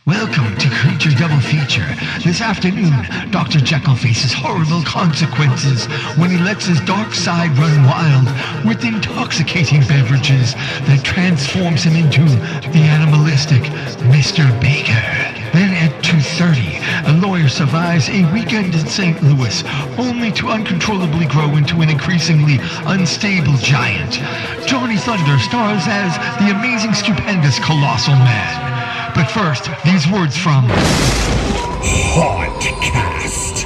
Welcome to Creature Double Feature. This afternoon, Dr. Jekyll faces horrible consequences when he lets his dark side run wild with intoxicating beverages that transforms him into the animalistic Mr. Baker. Then at 2:30, a lawyer survives a weekend in St. Louis, only to uncontrollably grow into an increasingly unstable giant. Johnny Thunder stars as the amazing, stupendous, colossal man. But first, these words from Hauntcast.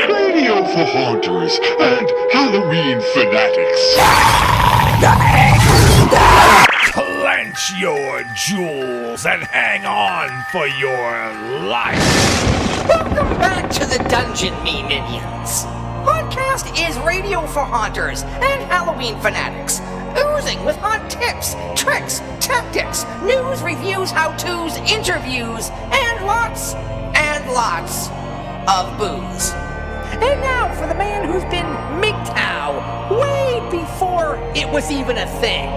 Radio for haunters and Halloween fanatics. Clench your jewels and hang on for your life. Welcome back to the dungeon, me minions. Hauntcast is radio for haunters and Halloween fanatics, oozing with haunt tips, tricks, tactics, news, reviews, how-tos, interviews, and lots of booze. And now for the man who's been MGTOW way before it was even a thing,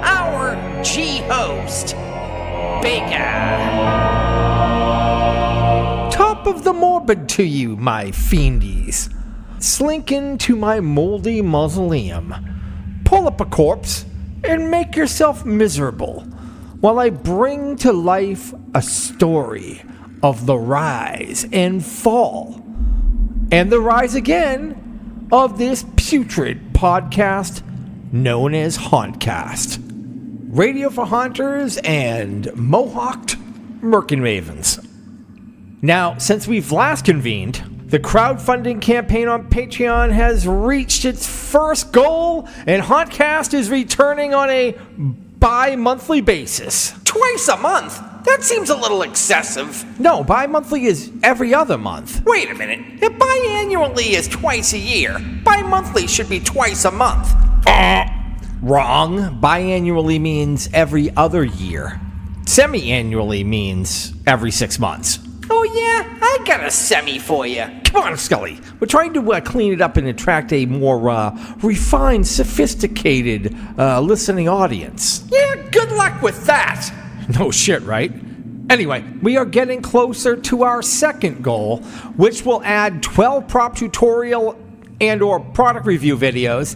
our G-host, Baker. Top of the morbid to you, my fiendies. Slink into my moldy mausoleum, pull up a corpse, and make yourself miserable while I bring to life a story of the rise and fall, and the rise again of this putrid podcast known as Hauntcast. Radio for Haunters and Mohawked Merkin-Ravens. Now, since we've last convened, the crowdfunding campaign on Patreon has reached its first goal, and Hauntcast is returning on a bi-monthly basis. Twice a month? That seems a little excessive. No, bi-monthly is every other month. Wait a minute. If biannually is twice a year, bi-monthly should be twice a month. Wrong. Biannually means every other year. Semi-annually means every 6 months. Oh yeah, I got a semi for you. Come on, Scully. We're trying to clean it up and attract a more refined, sophisticated listening audience. Yeah, good luck with that. No shit, right? Anyway, we are getting closer to our second goal, which will add 12 prop tutorial and or product review videos,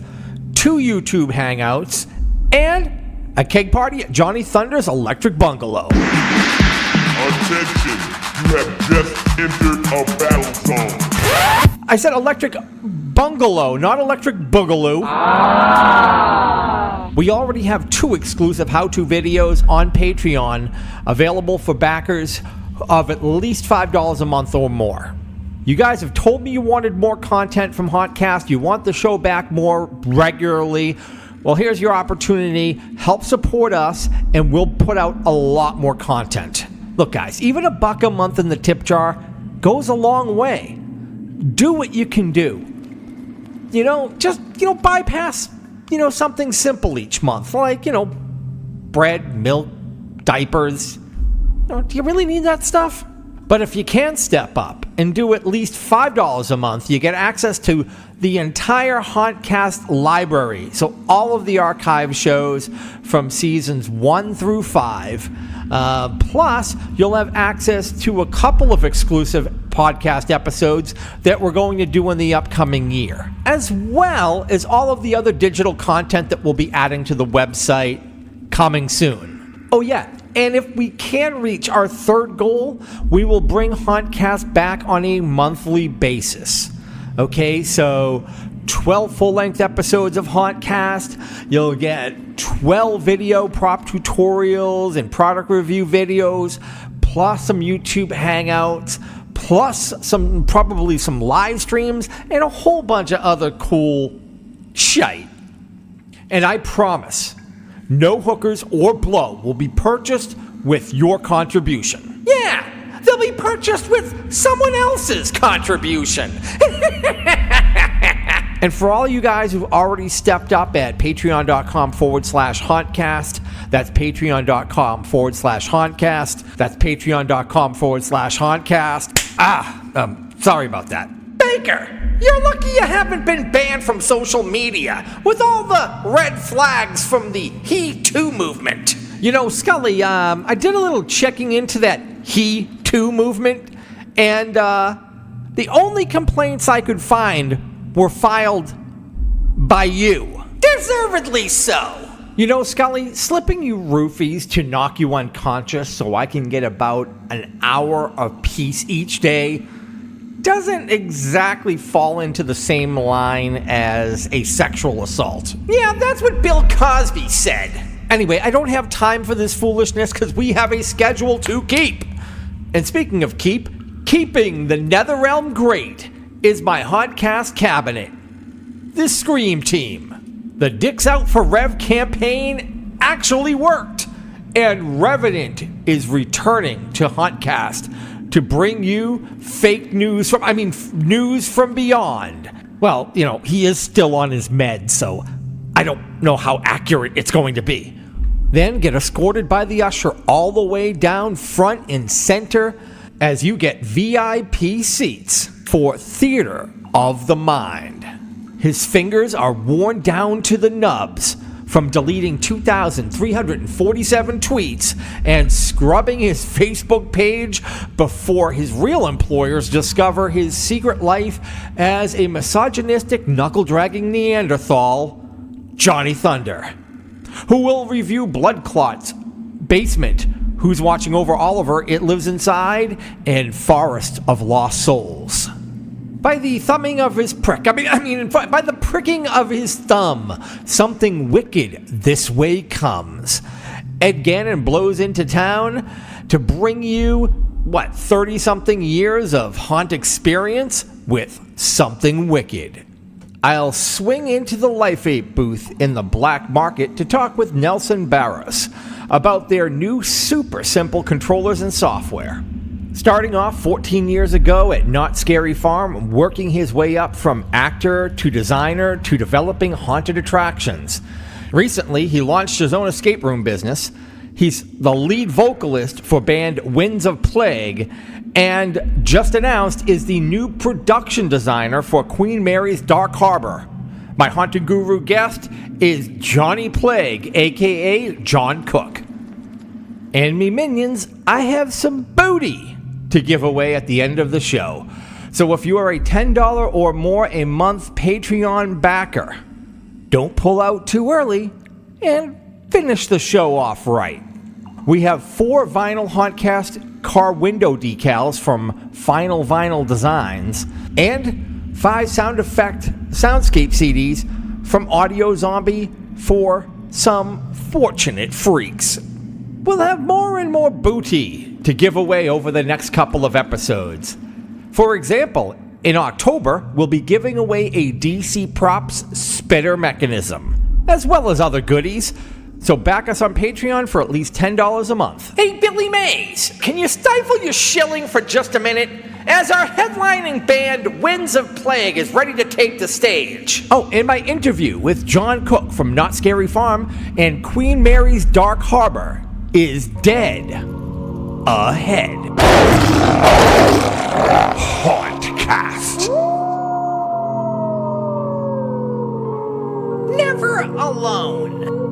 2 YouTube hangouts, and a keg party at Johnny Thunder's Electric Bungalow. Attention, you have just entered a battle zone. I said Electric Bungalow, not Electric Boogaloo. We already have 2 exclusive how-to videos on Patreon available for backers of at least $5 a month or more. You guys have told me you wanted more content from Hauntcast. You want the show back more regularly. Well, here's your opportunity. Help support us, and we'll put out a lot more content. Look, guys, even $1 a month in the tip jar goes a long way. Do what you can do. Just bypass, something simple each month, like, bread, milk, diapers. Do you really need that stuff? But if you can step up and do at least $5 a month, you get access to the entire Hauntcast library. So all of the archive shows from seasons 1 through 5. Plus, you'll have access to a couple of exclusive podcast episodes that we're going to do in the upcoming year, as well as all of the other digital content that we'll be adding to the website coming soon. Oh yeah, and if we can reach our third goal, we will bring Hauntcast back on a monthly basis. Okay, so 12 full-length episodes of Hauntcast. You'll get 12 video prop tutorials and product review videos, plus some YouTube hangouts, plus probably some live streams, and a whole bunch of other cool shite. And I promise, no hookers or blow will be purchased with your contribution. Yeah, they'll be purchased with someone else's contribution. And for all you guys who've already stepped up at patreon.com/Hauntcast, that's patreon.com/Hauntcast, that's patreon.com/Hauntcast. Sorry about that. Baker, you're lucky you haven't been banned from social media with all the red flags from the He Too movement. You know, Scully, I did a little checking into that He Too movement, and the only complaints I could find were filed by you. Deservedly so. You know, Scully, slipping you roofies to knock you unconscious so I can get about an hour of peace each day doesn't exactly fall into the same line as a sexual assault. Yeah, that's what Bill Cosby said. Anyway, I don't have time for this foolishness because we have a schedule to keep. And speaking of keeping the Netherrealm great is my Hauntcast cabinet. This Scream team, the Dicks Out for Rev campaign actually worked. And Revenant is returning to Hauntcast to bring you fake news news from beyond. Well, you know, he is still on his meds, so I don't know how accurate it's going to be. Then get escorted by the usher all the way down front and center as you get VIP seats for Theater of the Mind. His fingers are worn down to the nubs from deleting 2,347 tweets and scrubbing his Facebook page before his real employers discover his secret life as a misogynistic, knuckle-dragging Neanderthal, Johnny Thunder, who will review Blood Clots, Basement, Who's Watching Over Oliver, It Lives Inside, and Forest of Lost Souls. By the thumbing of his by the pricking of his thumb, something wicked this way comes. Ed Gannon blows into town to bring you, 30-something years of haunt experience with something wicked. I'll swing into the Life Ape booth in the black market to talk with Nelson Bairos about their new super simple controllers and software. Starting off 14 years ago at Not Scary Farm, working his way up from actor to designer to developing haunted attractions. Recently, he launched his own escape room business. He's the lead vocalist for band Winds of Plague, and just announced is the new production designer for Queen Mary's Dark Harbor. My Haunted Guru guest is Johnny Plague, aka Jon Cooke. And me minions, I have some booty to give away at the end of the show. So if you are a $10 or more a month Patreon backer, don't pull out too early and finish the show off right. We have 4 vinyl Hauntcast car window decals from Final Vinyl Designs and 5 soundscape CDs from Audio Zombie for some fortunate freaks. We'll have more and more booty to give away over the next couple of episodes. For example, in October, we'll be giving away a DC Props spitter mechanism, as well as other goodies. So back us on Patreon for at least $10 a month. Hey, Billy Mays, can you stifle your shilling for just a minute? As our headlining band, Winds of Plague, is ready to take the stage. Oh, and my interview with Jon Cooke from Not Scary Farm and Queen Mary's Dark Harbor is dead ahead. Hauntcast. Never alone.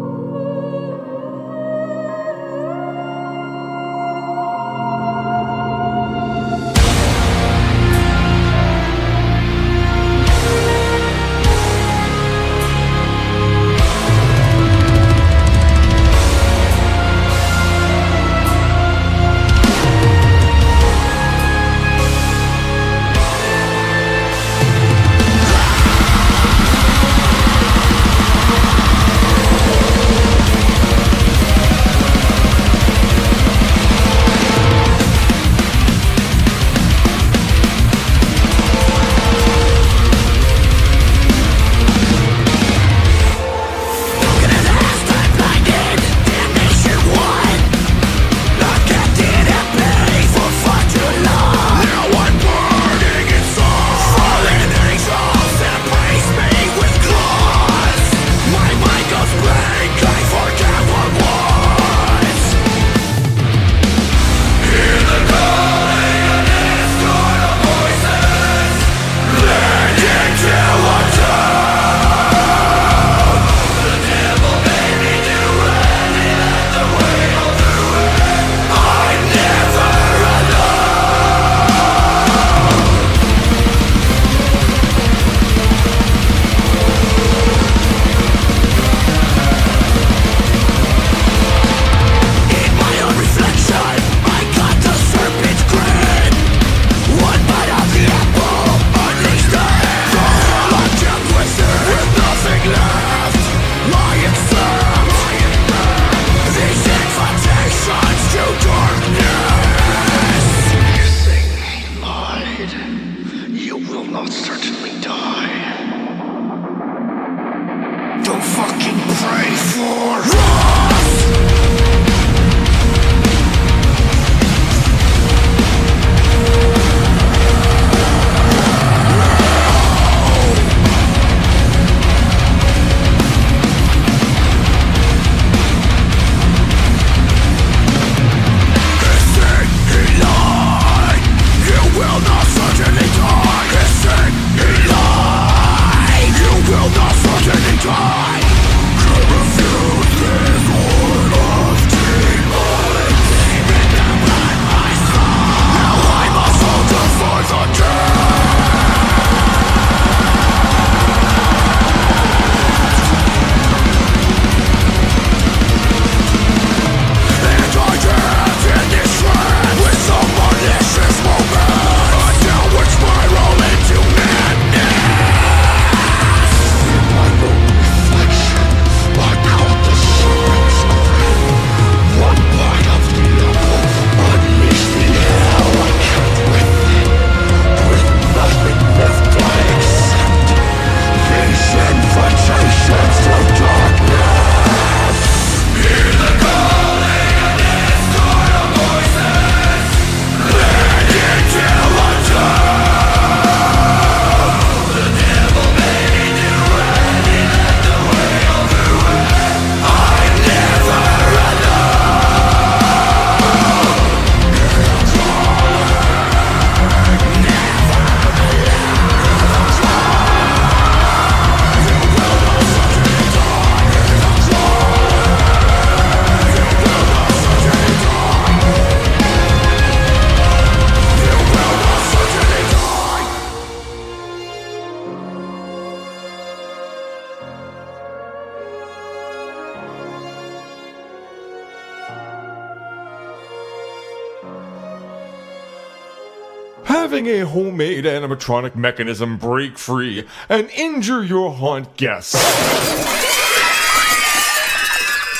having a homemade animatronic mechanism break free and injure your haunt guests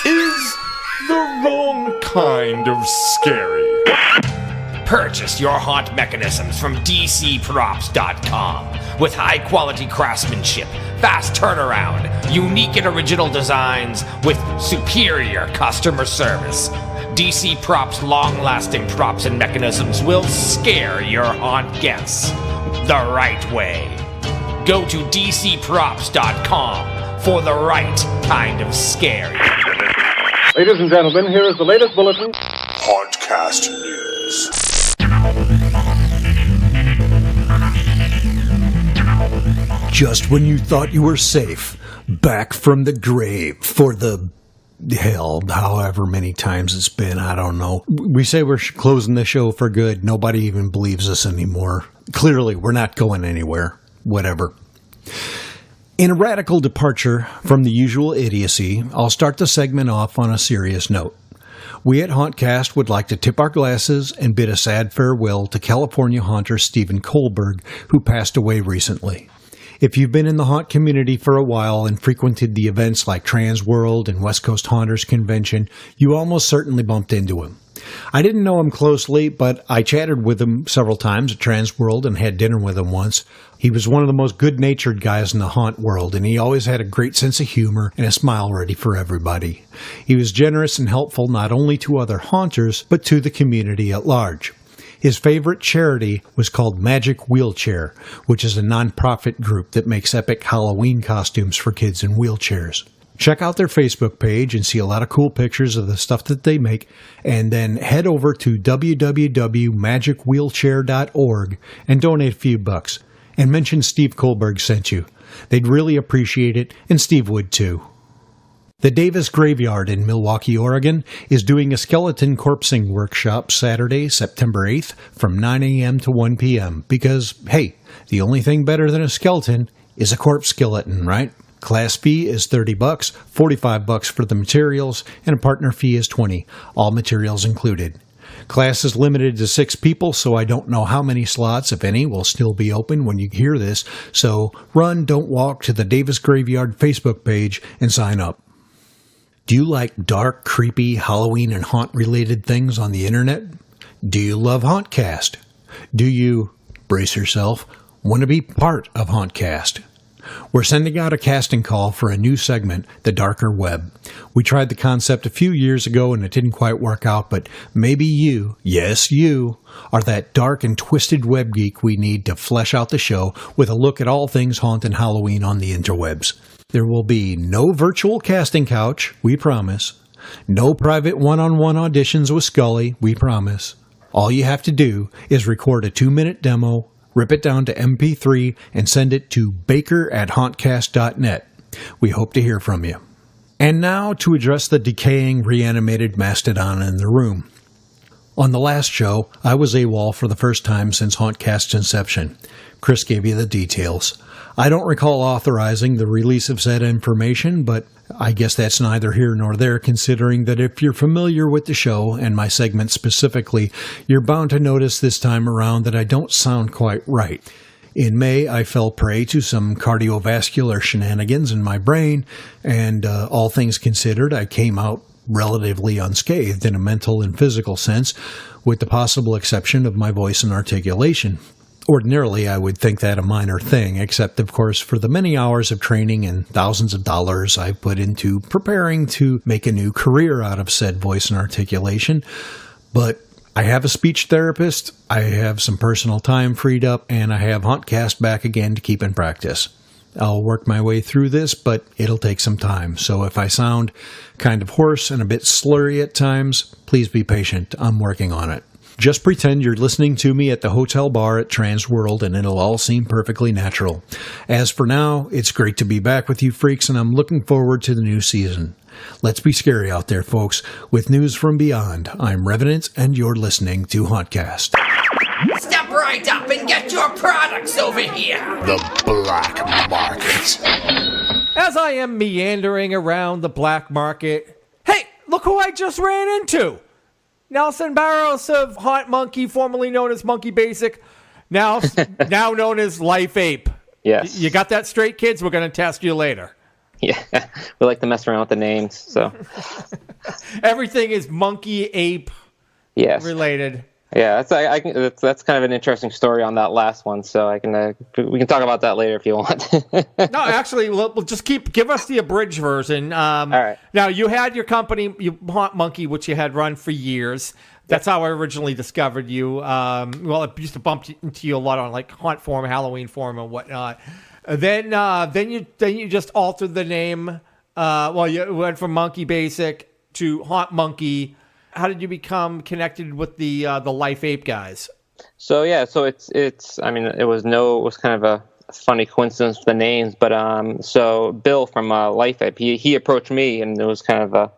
is the wrong kind of scary. Purchase your haunt mechanisms from DCProps.com with high-quality craftsmanship, fast turnaround, unique and original designs with superior customer service. DC Props' long-lasting props and mechanisms will scare your haunt guests the right way. Go to DCProps.com for the right kind of scary. Ladies and gentlemen, here is the latest bulletin. Hauntcast News. Just when you thought you were safe, back from the grave for the hell, however many times it's been, I don't know. We say we're closing the show for good. Nobody even believes us anymore. Clearly, we're not going anywhere. Whatever. In a radical departure from the usual idiocy, I'll start the segment off on a serious note. We at Hauntcast would like to tip our glasses and bid a sad farewell to California haunter Stephen Kohlberg, who passed away recently. If you've been in the haunt community for a while and frequented the events like Trans World and West Coast Haunters Convention, you almost certainly bumped into him. I didn't know him closely, but I chatted with him several times at Trans World and had dinner with him once. He was one of the most good-natured guys in the haunt world, and he always had a great sense of humor and a smile ready for everybody. He was generous and helpful not only to other haunters, but to the community at large. His favorite charity was called Magic Wheelchair, which is a non-profit group that makes epic Halloween costumes for kids in wheelchairs. Check out their Facebook page and see a lot of cool pictures of the stuff that they make, and then head over to www.magicwheelchair.org and donate a few bucks, and mention Steve Kohlberg sent you. They'd really appreciate it, and Steve would too. The Davis Graveyard in Milwaukee, Oregon, is doing a skeleton corpsing workshop Saturday, September 8th from 9 a.m. to 1 p.m. because, hey, the only thing better than a skeleton is a corpse skeleton, right? Class fee is $30, $45 for the materials, and a partner fee is $20, all materials included. Class is limited to 6 people, so I don't know how many slots, if any, will still be open when you hear this, so run, don't walk to the Davis Graveyard Facebook page and sign up. Do you like dark, creepy, Halloween and haunt-related things on the internet? Do you love Hauntcast? Do you, brace yourself, want to be part of Hauntcast? We're sending out a casting call for a new segment, The Darker Web. We tried the concept a few years ago and it didn't quite work out, but maybe you, yes you, are that dark and twisted web geek we need to flesh out the show with a look at all things haunt and Halloween on the interwebs. There will be no virtual casting couch, we promise. No private one-on-one auditions with Scully, we promise. All you have to do is record a 2-minute demo, rip it down to MP3, and send it to baker@hauntcast.net. We hope to hear from you. And now to address the decaying, reanimated mastodon in the room. On the last show, I was AWOL for the first time since Hauntcast's inception. Chris gave you the details. I don't recall authorizing the release of said information, but I guess that's neither here nor there, considering that if you're familiar with the show, and my segment specifically, you're bound to notice this time around that I don't sound quite right. In May, I fell prey to some cardiovascular shenanigans in my brain, and all things considered, I came out relatively unscathed in a mental and physical sense, with the possible exception of my voice and articulation. Ordinarily, I would think that a minor thing, except, of course, for the many hours of training and thousands of dollars I've put into preparing to make a new career out of said voice and articulation. But I have a speech therapist, I have some personal time freed up, and I have Hauntcast back again to keep in practice. I'll work my way through this, but it'll take some time. So if I sound kind of hoarse and a bit slurry at times, please be patient. I'm working on it. Just pretend you're listening to me at the hotel bar at Trans World, and it'll all seem perfectly natural. As for now, it's great to be back with you freaks, and I'm looking forward to the new season. Let's be scary out there, folks. With news from beyond, I'm Revenant, and you're listening to Hauntcast. Step right up and get your products over here. The black market. As I am meandering around the black market, hey, look who I just ran into! Nelson Bairos of Haunt Monkey, formerly known as Monkey Basic. Now known as Life Ape. Yes. You got that straight, kids? We're going to test you later. Yeah, we like to mess around with the names, so. Everything is monkey, ape related. Yeah, that's kind of an interesting story on that last one. So we can talk about that later if you want. No, actually, we'll just give us the abridged version. All right. Now, you had your company, Haunt Monkey, which you had run for years. That's how I originally discovered you. Well, I used to bump into you a lot on like Haunt Forum, Halloween Forum, and whatnot. Then you just altered the name. You went from Monkey Basic to Haunt Monkey. How did you become connected with the Life Ape guys? So it's. I mean, it was kind of a funny coincidence with the names, but so Bill from Life Ape, he approached me, and it was kind of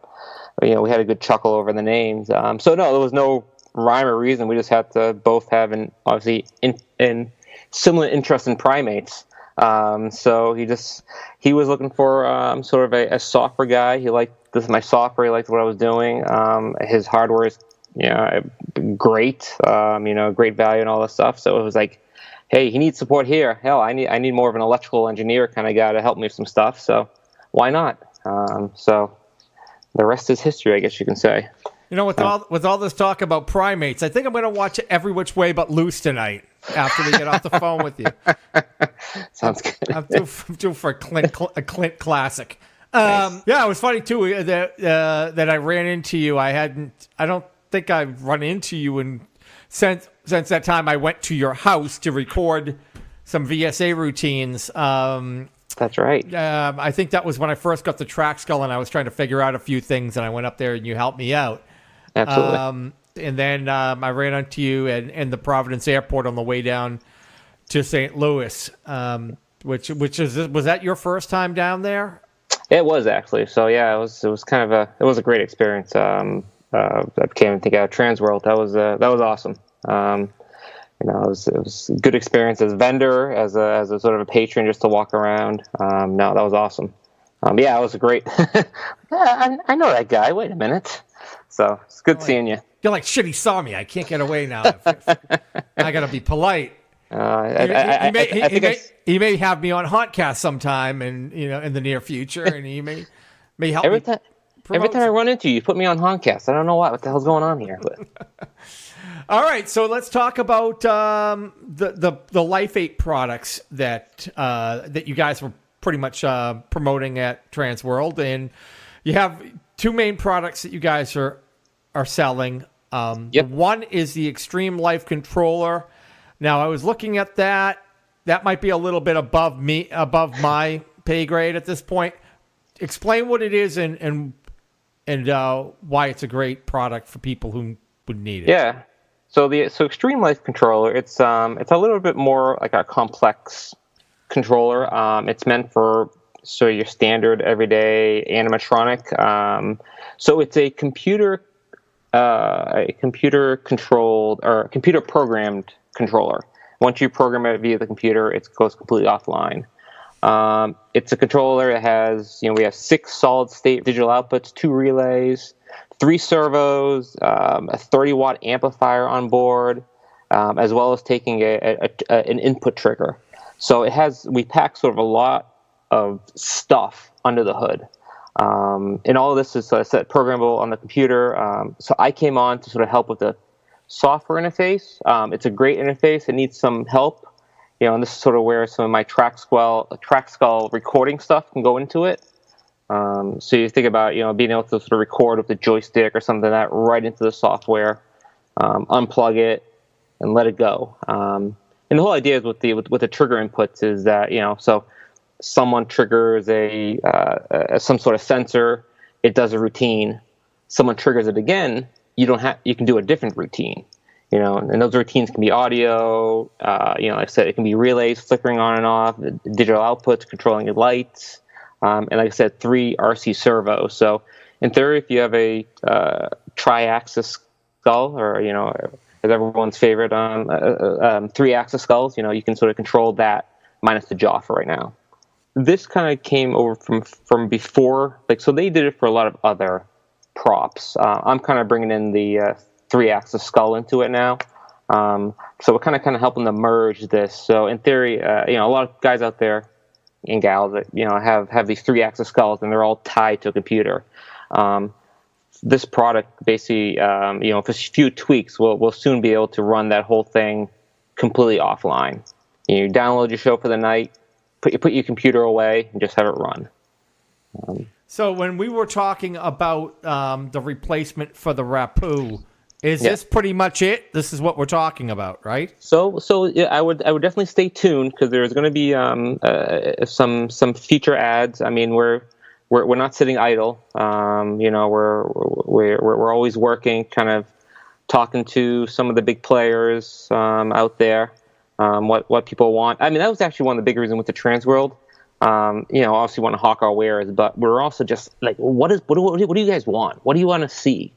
we had a good chuckle over the names. So no, there was no rhyme or reason. We just had to both have obviously in similar interest in primates. So he was looking for sort of a software guy. He liked my software. He liked what I was doing. His hardware is great. Great value and all that stuff. So it was like, hey, he needs support here. Hell, I need more of an electrical engineer kind of guy to help me with some stuff. So why not? So the rest is history, I guess you can say. With all this talk about primates, I think I'm going to watch Every Which Way But Loose tonight after we get off the phone with you. Sounds good. I'm due for a Clint classic. Nice. Yeah, it was funny too that I ran into you. I don't think I've run into you since that time I went to your house to record some VSA routines. That's right. I think that was when I first got the track skull and I was trying to figure out a few things, and I went up there and you helped me out. Absolutely. And then I ran into you in the Providence airport on the way down to St. Louis, was that your first time down there? It was actually. So yeah, it was kind of a great experience. I can't think of Transworld. That was awesome. It was a good experience as a vendor, as a sort of a patron, just to walk around. No, that was awesome. Yeah, it was great. I know that guy. Wait a minute. So it's good seeing you. You're like, shit, he saw me. I can't get away now. I got to be polite. He may have me on Hauntcast sometime, and in the near future, and he may help every time I run into you, put me on Hauntcast. I don't know what the hell's going on here. But. All right, so let's talk about the Life Ape products that you guys were pretty much promoting at Transworld, and you have two main products that you guys are selling. Yep. One is the Extreme Life Controller. Now, I was looking at that. That might be a little bit above my pay grade at this point. Explain what it is and why it's a great product for people who would need it. Yeah. So Extreme Life Controller, it's a little bit more like a complex controller. It's meant for your standard everyday animatronic. So it's a computer controlled or computer programmed controller. Once you program it via the computer, it goes completely offline. It's a controller that has, we have 6 solid state digital outputs, 2 relays, 3 servos, a 30-watt amplifier on board, as well as taking an input trigger. So we pack sort of a lot of stuff under the hood. And all of this is set programmable on the computer. So I came on to sort of help with the software interface. It's a great interface. It needs some help. And this is sort of where some of my track skull recording stuff can go into it. So you think about, being able to sort of record with the joystick or something like that right into the software, unplug it, and let it go. And the whole idea is with the trigger inputs is that, so someone triggers some sort of sensor, it does a routine. Someone triggers it again, you can do a different routine. And those routines can be audio, like I said, it can be relays flickering on and off, digital outputs, controlling your lights, and like I said, 3 RC servos. So in theory, if you have a tri-axis skull, or, as everyone's favorite, 3-axis skulls, you can sort of control that minus the jaw for right now. This kind of came over from before, so they did it for a lot of other props. I'm kind of bringing in the 3-axis skull into it now. So we're kind of helping them merge this. So in theory, a lot of guys out there and gals that have these 3-axis skulls and they're all tied to a computer. This product basically, for a few tweaks, we'll soon be able to run that whole thing completely offline. You download your show for the night, put your computer away, and just have it run. So when we were talking about the replacement for the Rapoo, is this pretty much it? This is what we're talking about, right? So yeah, I would definitely stay tuned because there's going to be some feature ads. I mean, we're not sitting idle. We're always working, kind of talking to some of the big players out there. What people want. I mean, that was actually one of the big reasons with the Trans World. Obviously want to hawk our wares, but we're also just like, what do you guys want? What do you want to see?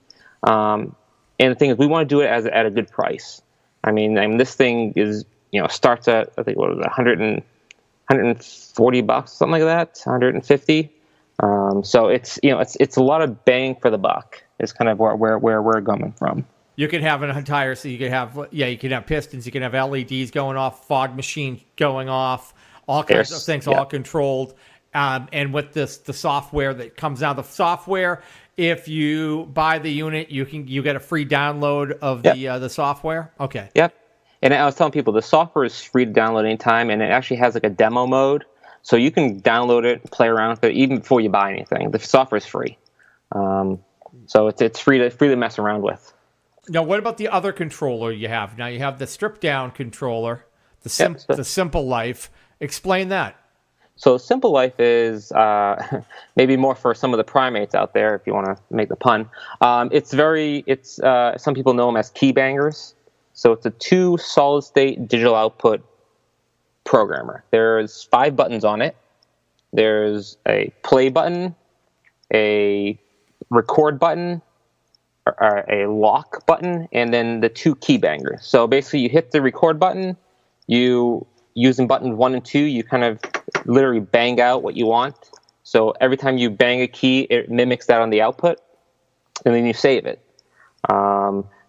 And the thing is, we want to do it at a good price. I mean, this thing is, starts at, I think, what was it, $140, something like that, 150. So it's a lot of bang for the buck. Is kind of where we're coming from. You can have an entire, so you can have pistons, you can have LEDs going off, fog machine going off, all kinds of things, all controlled. And with the software that comes out, the software, if you buy the unit, you get a free download of the software. Okay. Yep. And I was telling people the software is free to download anytime, and it actually has like a demo mode, so you can download it, play around with it even before you buy anything. The software is free, so it's free to mess around with. Now, what about the other controller you have? Now you have the stripped down controller, the Simple Life. Explain that. So Simple Life is maybe more for some of the primates out there, if you want to make the pun. Some people know them as key bangers. So it's a 2 solid-state digital output programmer. There's 5 buttons on it. There's a play button, a record button, a lock button, and then the 2 key bangers. So basically, you hit the record button, using buttons 1 and 2, you kind of literally bang out what you want. So every time you bang a key, it mimics that on the output, and then you save it.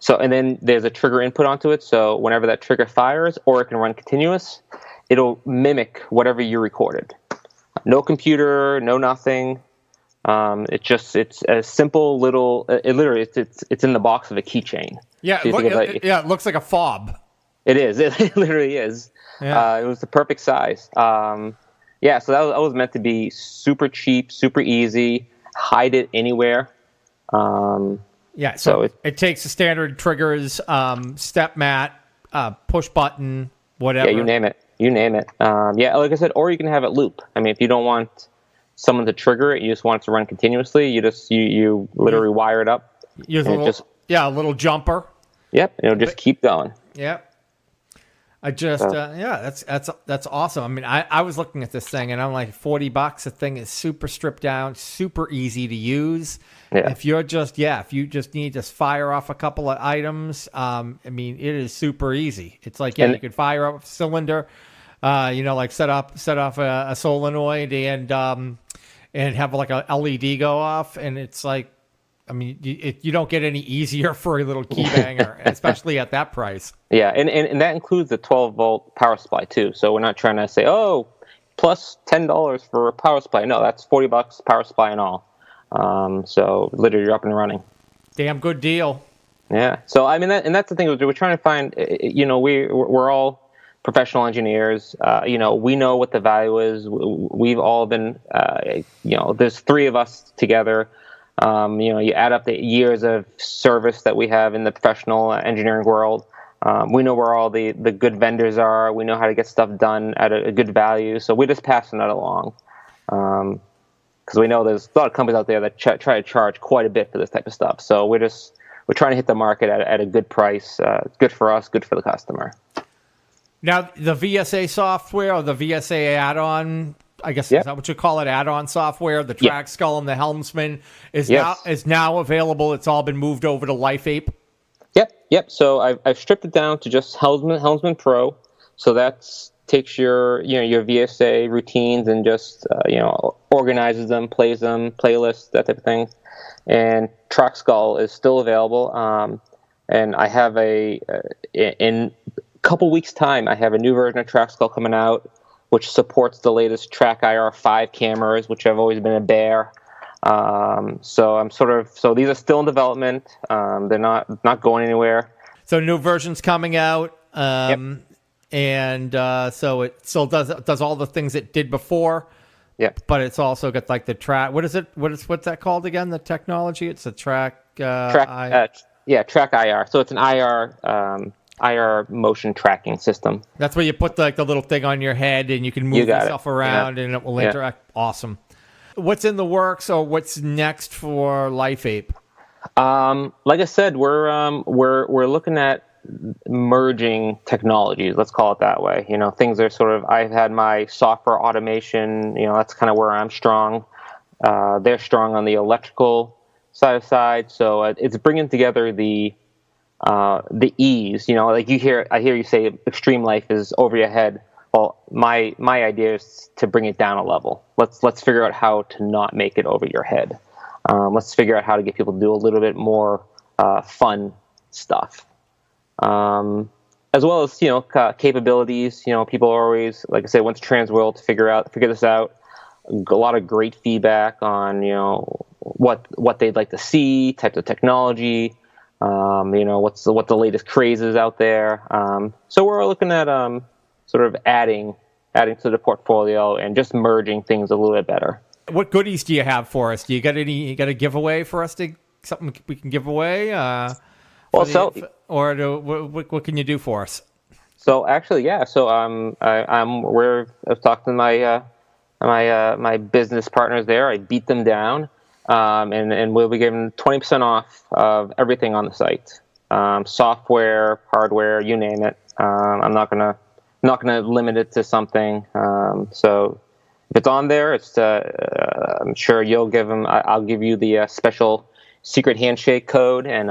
And then there's a trigger input onto it. So whenever that trigger fires, or it can run continuous, it'll mimic whatever you recorded. No computer, no nothing. It's a simple little. It's in the box of a keychain. Yeah, so it looks like a fob. It is. It literally is. Yeah. It was the perfect size. So that was meant to be super cheap, super easy, hide it anywhere. So it takes the standard triggers, step mat, push button, whatever. Yeah, you name it. Like I said, or you can have it loop. I mean, if you don't want someone to trigger it, you just want it to run continuously, you literally wire it up. Use a little jumper. Yep, it'll just keep going. Yep. That's awesome. I mean, I was looking at this thing and I'm like, $40. The thing is super stripped down, super easy to use. Yeah. If you just need to fire off a couple of items, I mean, it is super easy. It's like, you could fire up a cylinder, like set off a solenoid and have like a LED go off, and it's like, I mean, you don't get any easier for a little key banger, especially at that price. Yeah, and that includes the 12-volt power supply, too. So we're not trying to say, plus $10 for a power supply. No, that's $40 power supply and all. So literally you're up and running. Damn good deal. Yeah. So, I mean, that's the thing. We're trying to find, we're all professional engineers. We know what the value is. We've all been, there's 3 of us together. You add up the years of service that we have in the professional engineering world. We know where all the good vendors are. We know how to get stuff done at a good value. So we're just passing that along. Because we know there's a lot of companies out there that try to charge quite a bit for this type of stuff. So we're trying to hit the market at a good price. Good for us, good for the customer. Now, the VSA software or the VSA add-on, I guess is that what you call it? Add-on software, the Track Skull and the Helmsman is now available. It's all been moved over to Life Ape. Yep. So I've stripped it down to just Helmsman Pro. So that takes your VSA routines and just organizes them, plays them, playlists, that type of thing. And Track Skull is still available. and I have in a couple weeks' time, I have a new version of TrackSkull coming out, which supports the latest TrackIR 5 cameras, which I've always been a bear. So these are still in development. They're not going anywhere. So new versions coming out. Yep. And so it still does all the things it did before. Yep. But it's also got like the track. What's that called again? The technology? It's a TrackIR. So it's an IR motion tracking system. That's where you put the little thing on your head and you can move yourself around and it will interact. Awesome. What's in the works or what's next for Life Ape? Like I said, we're looking at merging technologies. Let's call it that way. Things are sort of. I've had my software automation. That's kind of where I'm strong. They're strong on the electrical side. So it's bringing together the ease. Like I hear you say extreme life is over your head. Well, my idea is to bring it down a level. Let's figure out how to not make it over your head. Let's figure out how to get people to do a little bit more fun stuff. As well as capabilities. People are always, like I said, went to Transworld to figure this out. A lot of great feedback on what they'd like to see, types of technology. What the latest crazes out there. So we're looking at sort of adding to the portfolio and just merging things a little bit better. What goodies do you have for us? Do you got a giveaway for us something we can give away? What can you do for us? So actually, yeah. So I've talked to my business partners there. I beat them down, and we'll be giving 20% off of everything on the site, software, hardware, you name it. I'm not gonna limit it to something. So if it's on there, I'm sure you'll give them. I'll give you the special secret handshake code, and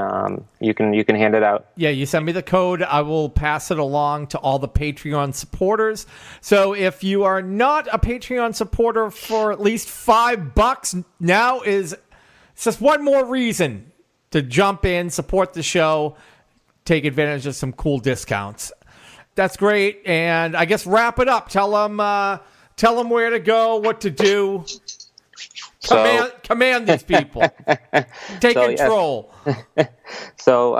you can hand it out. Yeah, you send me the code. I will pass it along to all the Patreon supporters. So if you are not a Patreon supporter for at least $5, now is just one more reason to jump in, support the show, take advantage of some cool discounts. That's great. And I guess wrap it up. Tell them where to go, what to do. Command these people. Take control. So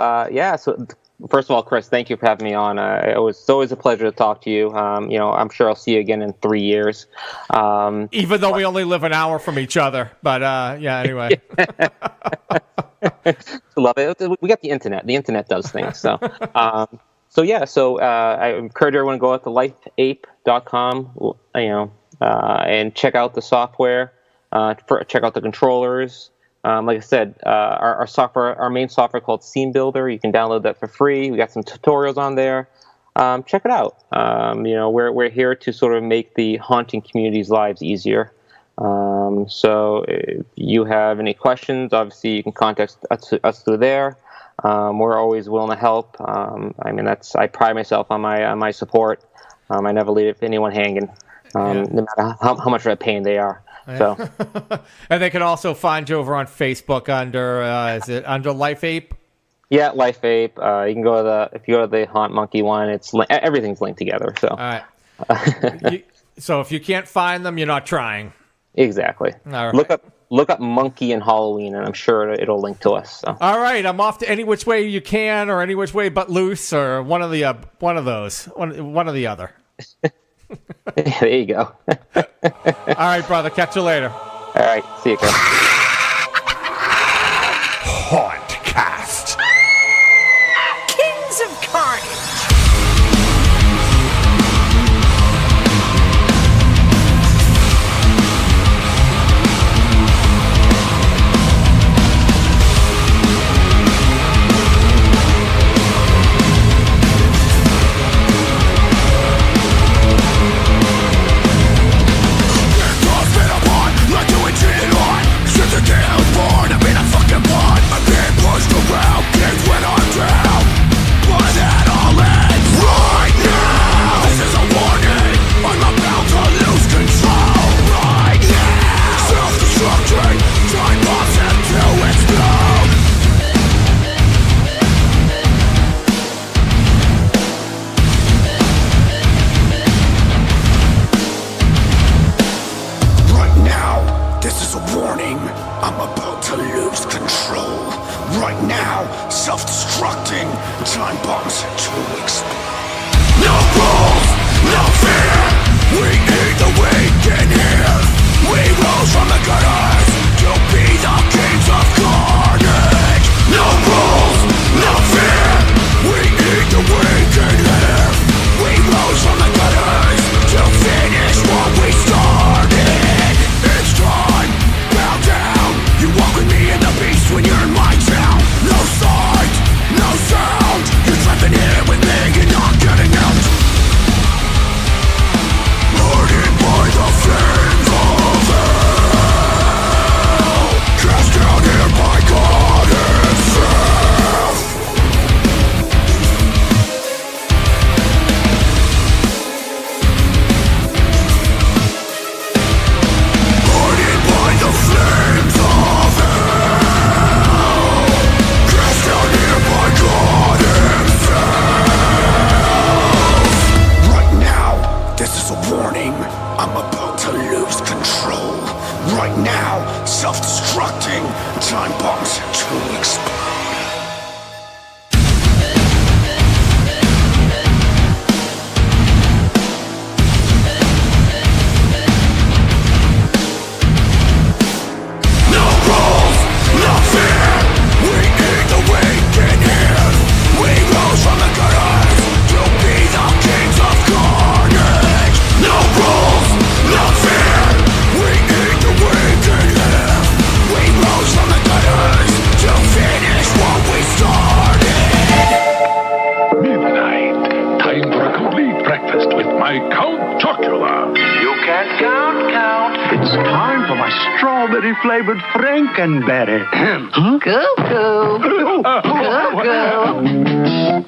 first of all, Chris, thank you for having me on. It's always a pleasure to talk to you. I'm sure I'll see you again in 3 years. Even though we only live an hour from each other. But anyway. Love it. We got the internet. The internet does things. So I encourage everyone to go out to lifeape.com, and check out the software. Check out the controllers. Like I said, our main software called Scene Builder. You can download that for free. We got some tutorials on there. Check it out. We're here to sort of make the haunting community's lives easier. So if you have any questions, obviously you can contact us through there. We're always willing to help. I pride myself on my support. I never leave anyone hanging, no matter how much of a pain they are. So, and they can also find you over on Facebook under is it under Life Ape? Yeah, Life Ape. You can if you go to the Haunt Monkey one, everything's linked together. So, all right. So if you can't find them, you're not trying. Exactly. All right. Look up Monkey and Halloween, and I'm sure it'll link to us. So. All right, I'm off to Any Which Way You Can or Any Which Way But Loose or one of those, one or the other. There you go. All right, brother. Catch you later. All right. See you, Chris. Hauntcast. Kings of Carnage. Like doing cheating on. warning. I'm about to lose control. Right now, self-destructing. Time bombs to explode. No rules, no fear. We need the weak in here. We rose from the gutters to be the kings of carnage. No rules, no fear. We need the weak in here. We rose from the gutters to finish what we started. It's time, bow down. You walk with me in the beast when you're in my town. No sight, no sound. You're trapped in here with me, you're not getting out. Burning by the flames of hell. Cast down here by God himself. Burning by the flames of hell. Cast down here by God himself. Right now, this is a warning. I'm about to lose control. Right now, self-destructing. Time bombs to explode. No rules, no fear. We need the weak in here. We rose from the gutters to be the kings of carnage. No rules, no fear. We need the weak in here. We rose from the gutters to finish what we started. Midnight. Time for a complete breakfast with my Count Chocula. You can't count. It's time for my strawberry-flavored Frankenberry. Cuckoo.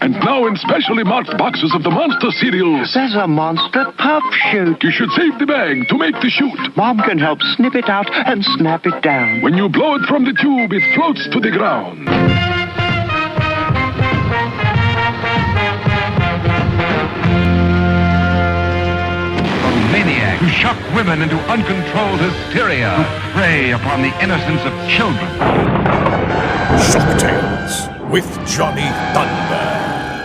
And now in specially marked boxes of the monster cereals. There's a monster puff shoot. You should save the bag to make the shoot. Mom can help snip it out and snap it down. When you blow it from the tube, it floats to the ground. Maniac who shock women into uncontrolled hysteria, who prey upon the innocence of children. SHOCKTAILS with Johnny Thunder.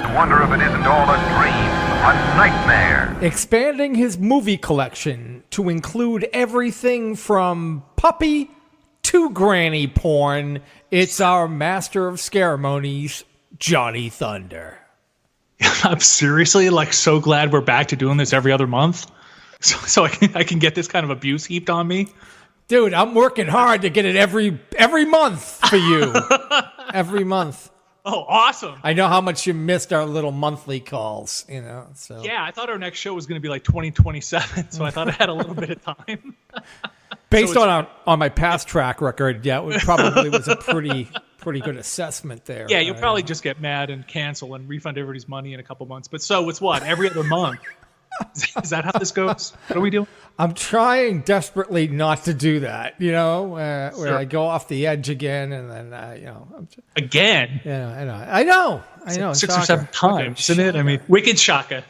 I wonder if it isn't all a dream, a nightmare. Expanding his movie collection to include everything from puppy to granny porn, it's our master of ceremonies, Johnny Thunder. I'm seriously so glad we're back to doing this every other month. So I can get this kind of abuse heaped on me. Dude, I'm working hard to get it every month for you. Every month. Oh, awesome. I know how much you missed our little monthly calls, so. Yeah, I thought our next show was going to be 2027, so I thought I had a little bit of time. Based on my past track record, yeah, it probably was a pretty good assessment there. Yeah, you'll probably just get mad and cancel and refund everybody's money in a couple months. But so it's what? Every other month? Is that how this goes? What are we doing? I'm trying desperately not to do that, where Sure. I go off the edge again and then, Again? Yeah, I know. Six or seven times, isn't it? I mean, Wicked Shaka.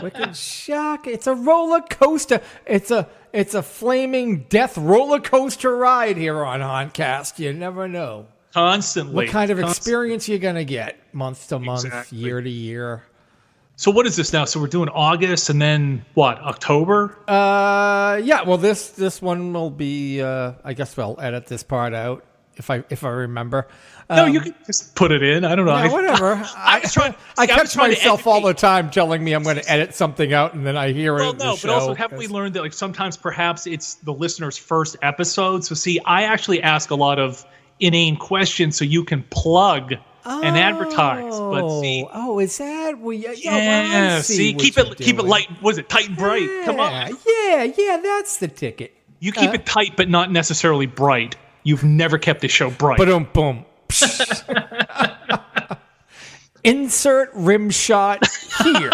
Wicked Shaka. It's a roller coaster. It's a flaming death roller coaster ride here on Hauntcast. You never know. Constantly. What kind of experience you're going to get month to month, year to year. So what is this now? So we're doing August and then what? October? Yeah. Well, this one will be. I guess I'll edit this part out if I remember. No, you can just put it in. I don't know. Yeah, whatever. I catch myself all the time telling me I'm going to edit something out, and then I hear it. Well, in the no, show. but also haven't we learned that sometimes perhaps it's the listener's first episode? So see, I actually ask a lot of inane questions so you can plug and advertise. But see, is that? Well, yeah. Yeah. I See, keep it light. Was it tight and bright? Yeah, Come on. Yeah. That's the ticket. You keep it tight, but not necessarily bright. You've never kept this show bright. Boom. Insert rim shot here.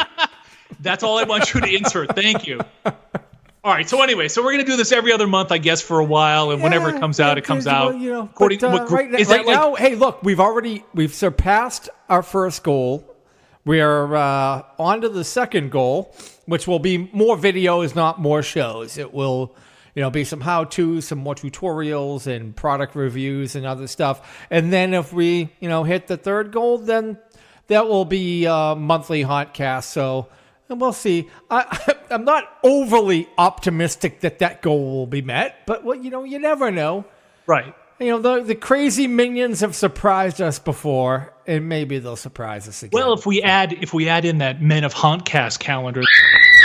That's all I want you to insert. Thank you. All right. So anyway, we're gonna do this every other month, I guess, for a while, and whenever it comes out, it comes out. Right now, hey, look, we've surpassed our first goal. We're on to the second goal, which will be more videos, not more shows. It will be some how-tos, some more tutorials and product reviews and other stuff. And then if we, hit the third goal, then that will be monthly Hauntcast. So and we'll see. I'm not overly optimistic that goal will be met, but you never know. Right. The crazy minions have surprised us before, and maybe they'll surprise us again. Well, if we add in that Men of Hauntcast calendar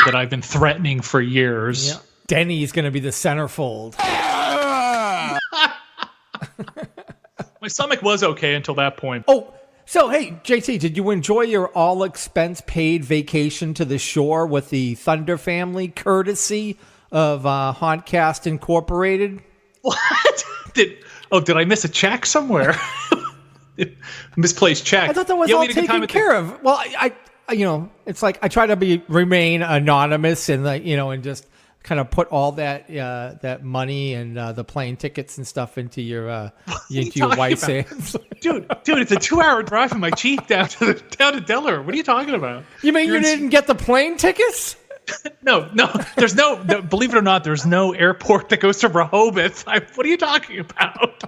that I've been threatening for years. Yeah. Denny's going to be the centerfold. My stomach was okay until that point. Oh, so hey, JT, did you enjoy your all-expense-paid vacation to the shore with the Thunder family, courtesy of Hauntcast Incorporated? What? Did I miss a check somewhere? Misplaced check. I thought that was all taken care of. Well, I it's like I try to remain anonymous and and just kind of put all that money and the plane tickets and stuff into your wife's hands. Dude, it's a 2-hour drive from my chief down to Delaware. What are you talking about? You mean you didn't get the plane tickets? No, there's no, believe it or not, there's no airport that goes to Rehoboth. What are you talking about?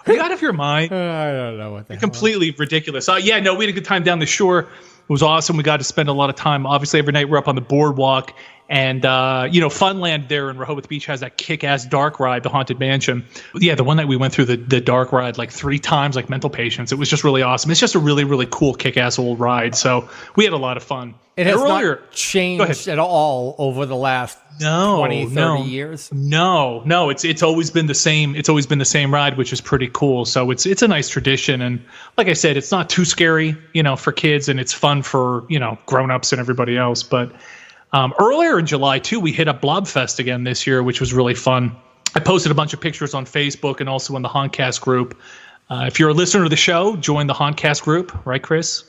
Are you out of your mind? I don't know what You're completely ridiculous. We had a good time down the shore. It was awesome. We got to spend a lot of time. Obviously, every night we're up on the boardwalk. And, Funland there in Rehoboth Beach has that kick-ass dark ride, the Haunted Mansion. Yeah, the one night we went through the dark ride like 3 times like mental patients. It was just really awesome. It's just a really, really cool kick-ass old ride. So we had a lot of fun. It has not changed at all over the last 20, 30 years? No. It's always been the same. It's always been the same ride, which is pretty cool. So it's a nice tradition. And like I said, it's not too scary, for kids, and it's fun for, grown-ups and everybody else. But earlier in July, too, we hit up Blobfest again this year, which was really fun. I posted a bunch of pictures on Facebook and also in the Hauntcast group. If you're a listener to the show, join the Hauntcast group, right, Chris?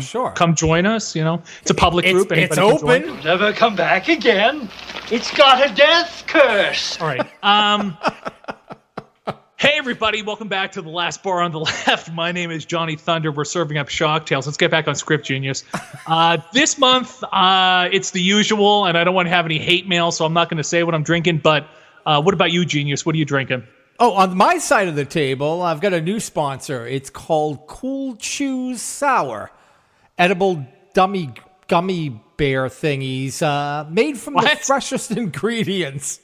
Sure. Come join us. It's a public group. It's open. Never come back again. It's got a death curse. All right. Hey, everybody. Welcome back to The Last Bar on the Left. My name is Johnny Thunder. We're serving up SHOCKTAILS. Let's get back on script, genius. This month, it's the usual, and I don't want to have any hate mail, so I'm not going to say what I'm drinking. But what about you, genius? What are you drinking? Oh, on my side of the table, I've got a new sponsor. It's called Cool Chews Sour. Edible gummy bear thingies made from the freshest ingredients.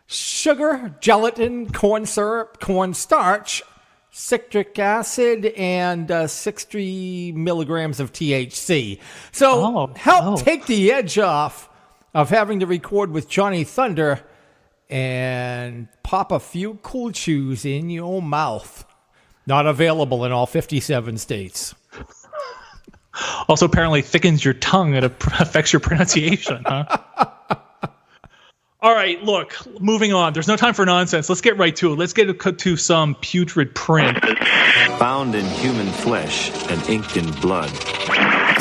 Sugar, gelatin, corn syrup, cornstarch, citric acid, and 60 milligrams of THC. So help take the edge off of having to record with Johnny Thunder and pop a few cool chews in your mouth. Not available in all 57 states. Also, apparently thickens your tongue. It affects your pronunciation, huh? All right, look, moving on. There's no time for nonsense. Let's get right to it. Let's get to some putrid print. Found in human flesh and inked in blood.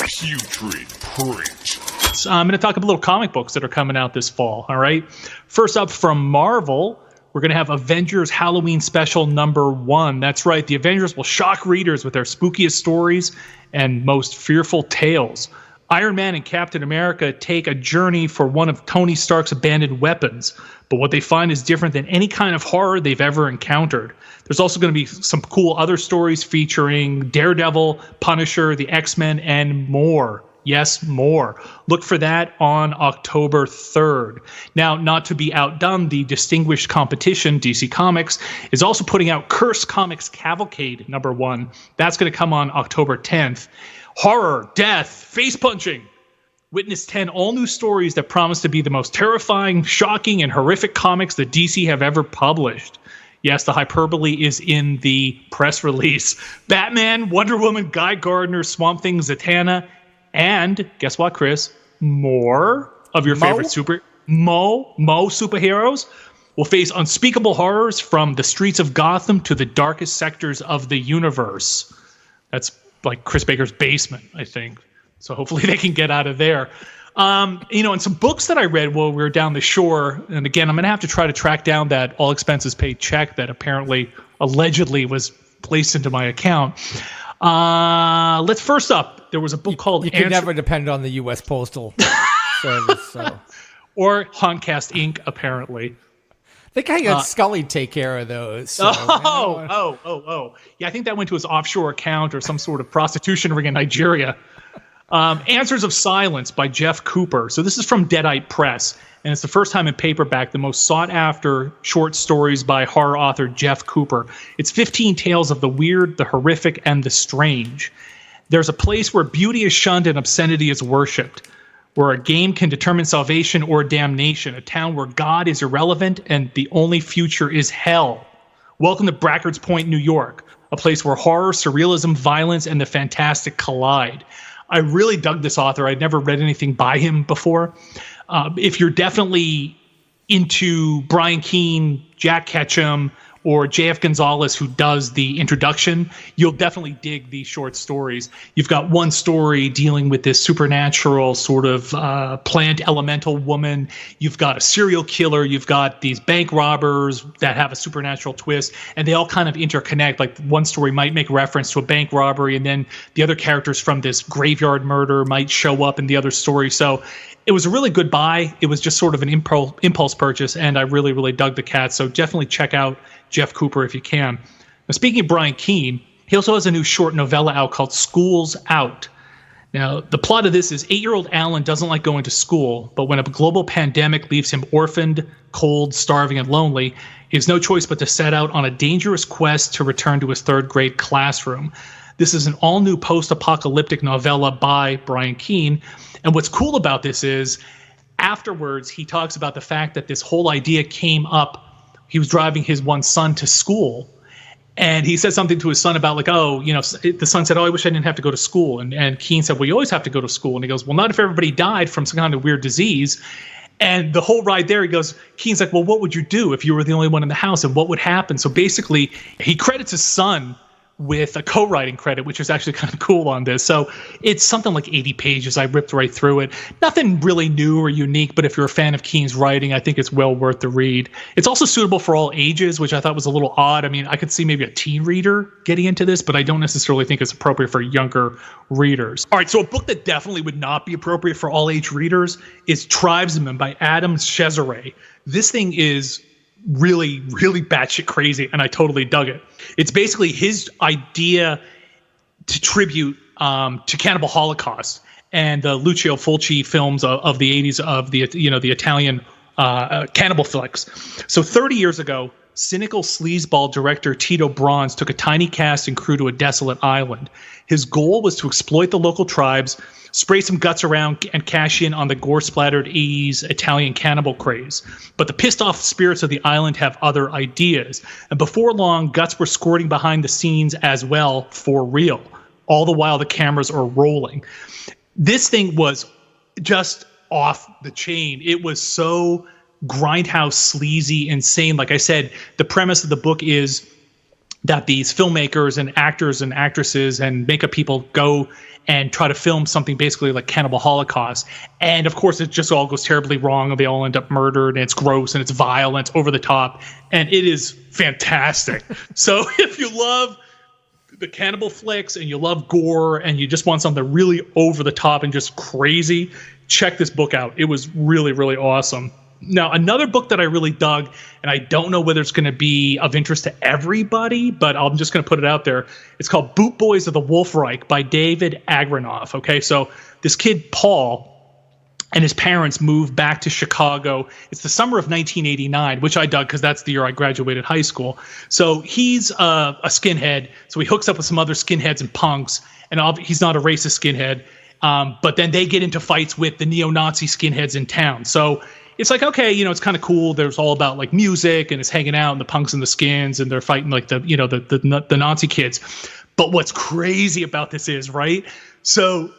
Putrid print. I'm going to talk about little comic books that are coming out this fall, all right? First up from Marvel, we're going to have Avengers Halloween Special #1. That's right, the Avengers will shock readers with their spookiest stories and most fearful tales. Iron Man and Captain America take a journey for one of Tony Stark's abandoned weapons, but what they find is different than any kind of horror they've ever encountered. There's also going to be some cool other stories featuring Daredevil, Punisher, the X-Men, and more. Yes, more. Look for that on October 3rd. Now, not to be outdone, the distinguished competition, DC Comics, is also putting out Curse Comics Cavalcade #1. That's going to come on October 10th. Horror, death, face punching. Witness 10 all-new stories that promise to be the most terrifying, shocking, and horrific comics that DC have ever published. Yes, the hyperbole is in the press release. Batman, Wonder Woman, Guy Gardner, Swamp Thing, Zatanna, and guess what, Chris? More of your favorite superheroes will face unspeakable horrors from the streets of Gotham to the darkest sectors of the universe. That's like Chris Baker's basement, I think. So hopefully they can get out of there. And some books that I read while we were down the shore, and again, I'm going to have to try to track down that all expenses paid check that allegedly was placed into my account. Let's first up, there was a book called... You can never depend on the U.S. Postal Service. So. Or Hauntcast Inc., apparently. think I got Scully take care of those. So Yeah, I think that went to his offshore account or some sort of prostitution ring in Nigeria. Answers of Silence by Jeff Cooper. So this is from Deadite Press, and it's the first time in paperback, the most sought-after short stories by horror author Jeff Cooper. It's 15 tales of the weird, the horrific, and the strange. There's a place where beauty is shunned and obscenity is worshipped, where a game can determine salvation or damnation, a town where God is irrelevant and the only future is hell. Welcome to Brackert's Point, New York, a place where horror, surrealism, violence, and the fantastic collide. I really dug this author. I'd never read anything by him before. If you're definitely into Brian Keene, Jack Ketchum, or J.F. Gonzalez, who does the introduction, you'll definitely dig these short stories. You've got one story dealing with this supernatural sort of plant elemental woman. You've got a serial killer. You've got these bank robbers that have a supernatural twist, and they all kind of interconnect. Like one story might make reference to a bank robbery, and then the other characters from this graveyard murder might show up in the other story. So it was a really good buy. It was just sort of an impulse purchase, and I really, really dug the cat. So definitely check out Jeff Cooper if you can. Now, speaking of Brian Keene, he also has a new short novella out called School's Out. Now, the plot of this is 8-year-old Alan doesn't like going to school, but when a global pandemic leaves him orphaned, cold, starving, and lonely, he has no choice but to set out on a dangerous quest to return to his third-grade classroom. This is an all-new post-apocalyptic novella by Brian Keene. And what's cool about this is afterwards he talks about the fact that this whole idea came up. He was driving his one son to school, and he said something to his son about like, the son said, I wish I didn't have to go to school. And Keene said, well, you always have to go to school. And he goes, well, not if everybody died from some kind of weird disease. And the whole ride there, he goes, Keene's like, well, what would you do if you were the only one in the house, and what would happen? So basically he credits his son with a co-writing credit, which is actually kind of cool on this. So it's something like 80 pages. I ripped right through it. Nothing really new or unique, but if you're a fan of Keene's writing, I think it's well worth the read. It's also suitable for all ages, which I thought was a little odd. I mean, I could see maybe a teen reader getting into this, but I don't necessarily think it's appropriate for younger readers. All right, so a book that definitely would not be appropriate for all age readers is Tribesman by Adam Cesare. This thing is really, really batshit crazy, and I totally dug it. It's basically his idea to tribute to Cannibal Holocaust and the Lucio Fulci films of the 80s of the Italian cannibal flicks. So 30 years ago, cynical sleazeball director Tito Bronze took a tiny cast and crew to a desolate island. His goal was to exploit the local tribes, spray some guts around, and cash in on the gore-splattered 80s Italian cannibal craze. But the pissed-off spirits of the island have other ideas. And before long, guts were squirting behind the scenes as well, for real. All the while the cameras are rolling. This thing was just off the chain. It was so grindhouse, sleazy, insane. Like I said, the premise of the book is that these filmmakers and actors and actresses and makeup people go and try to film something basically like Cannibal Holocaust. And of course, it just all goes terribly wrong, and they all end up murdered, and it's gross and it's vile and it's over the top. And it is fantastic. So if you love the cannibal flicks and you love gore and you just want something really over the top and just crazy, check this book out. It was really, really awesome. Now, another book that I really dug, and I don't know whether it's going to be of interest to everybody, but I'm just going to put it out there. It's called Boot Boys of the Wolf Reich by David Agranoff. Okay, so this kid, Paul, and his parents moved back to Chicago. It's the summer of 1989, which I dug because that's the year I graduated high school. So he's a skinhead, so he hooks up with some other skinheads and punks, and he's not a racist skinhead, but then they get into fights with the neo-Nazi skinheads in town. So it's like, okay, it's kind of cool. There's all about like music, and it's hanging out, and the punks and the skins, and they're fighting like the Nazi kids. But what's crazy about this is, right? So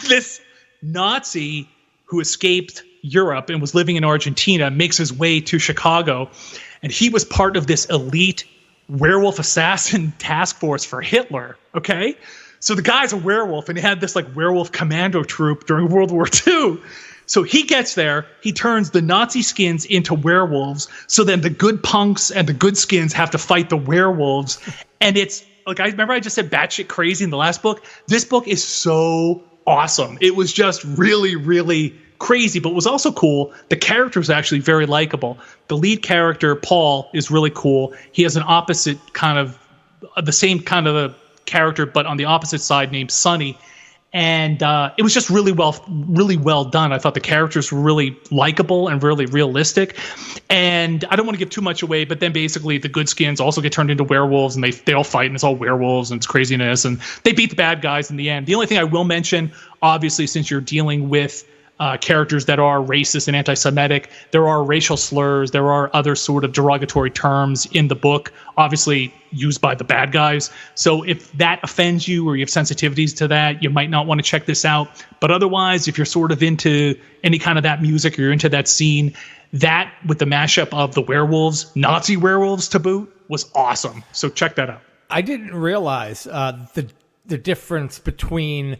this Nazi who escaped Europe and was living in Argentina makes his way to Chicago, and he was part of this elite werewolf assassin task force for Hitler. Okay, so the guy's a werewolf, and he had this like werewolf commando troop during World War II. So he gets there, he turns the Nazi skins into werewolves, so then the good punks and the good skins have to fight the werewolves. And it's like, I just said batshit crazy in the last book. This book is so awesome. It was just really, really crazy, but what was also cool, the character was actually very likable. The lead character, Paul, is really cool. He has an opposite kind of, the same kind of a character, but on the opposite side, named Sonny. And it was just really well done. I thought the characters were really likable and really realistic. And I don't want to give too much away, but then basically the good skins also get turned into werewolves, and they all fight, and it's all werewolves, and it's craziness, and they beat the bad guys in the end. The only thing I will mention, obviously, since you're dealing with characters that are racist and anti-Semitic, there are racial slurs, there are other sort of derogatory terms in the book, obviously used by the bad guys. So if that offends you or you have sensitivities to that, you might not want to check this out. But otherwise, if you're sort of into any kind of that music or you're into that scene, that with the mashup of the werewolves, Nazi werewolves to boot, was awesome. So check that out. I didn't realize the difference between...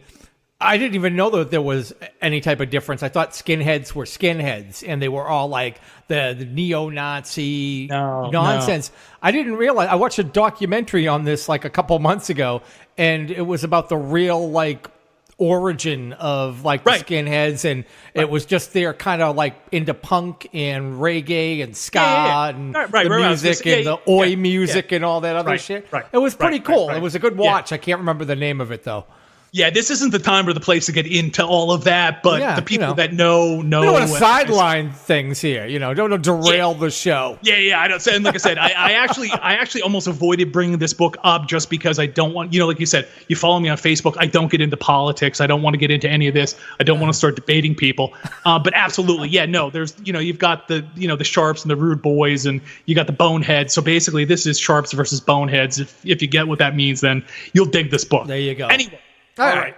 I didn't even know that there was any type of difference. I thought skinheads were skinheads, and they were all like the neo-Nazi nonsense. No. I didn't realize. I watched a documentary on this like a couple months ago, and it was about the real like origin of like the skinheads, and it was just they're kind of like into punk and reggae and ska and the music and the oi music and all that other shit. It was pretty cool. It was a good watch. I can't remember the name of it though. Yeah, this isn't the time or the place to get into all of that, but the people that know. We don't want to sideline things here, don't derail the show. Yeah, I don't. And like I said, I actually almost avoided bringing this book up just because I don't want, like you said, you follow me on Facebook. I don't get into politics. I don't want to get into any of this. I don't want to start debating people. But absolutely, there's, you've got the, the Sharps and the Rude Boys, and you got the Boneheads. So basically, this is Sharps versus Boneheads. If you get what that means, then you'll dig this book. There you go. Anyway. All right.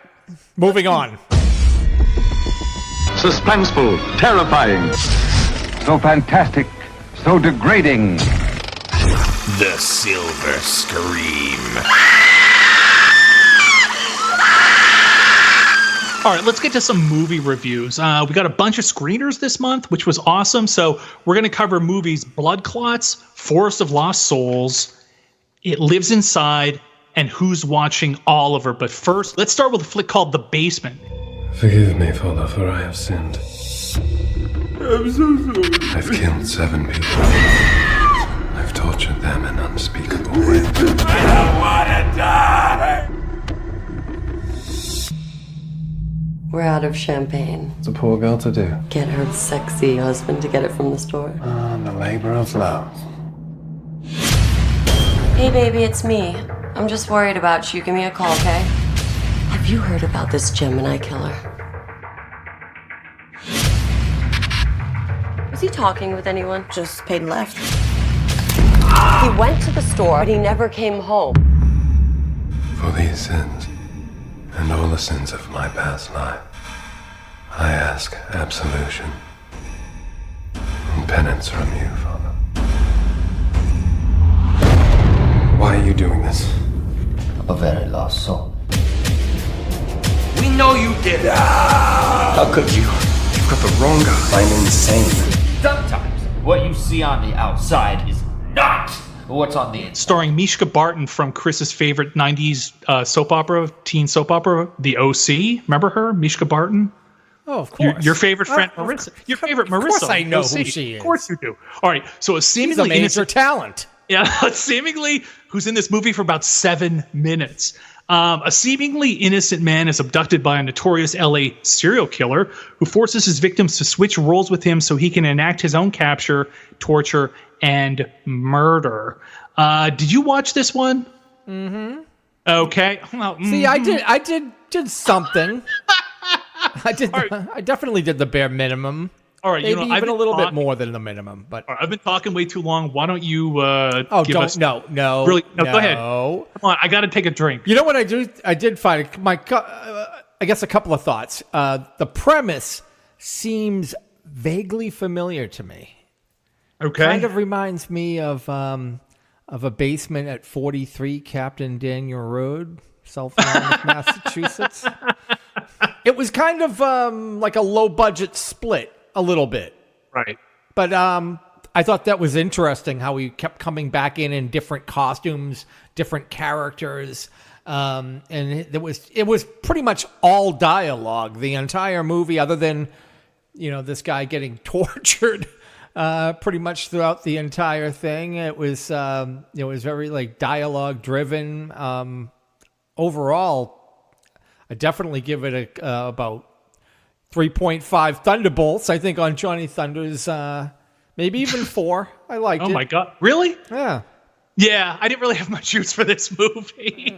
Moving on. Suspenseful, terrifying, so fantastic, so degrading. The Silver Scream. All right, let's get to some movie reviews. We got a bunch of screeners this month, which was awesome. So we're going to cover movies Blood Clots, Forest of Lost Souls, It Lives Inside, and Who's Watching Oliver. But first, let's start with a flick called The Basement. Forgive me, Father, for I have sinned. I'm so sorry. I've killed 7 people. I've tortured them in unspeakable ways. I don't want to die! We're out of champagne. What's a poor girl to do? Get her sexy husband to get it from the store. The labor of love. Hey, baby, it's me. I'm just worried about you. Give me a call, okay? Have you heard about this Gemini killer? Was he talking with anyone? Just paid and left. He went to the store, but he never came home. For these sins, and all the sins of my past life, I ask absolution and penance from you, Father. Why are you doing this? A very lost soul. We know you did it! How could you? You've got the wrong guy. I'm insane. Sometimes what you see on the outside is not what's on the inside. Starring Mishka Barton from Chris's favorite 90s soap opera, teen soap opera, The O.C. Remember her? Mishka Barton? Oh, of course. Your favorite friend, Marissa. Your favorite Marissa. Of course I know who she is. Of course you do. All right, so a seemingly She's a major talent. Yeah, seemingly who's in this movie for about 7 minutes. A seemingly innocent man is abducted by a notorious LA serial killer who forces his victims to switch roles with him so he can enact his own capture, torture, and murder. Did you watch this one? Mm-hmm. Okay. Well, See, I did something. I did. Right. I definitely did the bare minimum. All right, maybe even a little bit more than the minimum. But I've been talking way too long. Why don't you give us? No. Really? No, go ahead. Come on, I got to take a drink. You know what I do? I did find I guess a couple of thoughts. The premise seems vaguely familiar to me. Okay. Kind of reminds me of a basement at 43 Captain Daniel Road, South Falmouth, Massachusetts. It was kind of like a low budget split. A little bit. Right. But I thought that was interesting how he kept coming back in different costumes, different characters. And it was pretty much all dialogue the entire movie, other than this guy getting tortured pretty much throughout the entire thing. It was, it was very like dialogue driven. Overall, I definitely give it about 3.5 Thunderbolts. I think on Johnny Thunder's, maybe even 4. I liked it. Oh my God. Really? Yeah. Yeah, I didn't really have much use for this movie.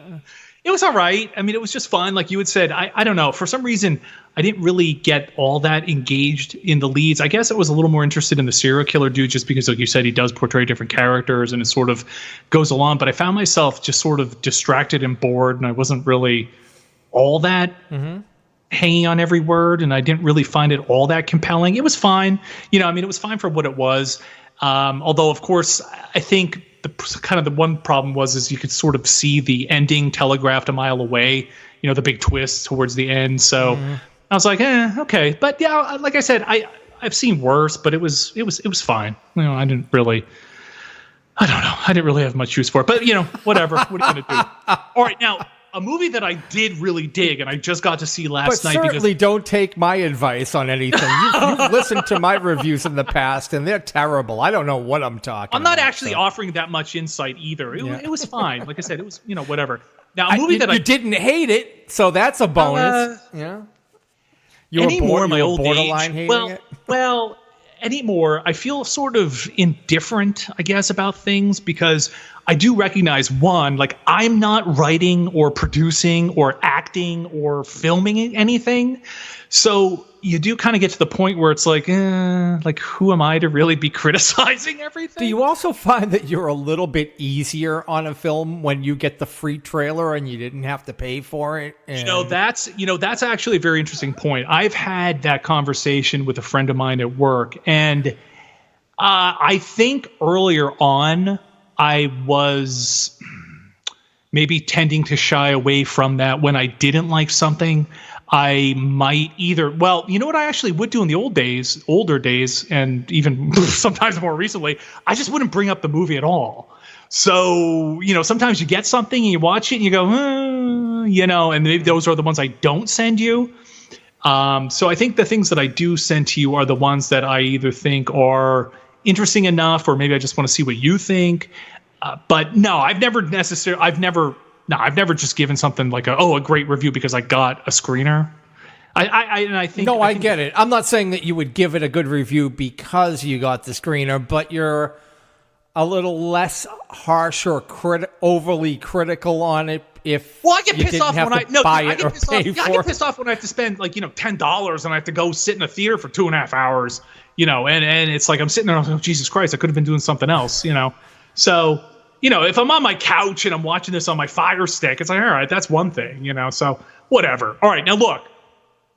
It was all right. I mean, it was just fun. Like you had said, I don't know. For some reason, I didn't really get all that engaged in the leads. I guess I was a little more interested in the serial killer dude just because, like you said, he does portray different characters and it sort of goes along. But I found myself just sort of distracted and bored, and I wasn't really all that hanging on every word, and I didn't really find it all that compelling. It was fine. It was fine for what it was. Although, of course, I think the one problem is you could sort of see the ending telegraphed a mile away, the big twist towards the end. So I was like, okay. But yeah, like I said, I've seen worse, but it was fine. I didn't really have much use for it, but whatever. What are you going to do? All right. Now, a movie that I did really dig and I just got to see last night. But certainly don't take my advice on anything. You've listened to my reviews in the past and they're terrible. I don't know what I'm talking about. I'm not actually offering that much insight either. It was fine. Like I said, it was, whatever. Now, a movie you didn't hate it, so that's a bonus. You were my old borderline age. Hating it? Well, anymore, I feel sort of indifferent, I guess, about things because I do recognize, one, like I'm not writing or producing or acting or filming anything. So you do kind of get to the point where it's like who am I to really be criticizing everything? Do you also find that you're a little bit easier on a film when you get the free trailer and you didn't have to pay for it? That's actually a very interesting point. I've had that conversation with a friend of mine at work, and I think earlier on I was maybe tending to shy away from that. When I didn't like something, I might what I actually would do in the older days, and even sometimes more recently, I just wouldn't bring up the movie at all. So, sometimes you get something and you watch it and you go, and maybe those are the ones I don't send you. So I think the things that I do send to you are the ones that I either think are interesting enough, or maybe I just want to see what you think. But no, I've never just given something like a great review because I got a screener. I think I get it. I'm not saying that you would give it a good review because you got the screener, but you're a little less harsh or overly critical on it. I get pissed off when I get pissed off when I have to spend $10 and I have to go sit in a theater for 2.5 hours. And it's like I'm sitting there and I'm like, Jesus Christ, I could have been doing something else. So. If I'm on my couch and I'm watching this on my Fire Stick, it's like, all right, that's one thing, so whatever. All right, now look,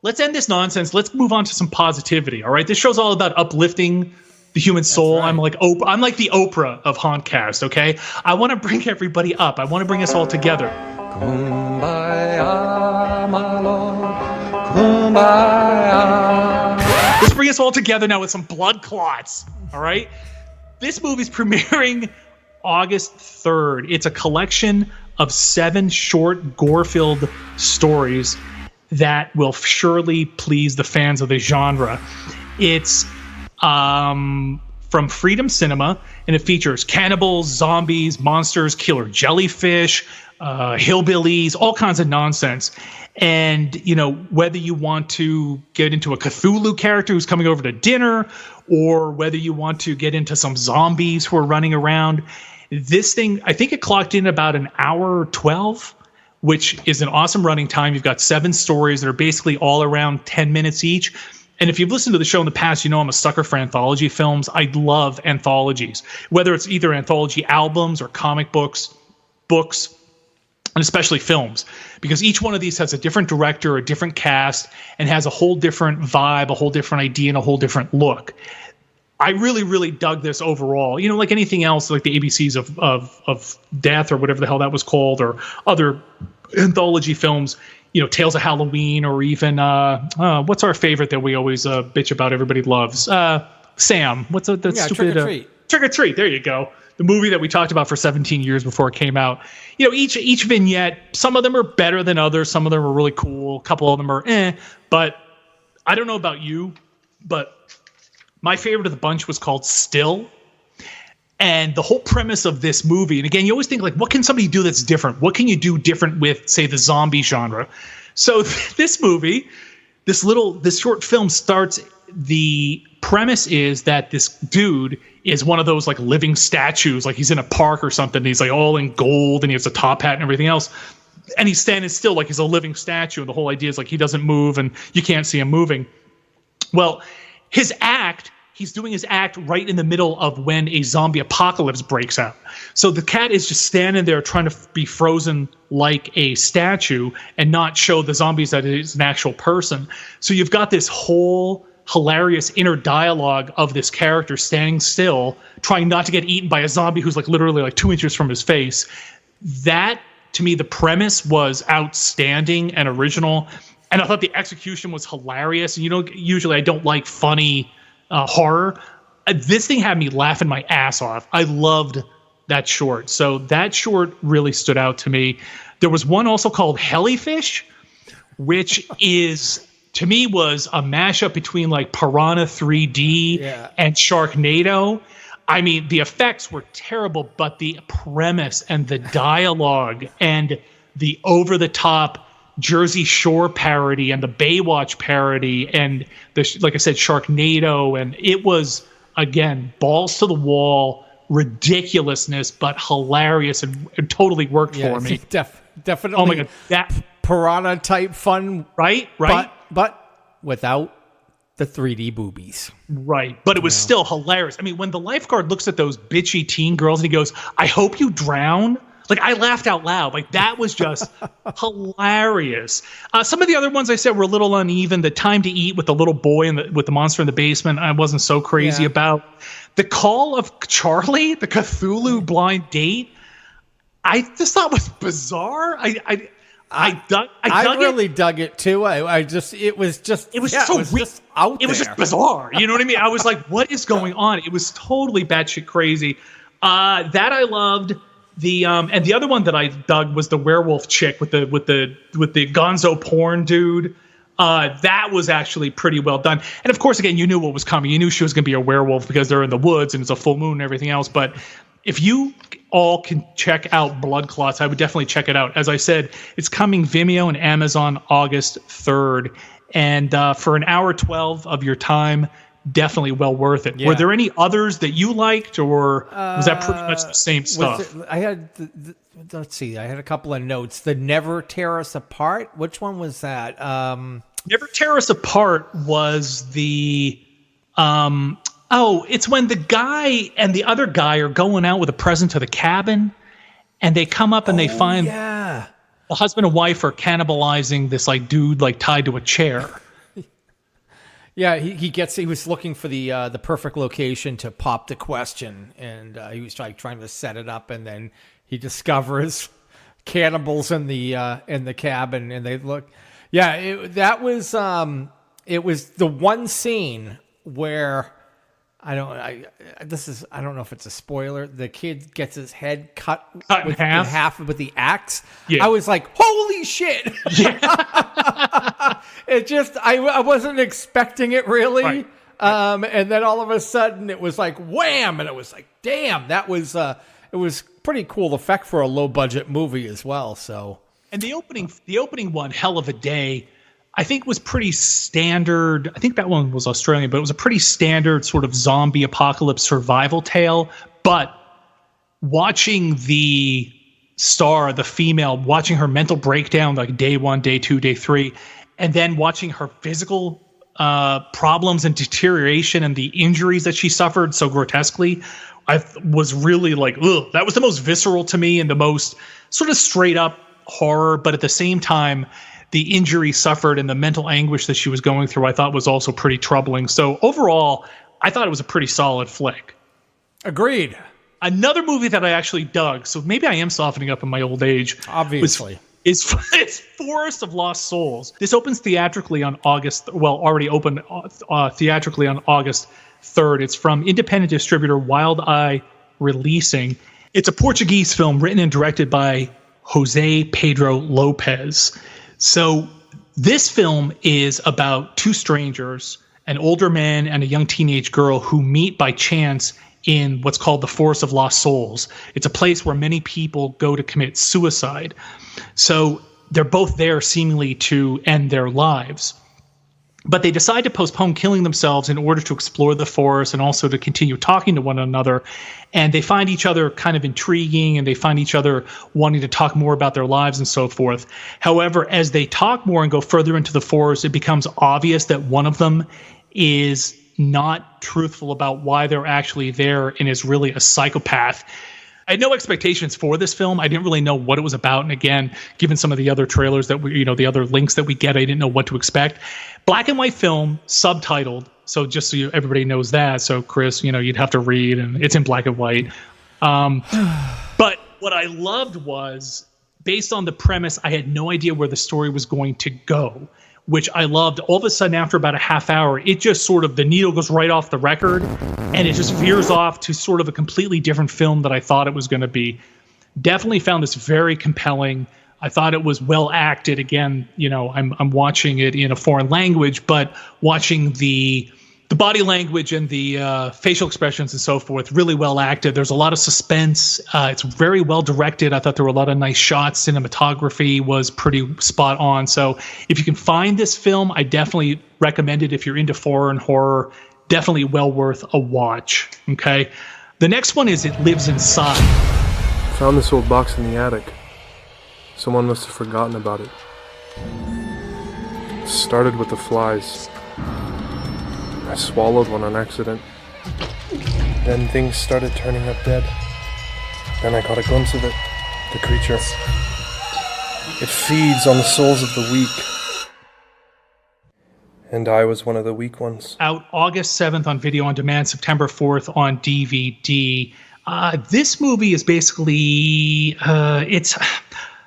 let's end this nonsense. Let's move on to some positivity, all right? This show's all about uplifting the human soul. Right. I'm like the Oprah of Hauntcast, okay? I want to bring everybody up. I want to bring us all together. Kumbaya, my Lord, kumbaya. Let's bring us all together now with some blood clots, all right? This movie's premiering August 3rd. It's a collection of 7 short, gore-filled stories that will surely please the fans of the genre. It's from Freedom Cinema, and it features cannibals, zombies, monsters, killer jellyfish, hillbillies, all kinds of nonsense. And, whether you want to get into a Cthulhu character who's coming over to dinner, or whether you want to get into some zombies who are running around, this thing, I think it clocked in about an hour 12, which is an awesome running time. You've got 7 stories that are basically all around 10 minutes each. And if you've listened to the show in the past, I'm a sucker for anthology films. I love anthologies, whether it's either anthology albums or comic books, and especially films, because each one of these has a different director, a different cast, and has a whole different vibe, a whole different idea, and a whole different look. I really, really dug this overall. Like anything else, like the ABCs of Death or whatever the hell that was called, or other anthology films, Tales of Halloween, or even what's our favorite that we always bitch about everybody loves? Sam. What's the stupid Trick or Treat. Trick or Treat. There you go. The movie that we talked about for 17 years before it came out. Each vignette, some of them are better than others. Some of them are really cool. A couple of them are but I don't know about you, but my favorite of the bunch was called Still. And the whole premise of this movie, and again, you always think, like, what can somebody do that's different? What can you do different with, say, the zombie genre? So this movie, this short film starts, the premise is that this dude is one of those, like, living statues, like he's in a park or something, and he's, like, all in gold, and he has a top hat and everything else. And he's standing still like he's a living statue, and the whole idea is, like, he doesn't move, and you can't see him moving. Well, he's doing his act right in the middle of when a zombie apocalypse breaks out. So the cat is just standing there trying to be frozen like a statue and not show the zombies that it is an actual person. So you've got this whole hilarious inner dialogue of this character standing still, trying not to get eaten by a zombie who's, like, literally, like, 2 inches from his face. That, to me, the premise was outstanding and original. And I thought the execution was hilarious. And, usually I don't like funny horror. This thing had me laughing my ass off. I loved that short. So that short really stood out to me. There was one also called Hellyfish, which is, to me, was a mashup between, like, Piranha 3D and Sharknado. I mean, the effects were terrible, but the premise and the dialogue and the over-the-top Jersey Shore parody and the Baywatch parody and like I said, Sharknado, and it was, again, balls to the wall ridiculousness, but hilarious, and it totally worked for me. Definitely. Oh my god, that Piranha type fun, right? But without the 3D boobies, right? But it was still hilarious. I mean, when the lifeguard looks at those bitchy teen girls and he goes, "I hope you drown." Like, I laughed out loud. Like, that was just hilarious. Some of the other ones I said were a little uneven. The Time to Eat with the little boy and with the monster in the basement, I wasn't so crazy about. The Call of Charlie, the Cthulhu blind date, I just thought was bizarre. I really dug it too. It was just out there. It was just bizarre. You know what I mean? I was like, what is going on? It was totally batshit crazy. That I loved. And the other one that I dug was the werewolf chick with the gonzo porn dude. That was actually pretty well done. And of course, again, you knew what was coming. You knew she was going to be a werewolf because they're in the woods and it's a full moon and everything else. But if you all can check out Blood Clots, I would definitely check it out. As I said, it's coming Vimeo and Amazon August 3rd. And for an hour 12 of your time, definitely well worth it. Were there any others that you liked, or was that pretty much the same stuff? I had, let's see, I had a couple of notes. The Never Tear Us Apart. Which one was that? Never Tear Us Apart was the, it's when the guy and the other guy are going out with a present to the cabin, and they come up and they find the husband and wife are cannibalizing this, like, dude, like, tied to a chair. Yeah, he was looking for the perfect location to pop the question, and he was like trying to set it up, and then he discovers cannibals in the cabin, and they look. Yeah, it was the one scene where I don't know if it's a spoiler. The kid gets his head cut in half with the axe. Yeah. I was like, holy shit! Yeah. It just I wasn't expecting it really. Right. And then all of a sudden it was like wham, and it was like, damn, that was it was pretty cool effect for a low budget movie as well. So, and the opening one, Hell of a Day, I think was pretty standard. I think that one was Australian, but it was a pretty standard sort of zombie apocalypse survival tale. But watching the star, the female, watching her mental breakdown, like day 1, day 2, day 3, and then watching her physical problems and deterioration and the injuries that she suffered so grotesquely, I was really like, ugh. That was the most visceral to me and the most sort of straight up horror. But at the same time, the injury suffered and the mental anguish that she was going through, I thought was also pretty troubling. So overall, I thought it was a pretty solid flick. Agreed. Another movie that I actually dug, so maybe I am softening up in my old age. Obviously. It's Forest of Lost Souls. This opens theatrically on already opened theatrically on August 3rd. It's from independent distributor Wild Eye Releasing. It's a Portuguese film written and directed by Jose Pedro Lopez. So this film is about two strangers, an older man and a young teenage girl who meet by chance in what's called the Forest of Lost Souls. It's a place where many people go to commit suicide. So they're both there seemingly to end their lives. But they decide to postpone killing themselves in order to explore the forest and also to continue talking to one another. And they find each other kind of intriguing, and they find each other wanting to talk more about their lives and so forth. However, as they talk more and go further into the forest, it becomes obvious that one of them is not truthful about why they're actually there and is really a psychopath. I had no expectations for this film. I didn't really know what it was about. And again, given some of the other trailers that we, the other links that we get, I didn't know what to expect. Black and white film, subtitled. So just so everybody knows that. So Chris, you'd have to read, and it's in black and white. But what I loved was, based on the premise, I had no idea where the story was going to go, which I loved. All of a sudden, after about a half hour, it just sort of, the needle goes right off the record, and it just veers off to sort of a completely different film that I thought it was going to be. Definitely found this very compelling. I thought it was well acted. Again, I'm watching it in a foreign language, but watching the body language and the facial expressions and so forth, really well acted. There's a lot of suspense. It's very well directed. I thought there were a lot of nice shots. Cinematography was pretty spot on. So if you can find this film, I definitely recommend it. If you're into foreign horror, definitely well worth a watch. Okay. The next one is It Lives Inside. Found this old box in the attic. Someone must have forgotten about it. It started with the flies. I swallowed one on accident. Then things started turning up dead. Then I caught a glimpse of it, the creature. It feeds on the souls of the weak. And I was one of the weak ones. Out August 7th on video on demand, September 4th on DVD. This movie is basically, I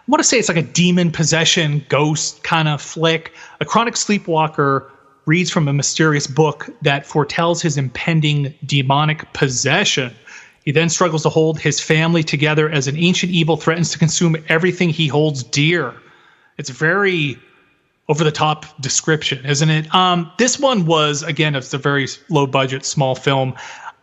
want to say it's like a demon possession ghost kind of flick. A chronic sleepwalker reads from a mysterious book that foretells his impending demonic possession. He then struggles to hold his family together as an ancient evil threatens to consume everything he holds dear. It's a very over-the-top description, isn't it? This one was, again, it's a very low-budget, small film.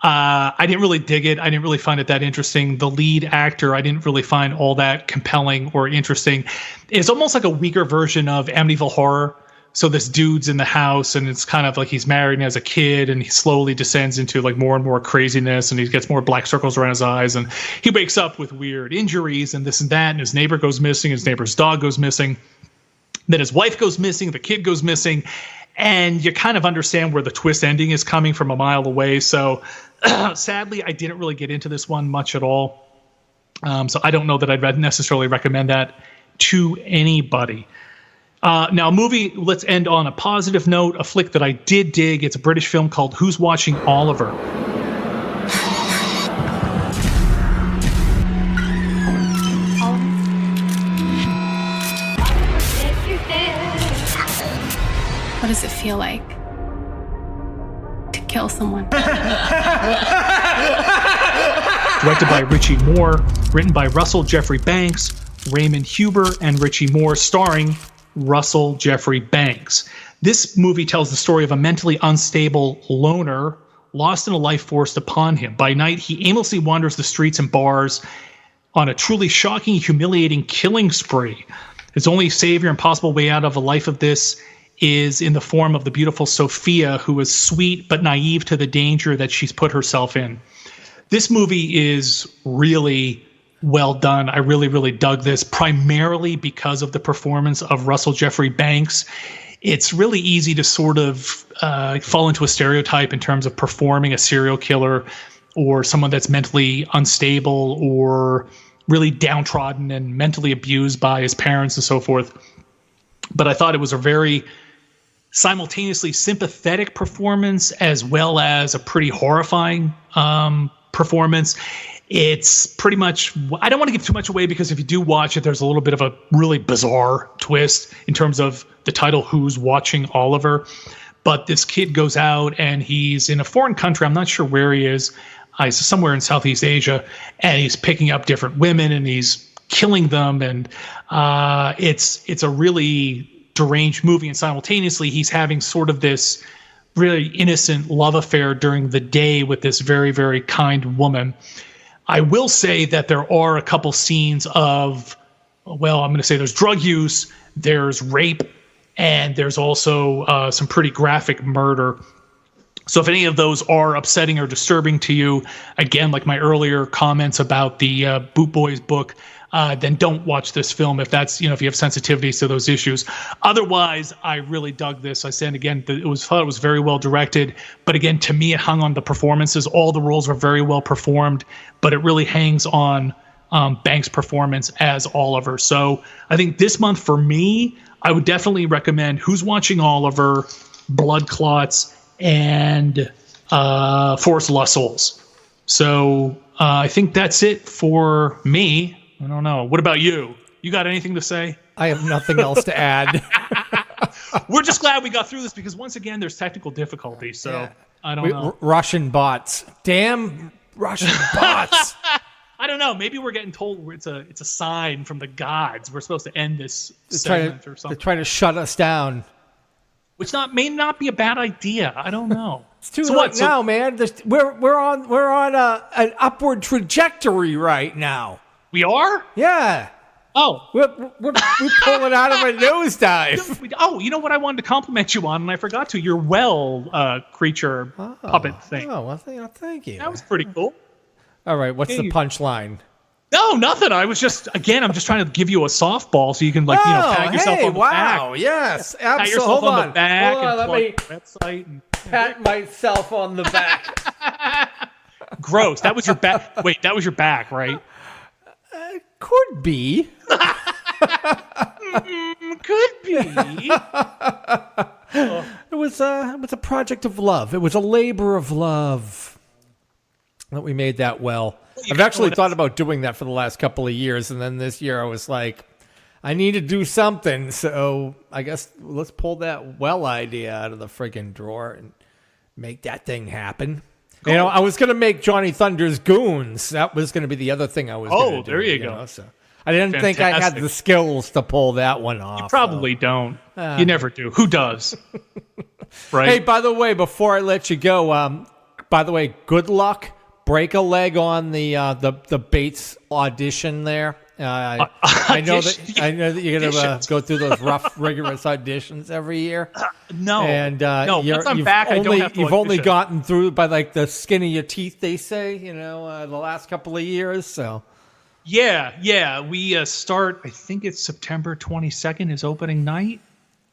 I didn't really dig it. I didn't really find it that interesting. The lead actor, I didn't really find all that compelling or interesting. It's almost like a weaker version of Amityville Horror. So this dude's in the house, and it's kind of like he's married and has a kid, and he slowly descends into like more and more craziness, and he gets more black circles around his eyes, and he wakes up with weird injuries and this and that, and his neighbor goes missing, his neighbor's dog goes missing, then his wife goes missing, the kid goes missing, and you kind of understand where the twist ending is coming from a mile away. So sadly, I didn't really get into this one much at all. So I don't know that I'd necessarily recommend that to anybody. Now, a movie, let's end on a positive note, a flick that I did dig. It's a British film called Who's Watching Oliver? What does it feel like to kill someone? Directed by Richie Moore, written by Russell Jeffrey Banks, Raymond Huber, and Richie Moore, starring Russell Jeffrey Banks. This movie tells the story of a mentally unstable loner lost in a life forced upon him. By night, he aimlessly wanders the streets and bars on a truly shocking, humiliating killing spree. His only savior and possible way out of a life of this is in the form of the beautiful Sophia, who is sweet but naive to the danger that she's put herself in. This movie is really well done. I really, really dug this, primarily because of the performance of Russell Jeffrey Banks. It's really easy to sort of fall into a stereotype in terms of performing a serial killer or someone that's mentally unstable or really downtrodden and mentally abused by his parents and so forth. But I thought it was a very simultaneously sympathetic performance as well as a pretty horrifying performance. It's pretty much, I don't want to give too much away because if you do watch it, there's a little bit of a really bizarre twist in terms of the title, Who's Watching Oliver? But this kid goes out and he's in a foreign country. I'm not sure where he is. He's somewhere in Southeast Asia, and he's picking up different women and he's killing them. And it's a really deranged movie. And simultaneously, he's having sort of this really innocent love affair during the day with this very, very kind woman. I will say that there are a couple scenes of, well, I'm going to say there's drug use, there's rape, and there's also some pretty graphic murder. So if any of those are upsetting or disturbing to you, again, like my earlier comments about the Boot Boys book, then don't watch this film if that's, if you have sensitivities to those issues. Otherwise, I really dug this. I said again, thought it was very well directed, but again, to me, it hung on the performances. All the roles were very well performed, but it really hangs on Banks' performance as Oliver. So I think this month for me, I would definitely recommend Who's Watching Oliver, Blood Clots, and Forest Lost Souls. So I think that's it for me. I don't know. What about you? You got anything to say? I have nothing else to add. We're just glad we got through this because once again, there's technical difficulties. So yeah. I don't know. Russian bots. Damn Russian bots. I don't know. Maybe we're getting told it's a sign from the gods. We're supposed to end this segment or something. They're trying to shut us down. Which may not be a bad idea. I don't know. It's too late now, man. We're on an upward trajectory right now. We are? Yeah. Oh. We're pulling out of a nosedive. Oh, you know what I wanted to compliment you on, and I forgot to. Your creature puppet thing. Oh, well, thank you. That was pretty cool. All right, what's the punchline? No, nothing. I'm just trying to give you a softball so you can pat yourself on the back. Wow, yes, absolutely. Pat yourself on the back. Hold on, and let me website and pat myself on the back. Gross. That was your back. Wait, that was your back, right? Could be. Could be. It was a project of love. It was a labor of love that we made that well. I've actually thought about doing that for the last couple of years, and then this year I was like, I need to do something, so I guess let's pull that well idea out of the friggin' drawer and make that thing happen. Cool. I was going to make Johnny Thunder's Goons. That was going to be the other thing I was going to do. There you go. So I didn't think I had the skills to pull that one off. You probably don't. You never do. Who does? Right? Hey, by the way, before I let you go, good luck. Break a leg on the Bates audition there. I know that you're going to go through those rough, rigorous auditions every year. No, and once I'm back, I don't have to you've only gotten through by like the skin of your teeth, they say. The last couple of years. So yeah, we start. I think it's September 22nd is opening night.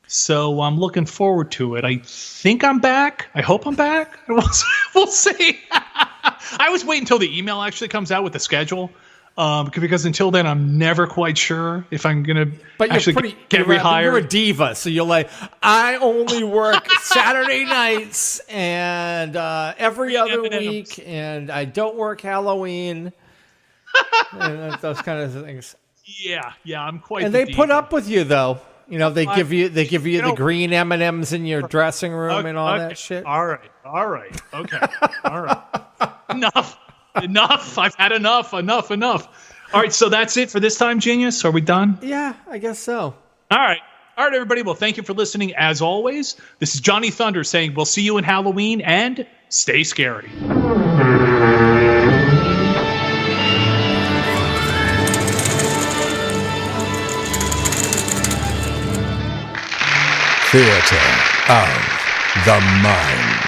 So I'm looking forward to it. I think I'm back. I hope I'm back. We'll see. I always wait until the email actually comes out with the schedule, because until then I'm never quite sure if I'm gonna actually get rehired. You're a diva, so you're like, I only work Saturday nights and every other week, and I don't work Halloween, and those kind of things. Yeah, I'm quite. And they put up with you though. They give you the green M&Ms in your dressing room and all that shit. All right. Okay. All right. Enough. I've had enough. All right. So that's it for this time, Genius. Are we done? Yeah, I guess so. All right, everybody. Well, thank you for listening. As always, this is Johnny Thunder saying we'll see you in Halloween and stay scary. Theater of the Mind.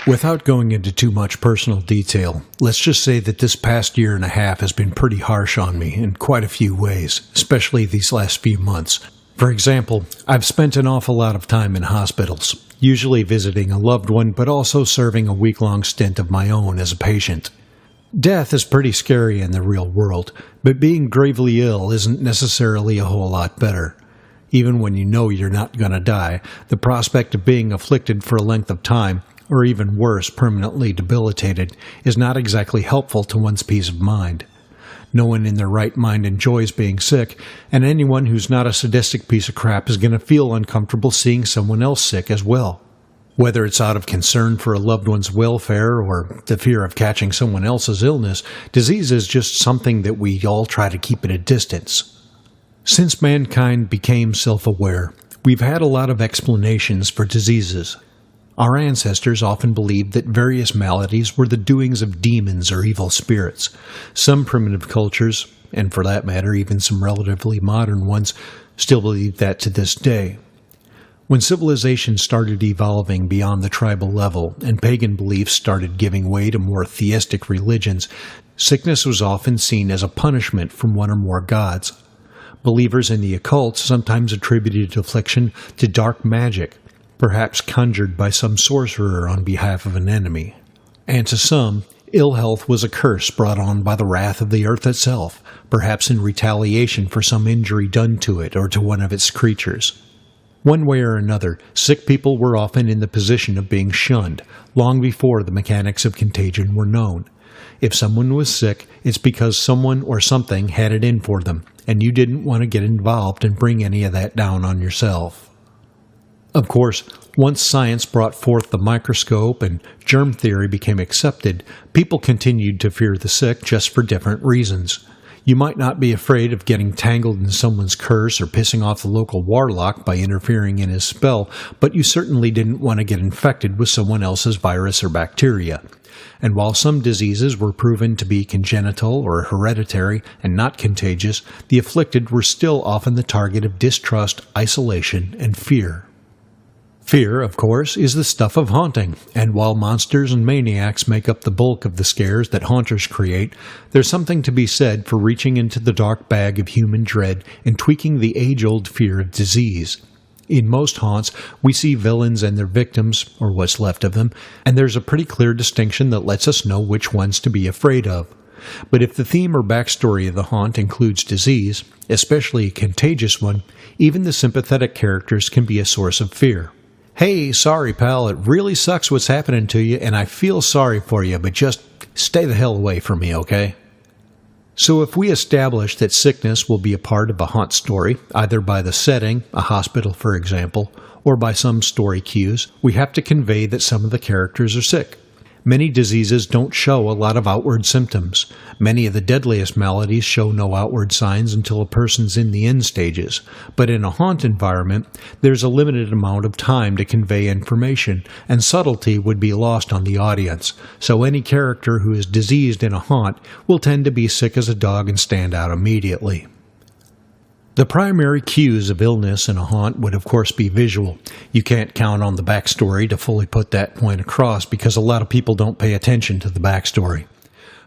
Without going into too much personal detail, let's just say that this past year and a half has been pretty harsh on me in quite a few ways, especially these last few months. For example, I've spent an awful lot of time in hospitals, usually visiting a loved one, but also serving a week-long stint of my own as a patient. Death is pretty scary in the real world, but being gravely ill isn't necessarily a whole lot better. Even when you know you're not going to die, the prospect of being afflicted for a length of time, or even worse, permanently debilitated, is not exactly helpful to one's peace of mind. No one in their right mind enjoys being sick, and anyone who's not a sadistic piece of crap is going to feel uncomfortable seeing someone else sick as well. Whether it's out of concern for a loved one's welfare or the fear of catching someone else's illness, disease is just something that we all try to keep at a distance. Since mankind became self-aware, We've had a lot of explanations for diseases. Our ancestors often believed that various maladies were the doings of demons or evil spirits. Some primitive cultures, and for that matter even some relatively modern ones, still believe that to this day. When civilization started evolving beyond the tribal level and pagan beliefs started giving way to more theistic religions, sickness was often seen as a punishment from one or more gods. Believers in the occult sometimes attributed affliction to dark magic, perhaps conjured by some sorcerer on behalf of an enemy. And to some, ill health was a curse brought on by the wrath of the earth itself, perhaps in retaliation for some injury done to it or to one of its creatures. One way or another, sick people were often in the position of being shunned, long before the mechanics of contagion were known. If someone was sick, it's because someone or something had it in for them, and you didn't want to get involved and bring any of that down on yourself. Of course, once science brought forth the microscope and germ theory became accepted, people continued to fear the sick just for different reasons. You might not be afraid of getting tangled in someone's curse or pissing off the local warlock by interfering in his spell, but you certainly didn't want to get infected with someone else's virus or bacteria. And while some diseases were proven to be congenital or hereditary and not contagious, the afflicted were still often the target of distrust, isolation, and fear. Fear, of course, is the stuff of haunting, and while monsters and maniacs make up the bulk of the scares that haunters create, there's something to be said for reaching into the dark bag of human dread and tweaking the age-old fear of disease. In most haunts, we see villains and their victims, or what's left of them, and there's a pretty clear distinction that lets us know which ones to be afraid of. But if the theme or backstory of the haunt includes disease, especially a contagious one, even the sympathetic characters can be a source of fear. Hey, sorry pal, it really sucks what's happening to you, and I feel sorry for you, but just stay the hell away from me, okay? So if we establish that sickness will be a part of a haunt story, either by the setting, a hospital for example, or by some story cues, we have to convey that some of the characters are sick. Many diseases don't show a lot of outward symptoms. Many of the deadliest maladies show no outward signs until a person's in the end stages. But in a haunt environment, there's a limited amount of time to convey information, and subtlety would be lost on the audience. So any character who is diseased in a haunt will tend to be sick as a dog and stand out immediately. The primary cues of illness in a haunt would of course be visual. You can't count on the backstory to fully put that point across because a lot of people don't pay attention to the backstory.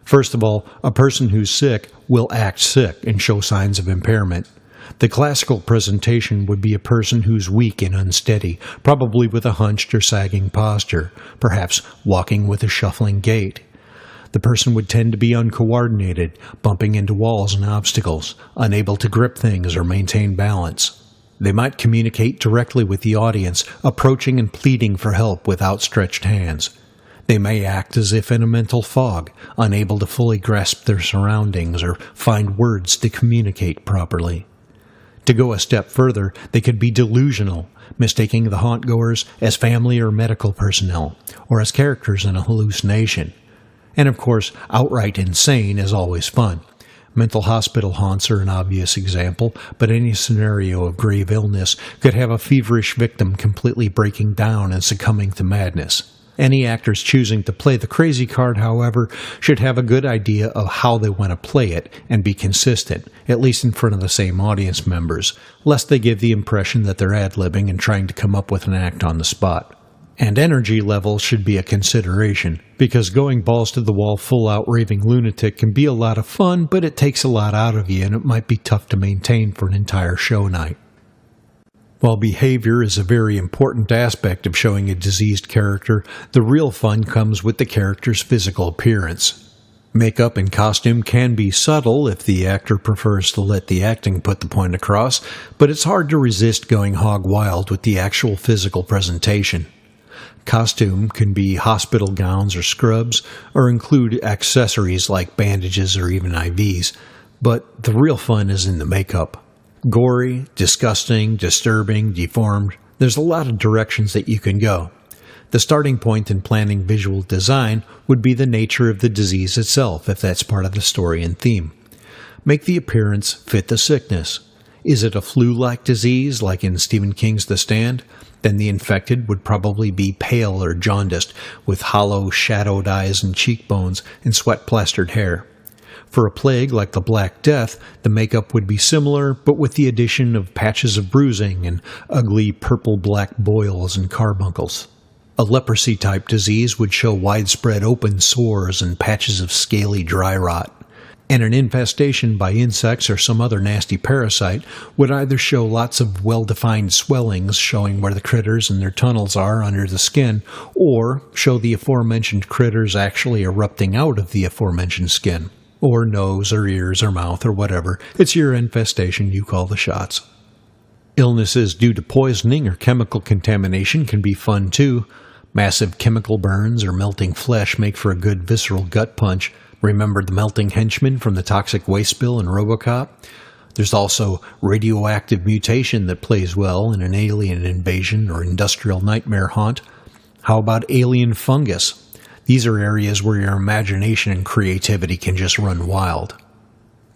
First of all, a person who's sick will act sick and show signs of impairment. The classical presentation would be a person who's weak and unsteady, probably with a hunched or sagging posture, perhaps walking with a shuffling gait. The person would tend to be uncoordinated, bumping into walls and obstacles, unable to grip things or maintain balance. They might communicate directly with the audience, approaching and pleading for help with outstretched hands. They may act as if in a mental fog, unable to fully grasp their surroundings or find words to communicate properly. To go a step further, they could be delusional, mistaking the haunt-goers as family or medical personnel, or as characters in a hallucination. And of course, outright insane is always fun. Mental hospital haunts are an obvious example, but any scenario of grave illness could have a feverish victim completely breaking down and succumbing to madness. Any actors choosing to play the crazy card, however, should have a good idea of how they want to play it and be consistent, at least in front of the same audience members, lest they give the impression that they're ad-libbing and trying to come up with an act on the spot. And energy levels should be a consideration, because going balls to the wall full-out raving lunatic can be a lot of fun, but it takes a lot out of you and it might be tough to maintain for an entire show night. While behavior is a very important aspect of showing a diseased character, the real fun comes with the character's physical appearance. Makeup and costume can be subtle if the actor prefers to let the acting put the point across, but it's hard to resist going hog wild with the actual physical presentation. Costume can be hospital gowns or scrubs, or include accessories like bandages or even IVs, but the real fun is in the makeup. Gory, disgusting, disturbing, deformed, there's a lot of directions that you can go. The starting point in planning visual design would be the nature of the disease itself, if that's part of the story and theme. Make the appearance fit the sickness. Is it a flu-like disease like in Stephen King's The Stand? Then the infected would probably be pale or jaundiced, with hollow, shadowed eyes and cheekbones and sweat-plastered hair. For a plague like the Black Death, the makeup would be similar, but with the addition of patches of bruising and ugly purple-black boils and carbuncles. A leprosy-type disease would show widespread open sores and patches of scaly dry rot. And an infestation by insects or some other nasty parasite would either show lots of well-defined swellings showing where the critters and their tunnels are under the skin, or show the aforementioned critters actually erupting out of the aforementioned skin, or nose or ears or mouth or whatever. It's your infestation, you call the shots. Illnesses due to poisoning or chemical contamination can be fun too. Massive chemical burns or melting flesh make for a good visceral gut punch. Remember the melting henchman from the toxic waste spill in RoboCop? There's also radioactive mutation that plays well in an alien invasion or industrial nightmare haunt. How about alien fungus? These are areas where your imagination and creativity can just run wild.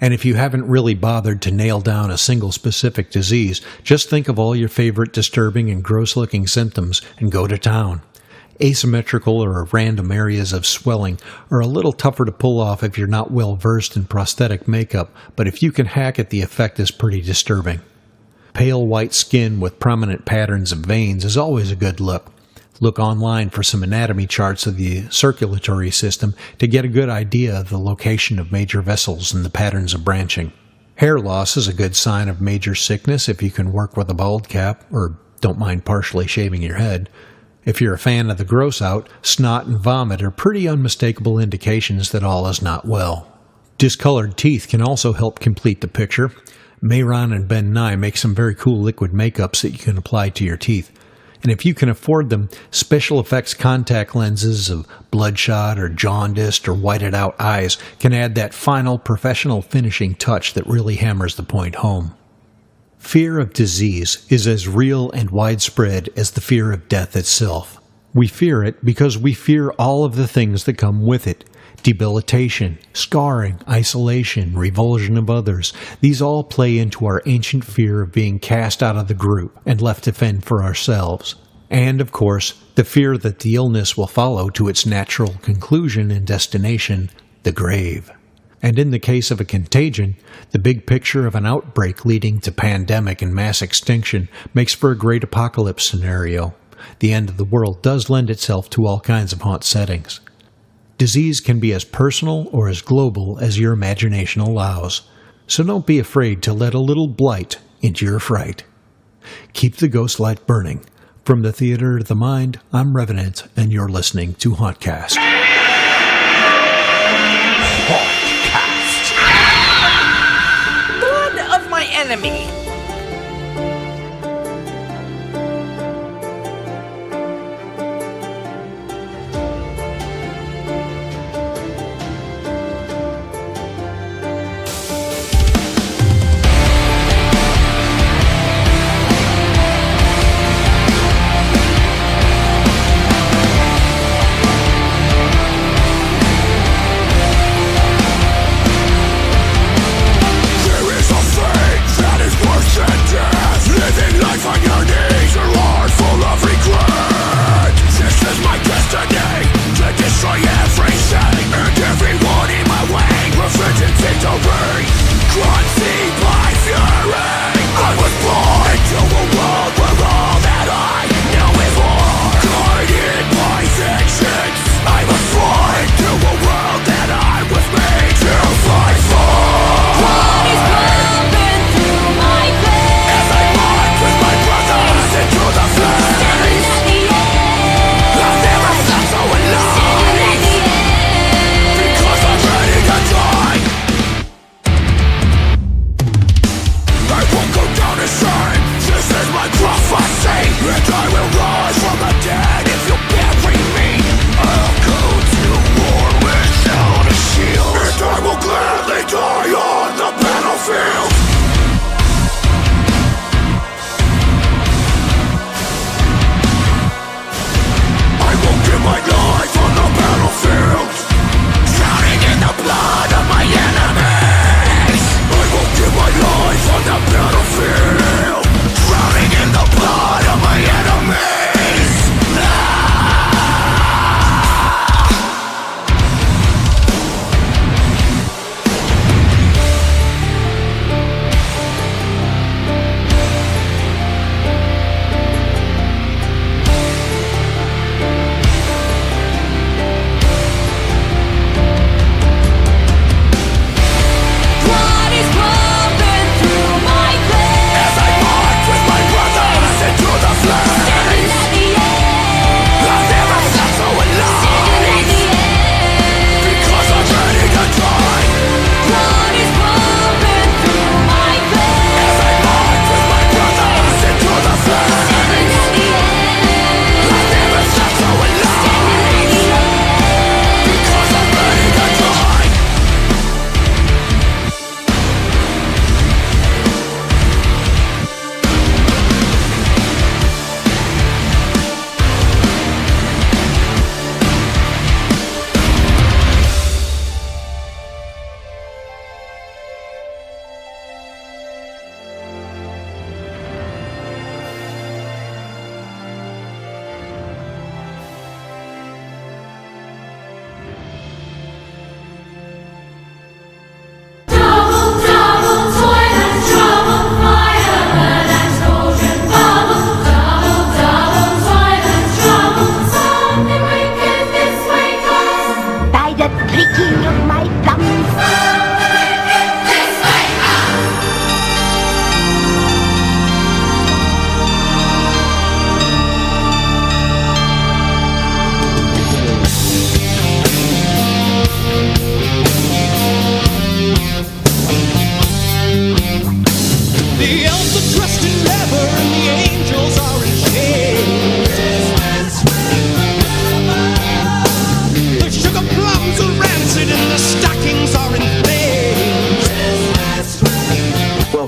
And if you haven't really bothered to nail down a single specific disease, just think of all your favorite disturbing and gross-looking symptoms and go to town. Asymmetrical or random areas of swelling are a little tougher to pull off if you're not well versed in prosthetic makeup, but if you can hack it, the effect is pretty disturbing. Pale white skin with prominent patterns of veins is always a good look. Look online for some anatomy charts of the circulatory system to get a good idea of the location of major vessels and the patterns of branching. Hair loss is a good sign of major sickness if you can work with a bald cap, or don't mind partially shaving your head. If you're a fan of the gross out, snot and vomit are pretty unmistakable indications that all is not well. Discolored teeth can also help complete the picture. Mayron and Ben Nye make some very cool liquid makeups that you can apply to your teeth. And if you can afford them, special effects contact lenses of bloodshot or jaundiced or whited out eyes can add that final professional finishing touch that really hammers the point home. Fear of disease is as real and widespread as the fear of death itself. We fear it because we fear all of the things that come with it. Debilitation, scarring, isolation, revulsion of others. These all play into our ancient fear of being cast out of the group and left to fend for ourselves. And, of course, the fear that the illness will follow to its natural conclusion and destination, the grave. And in the case of a contagion, the big picture of an outbreak leading to pandemic and mass extinction makes for a great apocalypse scenario. The end of the world does lend itself to all kinds of haunt settings. Disease can be as personal or as global as your imagination allows, so don't be afraid to let a little blight into your fright. Keep the ghost light burning. From the theater to the mind, I'm Revenant, and you're listening to Hauntcast. Blood of my enemy. There is a fate that is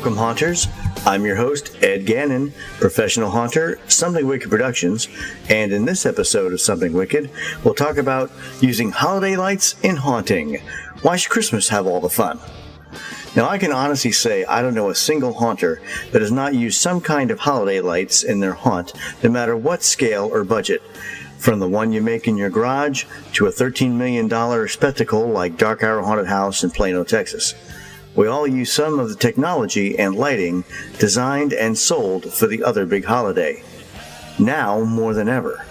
Welcome, Haunters. I'm your host, Ed Gannon, professional haunter, Something Wicked Productions, and in this episode of Something Wicked, we'll talk about using holiday lights in haunting. Why should Christmas have all the fun? Now, I can honestly say I don't know a single haunter that has not used some kind of holiday lights in their haunt, no matter what scale or budget. From the one you make in your garage to a $13 million spectacle like Dark Hour Haunted House in Plano, Texas. We all use some of the technology and lighting designed and sold for the other big holiday. Now more than ever.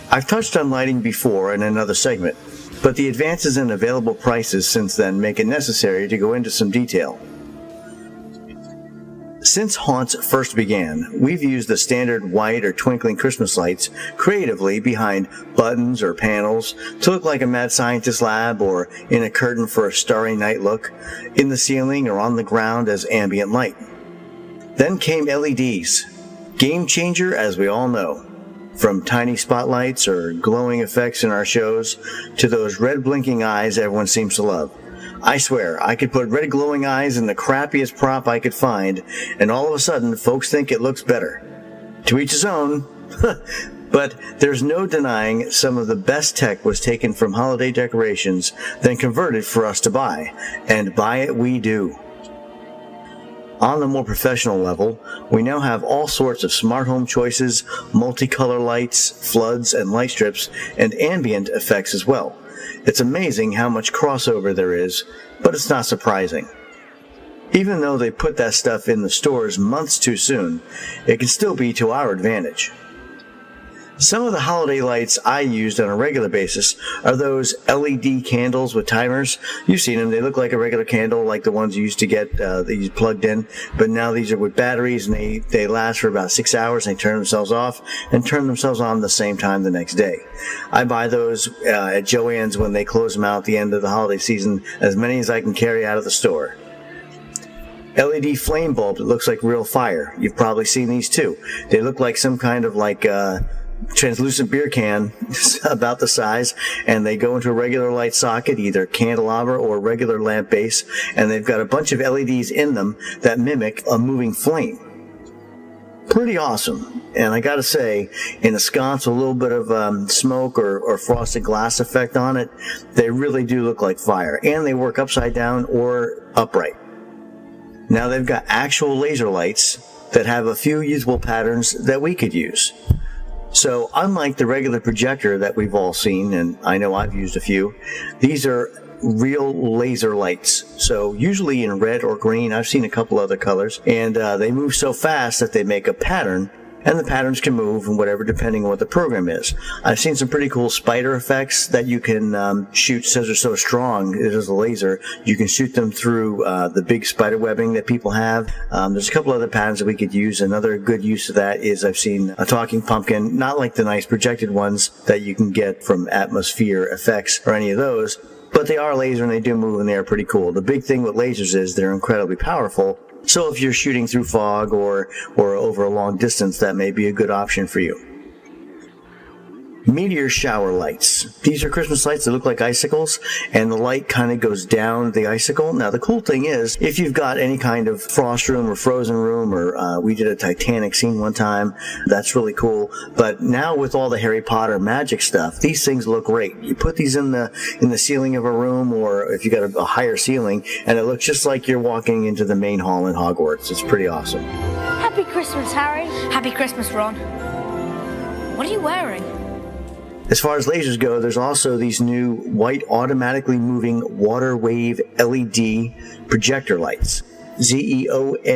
I've touched on lighting before in another segment, but the advances in available prices since then make it necessary to go into some detail. Since haunts first began, we've used the standard white or twinkling Christmas lights creatively behind buttons or panels to look like a mad scientist lab, or in a curtain for a starry night look, in the ceiling or on the ground as ambient light. Then came LEDs, game changer as we all know. From tiny spotlights or glowing effects in our shows to those red blinking eyes everyone seems to love. I swear, I could put red glowing eyes in the crappiest prop I could find, and all of a sudden, folks think it looks better. To each his own, but there's no denying some of the best tech was taken from holiday decorations, then converted for us to buy, and buy it we do. On the more professional level, we now have all sorts of smart home choices, multicolor lights, floods, and light strips, and ambient effects as well. It's amazing how much crossover there is, but it's not surprising. Even though they put that stuff in the stores months too soon, it can still be to our advantage. Some of the holiday lights I used on a regular basis are those LED candles with timers. You've seen them. They look like a regular candle, like the ones you used to get these plugged in, but now these are with batteries, and they last for about 6 hours, and they turn themselves off and turn themselves on the same time the next day. I buy those at Joann's when they close them out at the end of the holiday season, as many as I can carry out of the store. LED flame bulb that looks like real fire. You've probably seen these too. They look like some kind of translucent beer can about the size, and they go into a regular light socket, either candelabra or regular lamp base, and they've got a bunch of LEDs in them that mimic a moving flame. Pretty awesome. And I gotta say, in a sconce with a little bit of smoke or frosted glass effect on it, they really do look like fire, and they work upside down or upright. Now they've got actual laser lights that have a few usable patterns that we could use. So unlike the regular projector that we've all seen, and I know I've used a few, these are real laser lights. So usually in red or green. I've seen a couple other colors, and they move so fast that they make a pattern, and the patterns can move and whatever depending on what the program is. I've seen some pretty cool spider effects that you can shoot, since they're so strong, it is a laser, you can shoot them through the big spider webbing that people have. There's a couple other patterns that we could use. Another good use of that is I've seen a talking pumpkin, not like the nice projected ones that you can get from Atmosphere Effects or any of those, but they are laser and they do move and they are pretty cool. The big thing with lasers is they're incredibly powerful. So if you're shooting through fog or over a long distance, that may be a good option for you. Meteor shower lights. These are Christmas lights that look like icicles, and the light kind of goes down the icicle. Now the cool thing is, if you've got any kind of frost room or frozen room, or we did a Titanic scene one time, that's really cool. But now with all the Harry Potter magic stuff, these things look great. You put these in the ceiling of a room, or if you got a higher ceiling, and it looks just like you're walking into the main hall in Hogwarts. It's pretty awesome. Happy Christmas, Harry. Happy Christmas, Ron. What are you wearing? As far as lasers go, there's also these new white automatically moving water wave LED projector lights. ZEONETAK.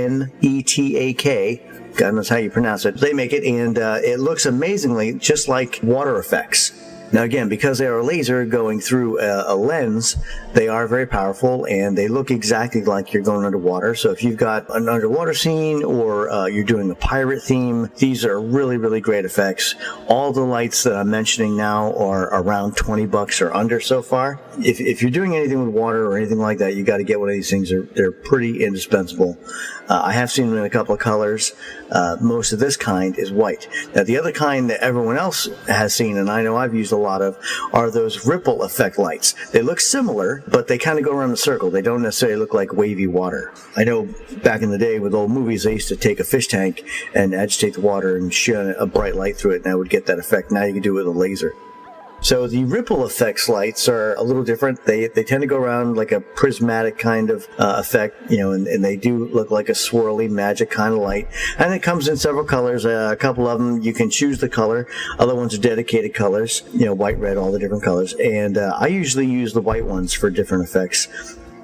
God knows how you pronounce it. They make it, and it looks amazingly just like water effects. Now again, because they are a laser going through a lens, they are very powerful, and they look exactly like you're going underwater. So if you've got an underwater scene, or you're doing a pirate theme, these are really, really great effects. All the lights that I'm mentioning now are around $20 or under so far. If you're doing anything with water or anything like that, you got to get one of these things. They're pretty indispensable. I have seen them in a couple of colors. Most of this kind is white. Now the other kind that everyone else has seen, and I know I've used a lot of are those ripple effect lights. They look similar, but they kind of go around in a circle. They don't necessarily look like wavy water. I know back in the day with old movies, they used to take a fish tank and agitate the water and shine a bright light through it, and that would get that effect. Now you can do it with a laser. So the ripple effects lights are a little different. They tend to go around like a prismatic kind of effect, and they do look like a swirly magic kind of light. And it comes in several colors. A couple of them, you can choose the color. Other ones are dedicated colors, white, red, all the different colors. And I usually use the white ones for different effects.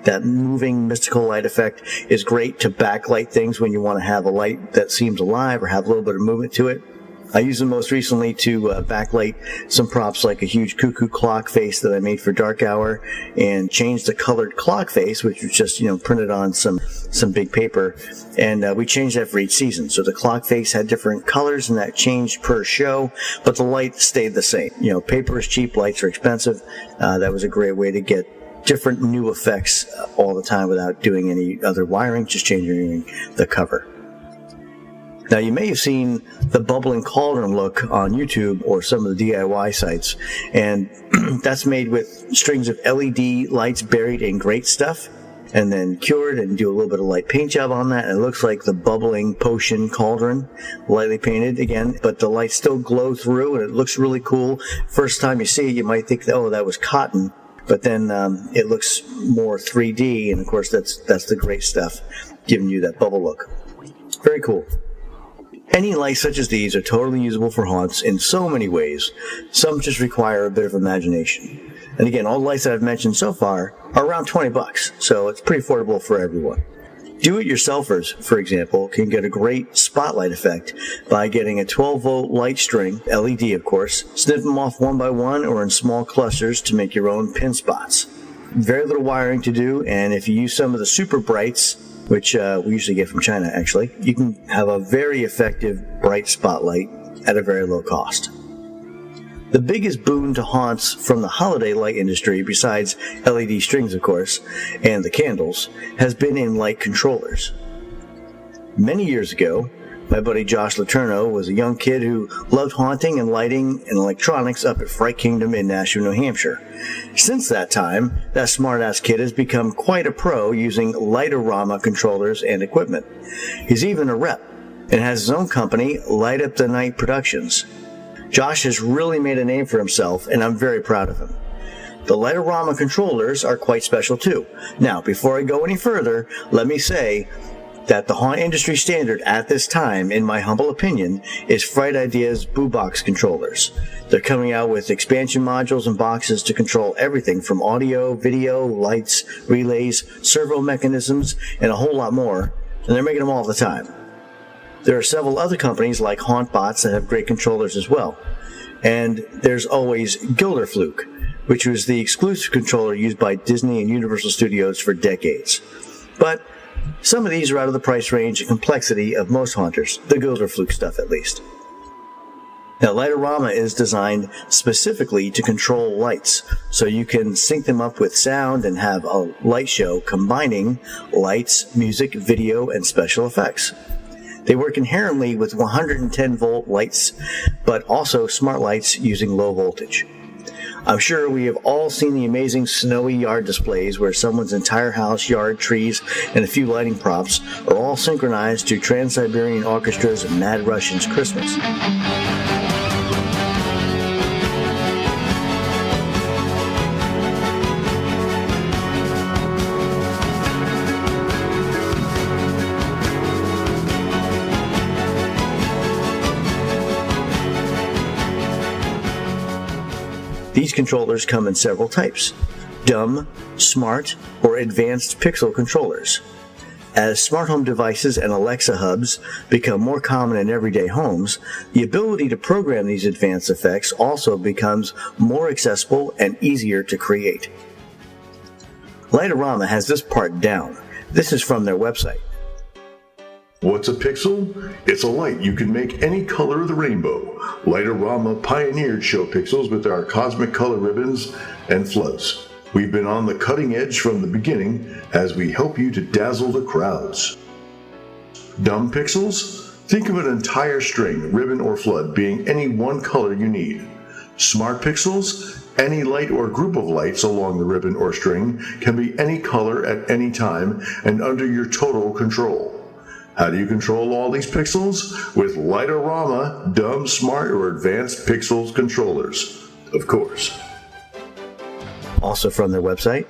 That moving mystical light effect is great to backlight things when you want to have a light that seems alive or have a little bit of movement to it. I used them most recently to backlight some props like a huge cuckoo clock face that I made for Dark Hour, and changed the colored clock face, which was just printed on some big paper, and we changed that for each season. So the clock face had different colors, and that changed per show, but the light stayed the same. Paper is cheap, lights are expensive. That was a great way to get different new effects all the time without doing any other wiring, just changing the cover. Now, you may have seen the bubbling cauldron look on YouTube or some of the DIY sites, and that's made with strings of LED lights buried in great stuff and then cured, and do a little bit of light paint job on that, and it looks like the bubbling potion cauldron, lightly painted again, but the lights still glow through, and it looks really cool. First time you see it, you might think, oh, that was cotton, but then it looks more 3D, and of course that's the great stuff, giving you that bubble look. Very cool. Any lights such as these are totally usable for haunts in so many ways. Some just require a bit of imagination. And again, all the lights that I've mentioned so far are around $20, so it's pretty affordable for everyone. Do-it-yourselfers, for example, can get a great spotlight effect by getting a 12-volt light string, LED of course, snip them off one by one or in small clusters to make your own pin spots. Very little wiring to do, and if you use some of the super brights, which we usually get from China actually, you can have a very effective bright spotlight at a very low cost. The biggest boon to haunts from the holiday light industry, besides LED strings of course, and the candles, has been in light controllers. Many years ago, my buddy Josh Letourneau was a young kid who loved haunting and lighting and electronics up at Fright Kingdom in Nashua, New Hampshire. Since that time, that smart-ass kid has become quite a pro using Light-O-Rama controllers and equipment. He's even a rep and has his own company, Light Up the Night Productions. Josh has really made a name for himself, and I'm very proud of him. The Light-O-Rama controllers are quite special too. Now, before I go any further, let me say that the haunt industry standard at this time, in my humble opinion, is Fright Idea's Boo Box controllers. They're coming out with expansion modules and boxes to control everything from audio, video, lights, relays, servo mechanisms, and a whole lot more, and they're making them all the time. There are several other companies like HauntBots that have great controllers as well. And there's always Gilderfluke, which was the exclusive controller used by Disney and Universal Studios for decades. But some of these are out of the price range and complexity of most haunters, the Gilderfluke stuff at least. Now, Light-O-Rama is designed specifically to control lights, so you can sync them up with sound and have a light show combining lights, music, video, and special effects. They work inherently with 110-volt lights, but also smart lights using low voltage. I'm sure we have all seen the amazing snowy yard displays where someone's entire house, yard, trees, and a few lighting props are all synchronized to Trans-Siberian Orchestra's Mad Russian's Christmas. These controllers come in several types: dumb, smart, or advanced pixel controllers. As smart home devices and Alexa hubs become more common in everyday homes, the ability to program these advanced effects also becomes more accessible and easier to create. Light-O-Rama has this part down. This is from their website. What's a pixel? It's a light you can make any color of the rainbow. Light-O-Rama pioneered show pixels with our cosmic color ribbons and floods. We've been on the cutting edge from the beginning as we help you to dazzle the crowds. Dumb pixels? Think of an entire string, ribbon, or flood being any one color you need. Smart pixels? Any light or group of lights along the ribbon or string can be any color at any time and under your total control. How do you control all these pixels? With Lightorama, dumb, smart, or advanced pixels controllers, of course. Also from their website.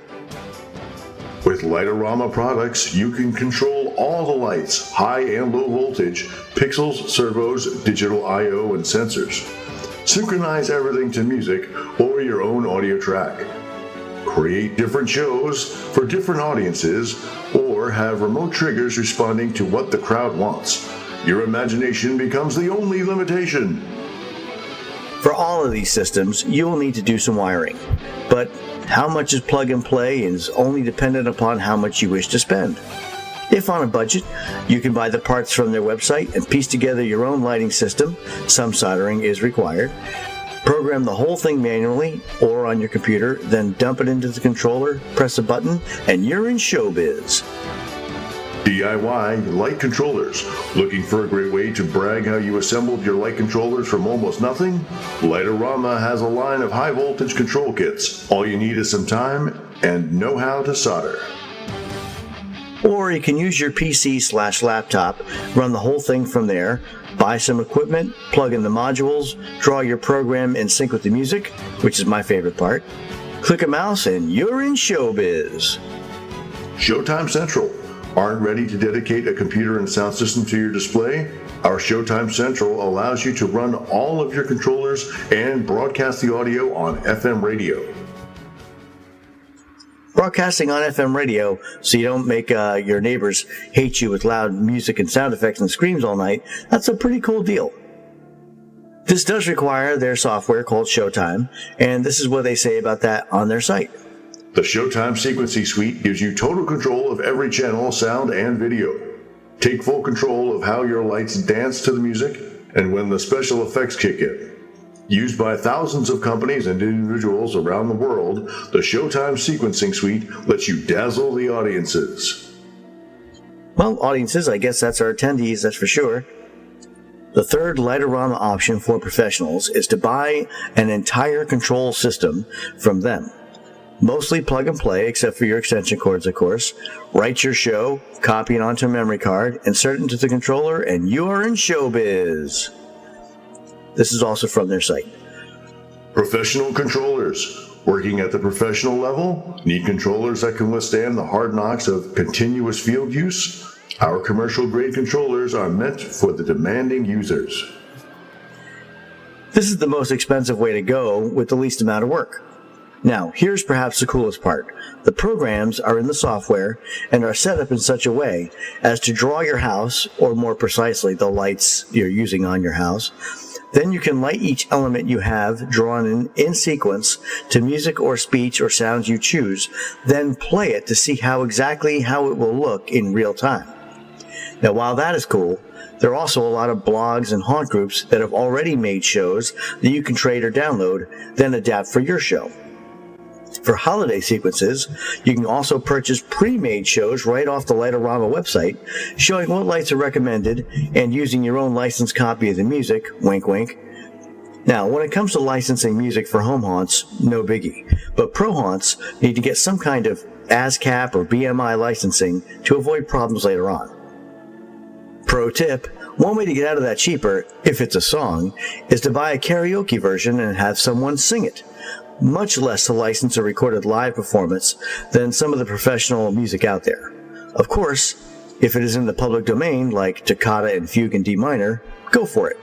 With Lightorama products, you can control all the lights, high and low voltage, pixels, servos, digital I/O, and sensors. Synchronize everything to music or your own audio track. Create different shows for different audiences, or have remote triggers responding to what the crowd wants. Your imagination becomes the only limitation. For all of these systems, you will need to do some wiring. But how much is plug and play is only dependent upon how much you wish to spend. If on a budget, you can buy the parts from their website and piece together your own lighting system. Some soldering is required. Program the whole thing manually or on your computer, then dump it into the controller, press a button, and you're in showbiz. DIY light controllers. Looking for a great way to brag how you assembled your light controllers from almost nothing? Lightorama has a line of high voltage control kits. All you need is some time and know-how to solder. Or you can use your PC/laptop, run the whole thing from there, buy some equipment, plug in the modules, draw your program in sync with the music, which is my favorite part, click a mouse, and you're in showbiz. Showtime Central. Aren't ready to dedicate a computer and sound system to your display? Our Showtime Central allows you to run all of your controllers and broadcast the audio on FM radio. Broadcasting on FM radio so you don't make your neighbors hate you with loud music and sound effects and screams all night, that's a pretty cool deal. This does require their software called Showtime, and this is what they say about that on their site. The Showtime Sequencing Suite gives you total control of every channel, sound, and video. Take full control of how your lights dance to the music and when the special effects kick in. Used by thousands of companies and individuals around the world, the Showtime Sequencing Suite lets you dazzle the audiences. Well, audiences, I guess that's our attendees, that's for sure. The third Lightorama option for professionals is to buy an entire control system from them. Mostly plug and play, except for your extension cords, of course. Write your show, copy it onto a memory card, insert it into the controller, and you are in showbiz. This is also from their site. Professional controllers. Working at the professional level? Need controllers that can withstand the hard knocks of continuous field use? Our commercial-grade controllers are meant for the demanding users. This is the most expensive way to go with the least amount of work. Now, here's perhaps the coolest part. The programs are in the software and are set up in such a way as to draw your house, or more precisely, the lights you're using on your house. Then you can light each element you have drawn in sequence to music or speech or sounds you choose, then play it to see how it will look in real time. Now, while that is cool, there are also a lot of blogs and haunt groups that have already made shows that you can trade or download, then adapt for your show. For holiday sequences, you can also purchase pre-made shows right off the Lightorama website, showing what lights are recommended and using your own licensed copy of the music, wink wink. Now, when it comes to licensing music for home haunts, no biggie, but pro haunts need to get some kind of ASCAP or BMI licensing to avoid problems later on. Pro tip, one way to get out of that cheaper, if it's a song, is to buy a karaoke version and have someone sing it. Much less to license a recorded live performance than some of the professional music out there. Of course, if it is in the public domain, like Toccata and Fugue in D minor, go for it.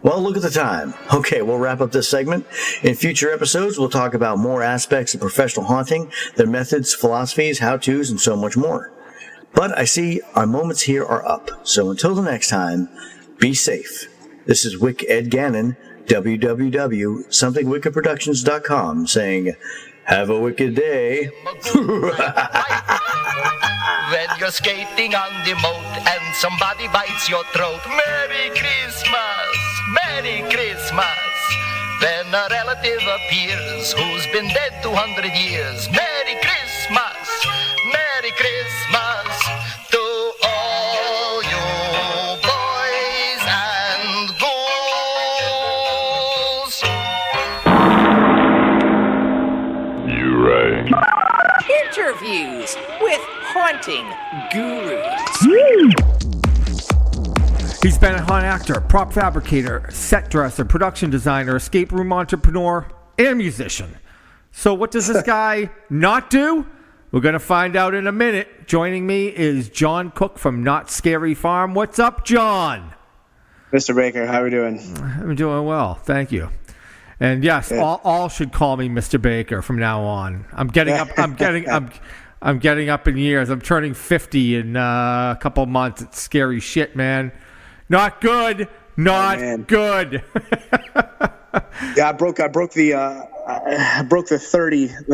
Well, look at the time. Okay, we'll wrap up this segment. In future episodes, we'll talk about more aspects of professional haunting, their methods, philosophies, how-tos, and so much more. But I see our moments here are up. So until the next time, be safe. This is Wick Ed Gannon, www.somethingwickedproductions.com, saying, have a wicked day. when you're skating on the moat and somebody bites your throat. Merry Christmas, Merry Christmas. Then a relative appears who's been dead 200 years. Merry Christmas, Merry Christmas to all you boys and girls. You rang. Interviews with haunting gurus. He's been a haunt actor, prop fabricator, set dresser, production designer, escape room entrepreneur, and musician. So what does this guy not do? We're going to find out in a minute. Joining me is Jon Cooke from Not Scary Farm. What's up, John? Mr. Baker, how are we doing? I'm doing well, thank you. And yes, all should call me Mr. Baker from now on. I'm getting up. I'm getting up in years. I'm turning 50 in a couple months. It's scary shit, man. Not good. Not good. Yeah, I broke the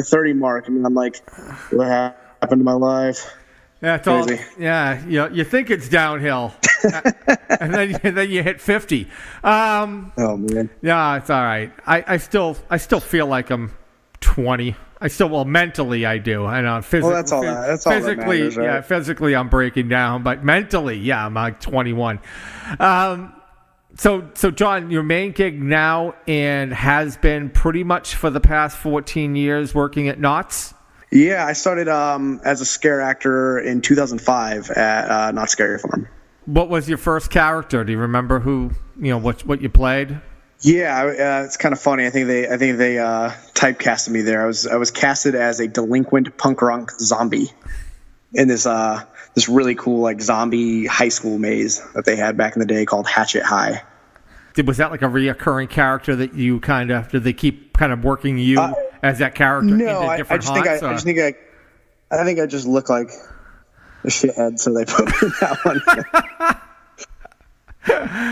30 mark. I mean, I'm like, what happened to my life? Yeah, it's all. Yeah, you think it's downhill, and then you hit 50. Oh man. Yeah, it's all right. I still feel like I'm 20. Mentally I do. I know physically. Well, that's all that matters, right? Yeah, physically I'm breaking down, but mentally, yeah, I'm like 21. So John, your main gig now and has been pretty much for the past 14 years working at Knott's? Yeah, I started as a scare actor in 2005 at Not Scary Farm. What was your first character? Do you remember what you played? Yeah, it's kind of funny. I think they typecasted me there. I was casted as a delinquent punk rock zombie in this really cool like zombie high school maze that they had back in the day called Hatchet High. Was that like a reoccurring character that you did they keep kind of working you as that character no, into different haunts? I think I just look like a shithead, so they put me in that one.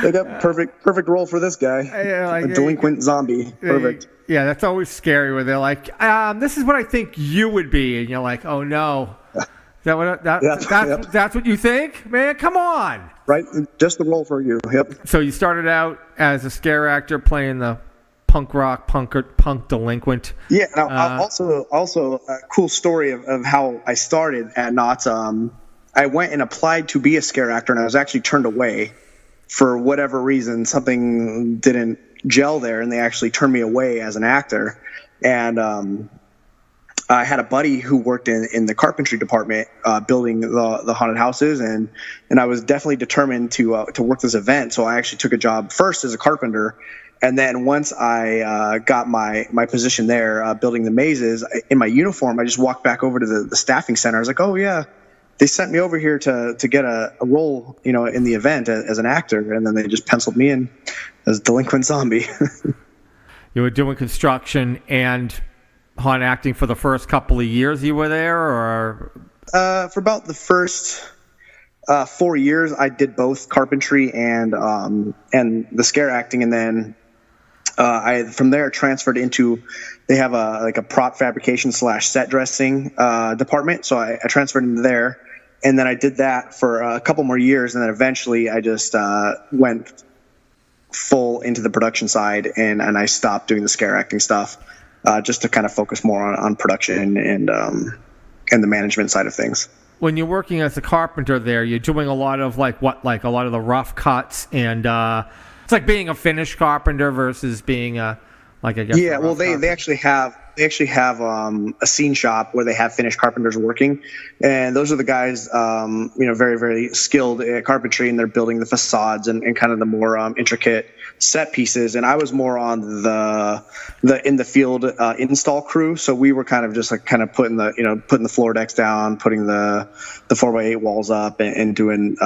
They got perfect role for this guy. A delinquent zombie. Perfect. Yeah, that's always scary when they're like, this is what I think you would be. And you're like, oh no. Is that what that's what you think? Man, come on. Right. Just the role for you. Yep. So you started out as a scare actor playing the punk delinquent. Yeah. Now, also a cool story of how I started at Knott's. I went and applied to be a scare actor, and I was actually turned away. For whatever reason, something didn't gel there, and they actually turned me away as an actor. And I had a buddy who worked in the carpentry department, building the haunted houses, and I was definitely determined to work this event. So I actually took a job first as a carpenter, and then once I got my position there, building the mazes in my uniform, I just walked back over to the staffing center. I was like, oh yeah. They sent me over here to get a role, in the event as an actor, and then they just penciled me in as delinquent zombie. You were doing construction and haunt acting for the first couple of years you were there, or? For about the first 4 years, I did both carpentry and the scare acting, and then I from there transferred into. They have a prop fabrication / set dressing department, so I transferred into there. And then I did that for a couple more years, and then eventually I just went full into the production side, and I stopped doing the scare acting stuff just to kind of focus more on production and the management side of things. When you're working as a carpenter there, you're doing a lot of a lot of the rough cuts, and it's like being a finished carpenter versus being a Yeah, well, they actually have a scene shop where they have finished carpenters working, and those are the guys, very, very skilled at carpentry, and they're building the facades and kind of the more intricate set pieces. And I was more on the in the field install crew, so we were kind of just putting the floor decks down, putting the 4x8 walls up, and doing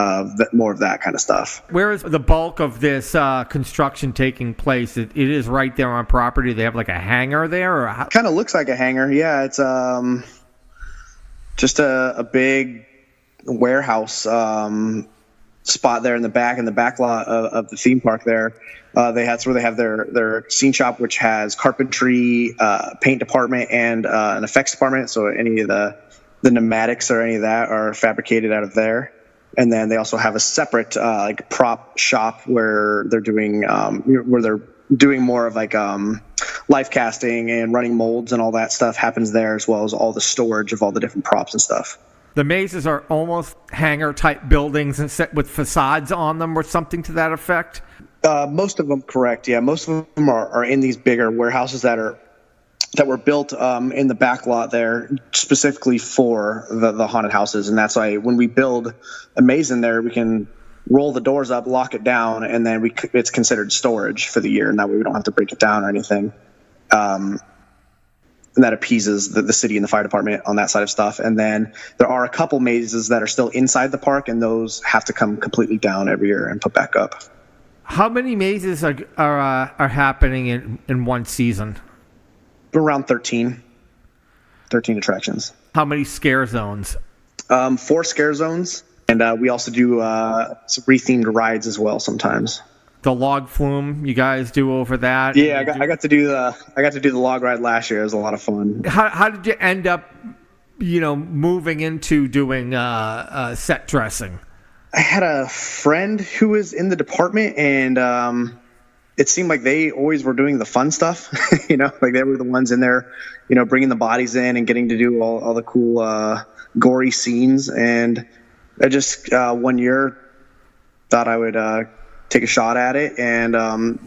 more of that kind of stuff. Where is the bulk of this construction taking place? It is right there on property. They have like a hangar there, or how? Kind of looks like a hangar. Yeah, it's just a big warehouse spot there in the back lot of the theme park there. That's where they have their scene shop, which has carpentry, paint department, and an effects department. So any of the the pneumatics or any of that are fabricated out of there. And then they also have a separate like prop shop where they're doing more of like life casting and running molds and all that stuff happens there, as well as all the storage of all the different props and stuff. The mazes are almost hangar-type buildings and set with facades on them or something to that effect? Most of them, correct. Yeah, most of them are in these bigger warehouses that were built in the back lot there specifically for the haunted houses. And that's why when we build a maze in there, we can roll the doors up, lock it down, and then it's considered storage for the year. And that way we don't have to break it down or anything. And that appeases the city and the fire department on that side of stuff. And then there are a couple mazes that are still inside the park, and those have to come completely down every year and put back up. How many mazes are happening in one season? Around 13 attractions. How many scare zones? 4 scare zones, and we also do some re-themed rides as well sometimes. The log flume, you guys do over that? Yeah, I got to do the log ride last year. It was a lot of fun. How did you end up, moving into doing set dressing? I had a friend who was in the department, and it seemed like they always were doing the fun stuff. Like they were the ones in there, bringing the bodies in and getting to do all the cool gory scenes. And I just one year thought I would take a shot at it. And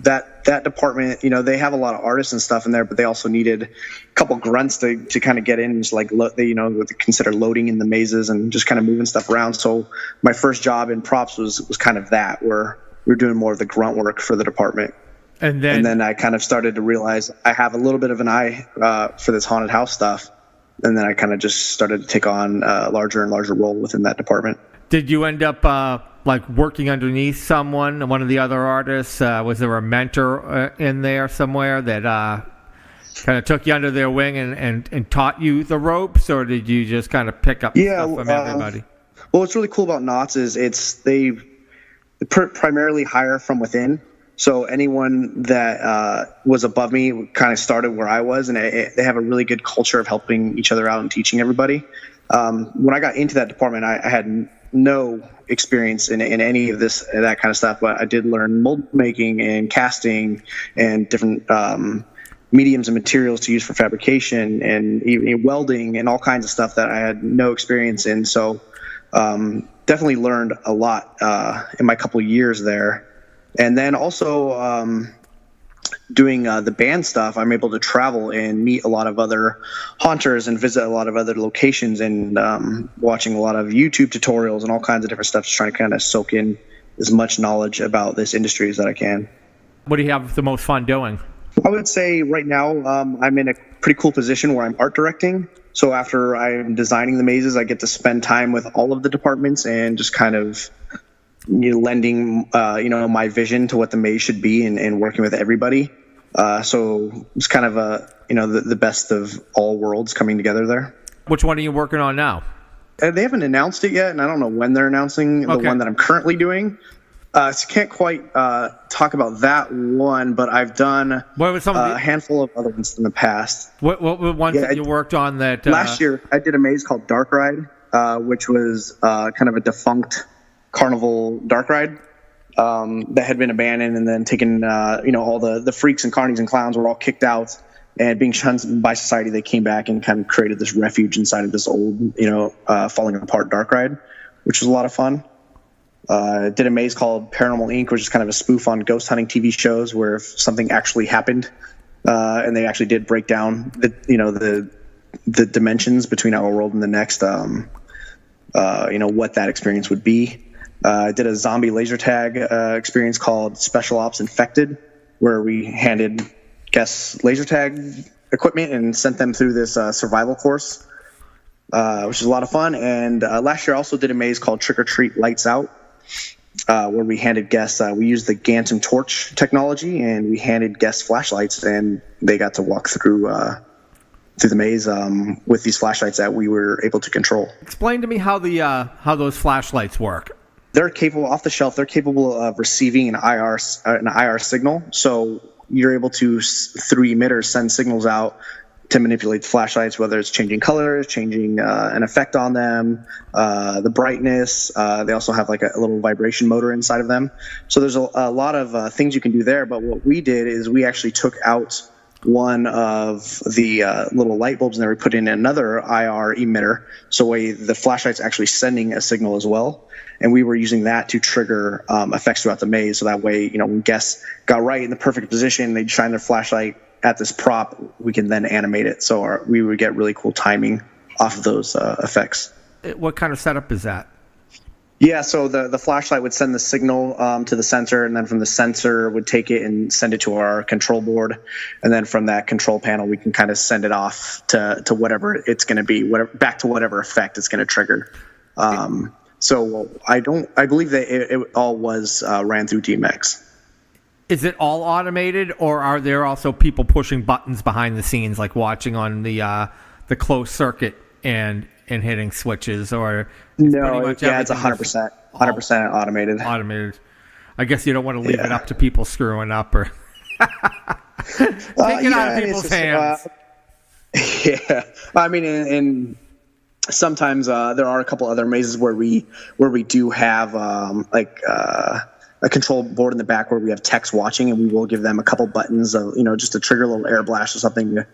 that department, they have a lot of artists and stuff in there, but they also needed a couple grunts to kind of get in, and just like what they consider loading in the mazes and just kind of moving stuff around. So my first job in props was kind of that, where we were doing more of the grunt work for the department. And then I kind of started to realize I have a little bit of an eye for this haunted house stuff. And then I kind of just started to take on a larger and larger role within that department. Did you end up like working underneath someone, one of the other artists? Was there a mentor in there somewhere that kind of took you under their wing and taught you the ropes, or did you just kind of pick up stuff from everybody? Well, what's really cool about Knotts is they primarily hire from within. So anyone that was above me kind of started where I was, and they have a really good culture of helping each other out and teaching everybody. When I got into that department, I had no experience in any of that kind of stuff, but I did learn mold making and casting and different mediums and materials to use for fabrication and even welding and all kinds of stuff that I had no experience in. So definitely learned a lot in my couple of years there. And then also doing the band stuff, I'm able to travel and meet a lot of other haunters and visit a lot of other locations, and watching a lot of YouTube tutorials and all kinds of different stuff, just trying to kind of soak in as much knowledge about this industry as that I can. What do you have the most fun doing? I would say right now I'm in a pretty cool position where I'm art directing. So after I'm designing the mazes, I get to spend time with all of the departments and just kind of lending my vision to what the maze should be, and working with everybody. So it's kind of the best of all worlds coming together there. Which one are you working on now? They haven't announced it yet, and I don't know when they're announcing the one that I'm currently doing. So can't quite talk about that one, but I've done a handful of other ones in the past. What ones that you worked on that? Last year, I did a maze called Dark Ride, which was kind of a defunct carnival dark ride that had been abandoned, and then taken, all the freaks and carnies and clowns were all kicked out, and being shunned by society, they came back and kind of created this refuge inside of this old, falling apart dark ride, which was a lot of fun. Did a maze called Paranormal Inc., which is kind of a spoof on ghost hunting TV shows, where if something actually happened, and they actually did break down the dimensions between our world and the next, what that experience would be. I did a zombie laser tag experience called Special Ops Infected, where we handed guests laser tag equipment and sent them through this survival course, which is a lot of fun. And last year I also did a maze called Trick or Treat Lights Out, where we handed guests, we used the Gantt and Torch technology, and we handed guests flashlights, and they got to walk through the maze with these flashlights that we were able to control. Explain to me how those flashlights work. They're capable, off the shelf, they're capable of receiving an IR signal. So you're able to, through emitters, send signals out to manipulate the flashlights, whether it's changing colors, changing an effect on them, the brightness. They also have like a little vibration motor inside of them. So there's a lot of things you can do there. But what we did is we actually took out one of the little light bulbs and then we put in another IR emitter. So the flashlight's actually sending a signal as well. And we were using that to trigger effects throughout the maze. So that way, when guests got right in the perfect position, they'd shine their flashlight at this prop, we can then animate it. So we would get really cool timing off of those effects. What kind of setup is that? Yeah, so the flashlight would send the signal to the sensor, and then from the sensor would take it and send it to our control board. And then from that control panel, we can kind of send it off to whatever it's going to be, back to whatever effect it's going to trigger. So I believe that it all was ran through DMX. Is it all automated, or are there also people pushing buttons behind the scenes, like watching on the closed circuit and hitting switches? Or no, it's 100% automated. Automated. I guess you don't want to leave it up to people screwing up or take it out of people's hands. I mean, and sometimes there are a couple other mazes where we do have a control board in the back where we have techs watching, and we will give them a couple buttons of, just to trigger a little air blast or something to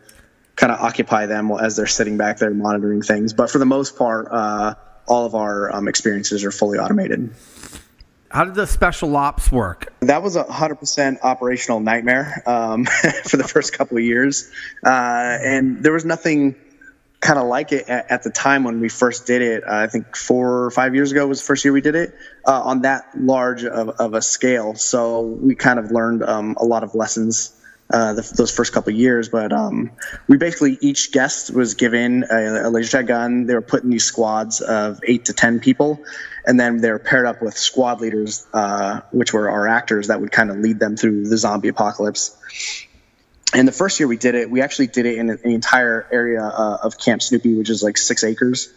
kind of occupy them as they're sitting back there monitoring things. But for the most part, all of our experiences are fully automated. How did the special ops work? That was 100% operational nightmare for the first couple of years. And there was nothing kind of like it at the time when we first did it. I think 4 or 5 years ago was the first year we did it on that large of a scale. So we kind of learned a lot of lessons those first couple of years. But we basically, each guest was given a laser tag gun. They were put in these squads of 8 to 10 people. And then they were paired up with squad leaders, which were our actors that would kind of lead them through the zombie apocalypse. And the first year we did it, we actually did it in an entire area of Camp Snoopy, which is like 6 acres,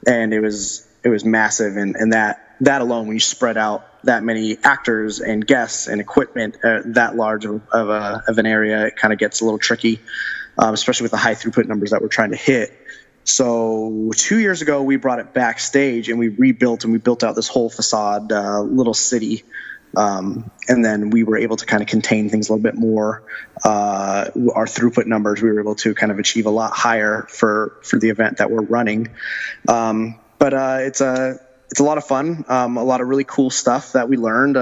and it was massive. And that alone, when you spread out that many actors and guests and equipment that large of an area, it kind of gets a little tricky, especially with the high throughput numbers that we're trying to hit. So 2 years ago, we brought it backstage and we built out this whole facade, little city. And then we were able to kind of contain things a little bit more. Our throughput numbers, we were able to kind of achieve a lot higher for the event that we're running. But it's a lot of fun, a lot of really cool stuff that we learned.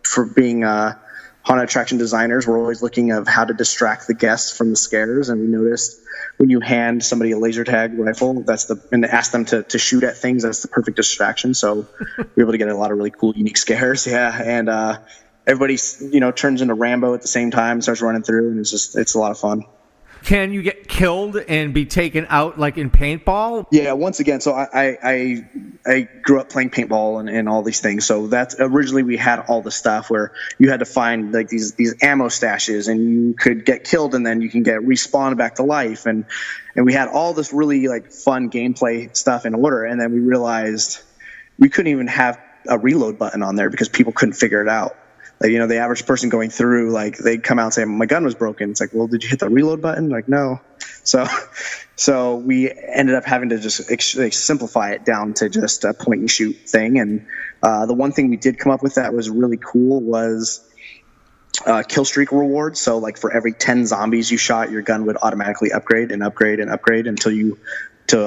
For being haunted attraction designers, we're always looking of how to distract the guests from the scares. And we noticed when you hand somebody a laser tag rifle, and ask them to shoot at things, that's the perfect distraction. So we're able to get a lot of really cool, unique scares. Yeah. And everybody, turns into Rambo at the same time, starts running through, and it's a lot of fun. Can you get killed and be taken out like in paintball? Yeah, once again, so I grew up playing paintball and all these things. So that's originally we had all the stuff where you had to find like these ammo stashes, and you could get killed and then you can get respawned back to life, and we had all this really like fun gameplay stuff in order. And then we realized we couldn't even have a reload button on there because people couldn't figure it out. Like, the average person going through, like, they'd come out and say, my gun was broken. It's like, well, did you hit the reload button? Like, no. So we ended up having to just simplify it down to just a point and shoot thing. And the one thing we did come up with that was really cool was kill streak rewards. So like for every 10 zombies you shot, your gun would automatically upgrade and upgrade and upgrade until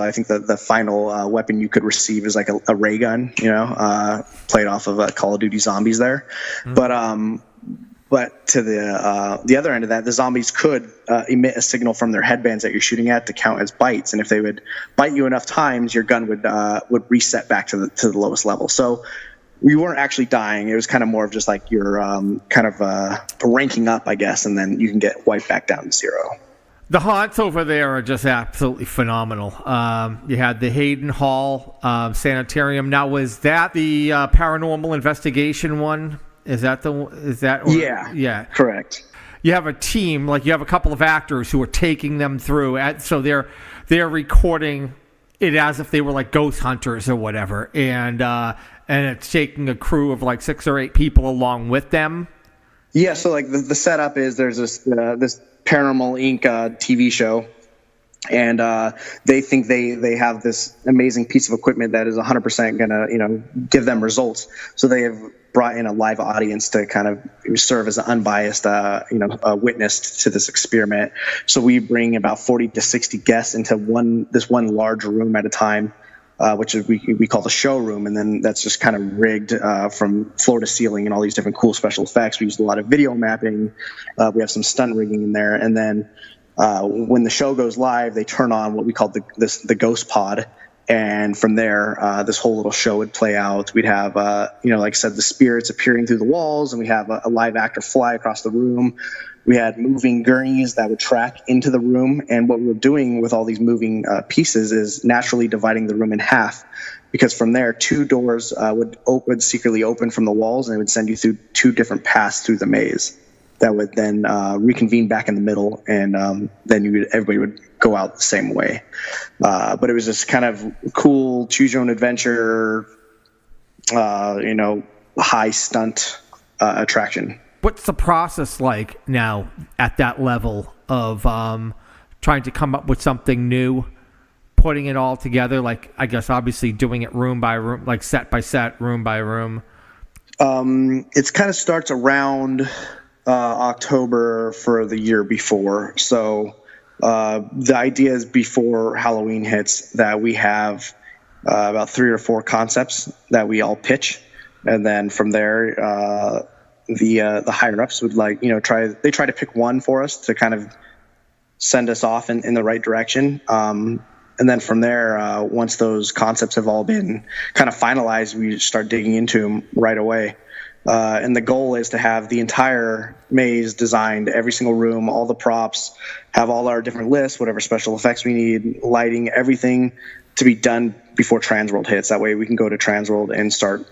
I think the final weapon you could receive is like a ray gun, played off of Call of Duty Zombies there. Mm-hmm. But to the other end of that, the zombies could emit a signal from their headbands that you're shooting at to count as bites. And if they would bite you enough times, your gun would reset back to the lowest level. So we weren't actually dying. It was kind of more of just like you're kind of ranking up, I guess, and then you can get wiped back down to 0. The haunts over there are just absolutely phenomenal. You had the Hayden Hall Sanitarium. Now, was that the paranormal investigation one? Yeah, correct. You have a team, like you have a couple of actors who are taking them through. So they're recording it as if they were like ghost hunters or whatever, and it's taking a crew of like 6 or 8 people along with them. Yeah, so like the setup is there's this Paranormal Inc. TV show And they think they have this amazing piece of equipment that is 100% going to give them results. So they have brought in a live audience to kind of serve as an unbiased witness to this experiment. So we bring about 40 to 60 guests into this one large room at a time, which is we call the showroom, and then that's just kind of rigged from floor to ceiling and all these different cool special effects. We use a lot of video mapping. We have some stunt rigging in there, and then when the show goes live, they turn on what we call the ghost pod, and from there, this whole little show would play out. We'd have, like I said, the spirits appearing through the walls, and we have a live actor fly across the room. We had moving gurneys that would track into the room, and what we were doing with all these moving pieces is naturally dividing the room in half, because from there, 2 doors would secretly open from the walls, and it would send you through 2 different paths through the maze. That would then reconvene back in the middle, and then everybody would go out the same way. But it was this kind of cool choose your own adventure, high stunt attraction. What's the process like now at that level of trying to come up with something new, putting it all together? Like, I guess obviously doing it room by room, like set by set, room by room. It kind of starts around October for the year before. So the idea is before Halloween hits that we have about 3 or 4 concepts that we all pitch, and then from there the higher ups would try to pick one for us to kind of send us off in the right direction. And then from there, once those concepts have all been kind of finalized, we start digging into them right away. And the goal is to have the entire maze designed, every single room, all the props, have all our different lists, whatever special effects we need, lighting, everything to be done before Transworld hits. That way we can go to Transworld and start,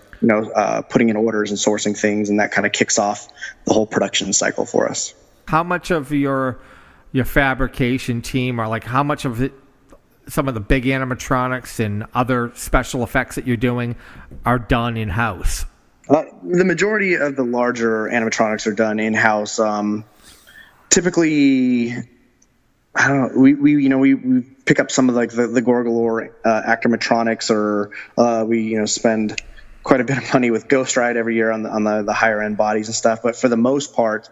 putting in orders and sourcing things, and that kind of kicks off the whole production cycle for us. How much of your fabrication team, or like how much of it, some of the big animatronics and other special effects that you're doing, are done in-house? The majority of the larger animatronics are done in-house. Typically, I don't know. We pick up some of the Gorgolore acromatronics, or we spend quite a bit of money with Ghost Ride every year on the higher end bodies and stuff. But for the most part,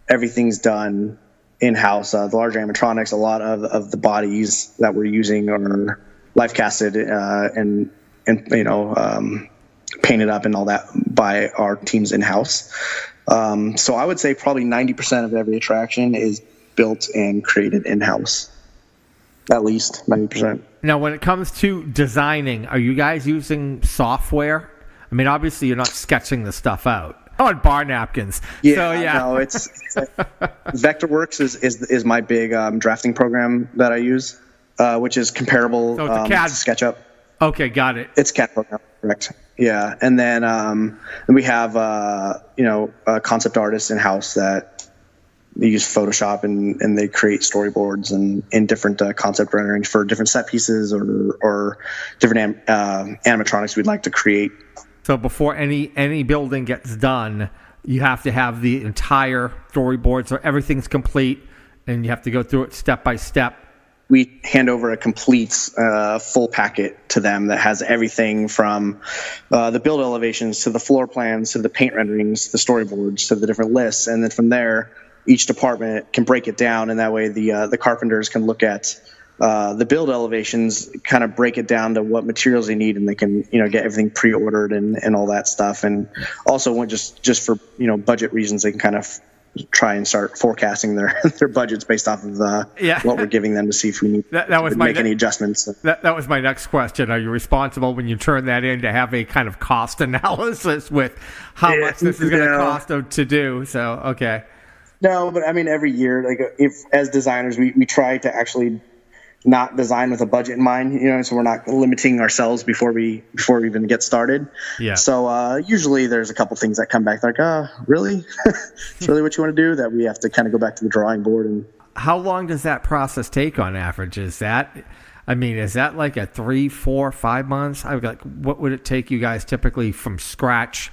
everything's done in-house. The larger animatronics, a lot of the bodies that we're using are life casted and painted up and all that by our teams in-house. So I would say probably 90% of every attraction is built and created in-house. At least 90%. Now, when it comes to designing, are you guys using software? I mean, obviously you're not sketching the stuff out on bar napkins. Yeah, so, yeah. No, it's Vectorworks is my big drafting program that I use, which is comparable so it's a CAD to SketchUp. Okay, got it. It's CAD program, correct? Yeah, and then we have concept artists in house that they use Photoshop and they create storyboards and different concept renderings for different set pieces or different animatronics we'd like to create. So before any building gets done, you have to have the entire storyboard, so everything's complete, and you have to go through it step by step. We hand over a complete full packet to them that has everything from the build elevations to the floor plans to the paint renderings, the storyboards to the different lists, and then from there, each department can break it down, and that way the carpenters can look at the build elevations, kind of break it down to what materials they need, and they can get everything pre-ordered and all that stuff. And also, when just for budget reasons, they can kind of try and start forecasting their budgets based off of what we're giving them to see if we need to make any adjustments. That was my next question. Are you responsible when you turn that in to have a kind of cost analysis with how much this is going to cost them to do? So, okay. No, but I mean, every year, if as designers, we try to actually not design with a budget in mind, so we're not limiting ourselves before we even get started. Yeah. So usually there's a couple things that come back like, really? It's really what you want to do? That we have to kind of go back to the drawing board. And how long does that process take on average? Is that like a 3, 4, 5 months? What would it take you guys typically from scratch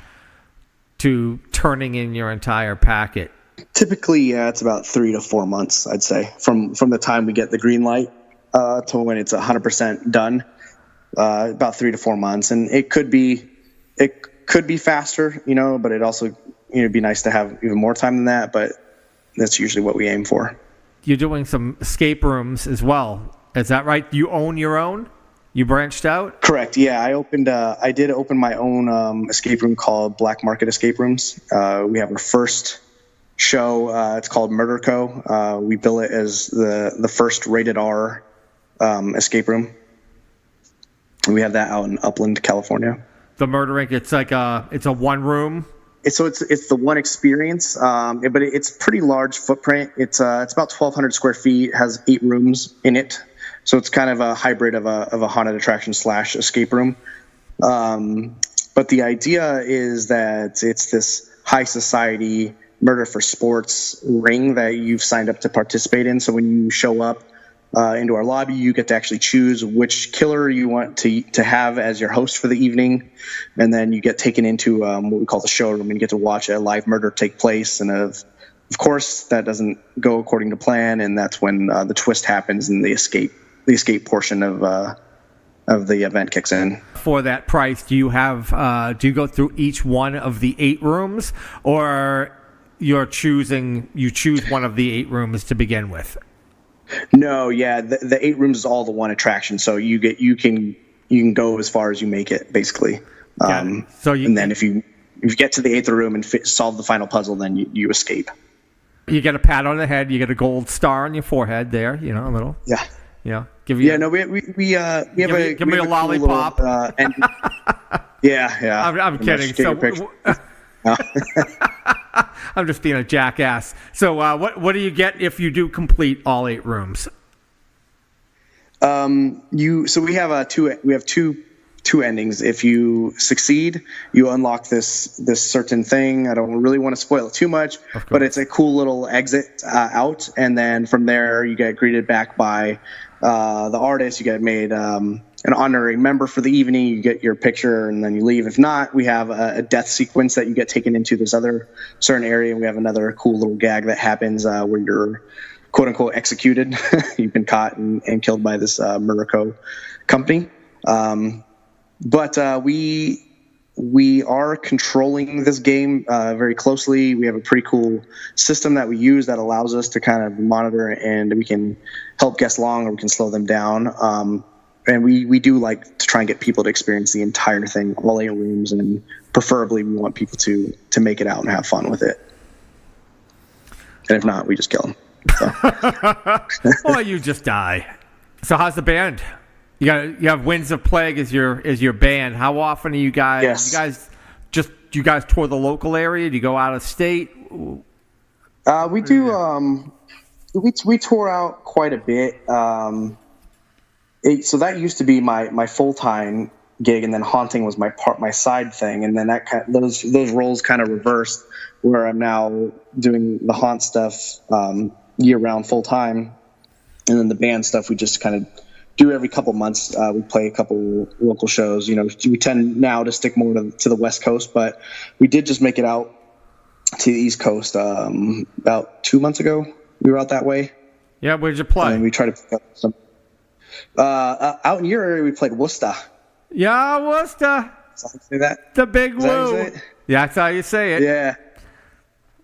to turning in your entire packet? Typically, it's about 3 to 4 months, I'd say, from the time we get the green light to when it's 100% done, about 3 to 4 months. And it could be faster, but it also, it'd be nice to have even more time than that, but that's usually what we aim for. You're doing some escape rooms as well. Is that right? You own your own? You branched out? Correct. Yeah, I did open my own escape room called Black Market Escape Rooms. We have our first show. It's called Murder Co. We bill it as the first rated R escape room. We have that out in Upland, California. The Murder Inc. It's like it's a one room. It's the one experience, but it's pretty large footprint. It's about 1,200 square feet. It has 8 rooms in it. So it's kind of a hybrid of a haunted attraction / escape room. But the idea is that it's this high society murder for sports ring that you've signed up to participate in. So when you show up into our lobby, you get to actually choose which killer you want to have as your host for the evening. And then you get taken into what we call the showroom, and you get to watch a live murder take place. And of course, that doesn't go according to plan. And that's when the twist happens and the escape portion of the event kicks in. For that price, do you go through each one of the 8 rooms, or you choose one of the 8 rooms to begin with? No, yeah, the 8 rooms is all the one attraction, so you can go as far as you make it, basically. And then if you get to the 8th room and solve the final puzzle, then you escape. You get a pat on the head, you get a gold star on your forehead there, a little. Yeah. Yeah. We have a lollipop. Cool little, yeah. I'm kidding. So, I'm just being a jackass. So, what do you get if you do complete all 8 rooms? We have two endings. If you succeed, you unlock this certain thing. I don't really want to spoil it too much, but it's a cool little exit out, and then from there you get greeted back by the artist. You get made an honorary member for the evening. You get your picture, and then you leave. If not, we have a death sequence that you get taken into this other certain area. We have another cool little gag that happens where you're quote unquote executed. You've been caught and killed by this Murder Co. company. But we are controlling this game very closely. We have a pretty cool system that we use that allows us to kind of monitor, and we can help guests along, or we can slow them down. And we do like to try and get people to experience the entire thing, all 8 rooms, and preferably we want people to make it out and have fun with it. And if not, we just kill them. So. Or you just die. So how's the band? You have Winds of Plague as your band. How often are you guys? Yes. Do you guys tour the local area? Do you go out of state? We do. We tour out quite a bit. So that used to be my full time gig, and then haunting was my side thing, and then those roles kind of reversed, where I'm now doing the haunt stuff year round full time, and then the band stuff we just kind of do every couple months. We play a couple local shows. We tend now to stick more to the West Coast, but we did just make it out to the East Coast about 2 months ago. We were out that way. Yeah, where'd you play? And we tried to pick up some. Out in your area, we played Worcester. Yeah, Worcester. Say that? The Big Woo. Yeah, that's how you say it.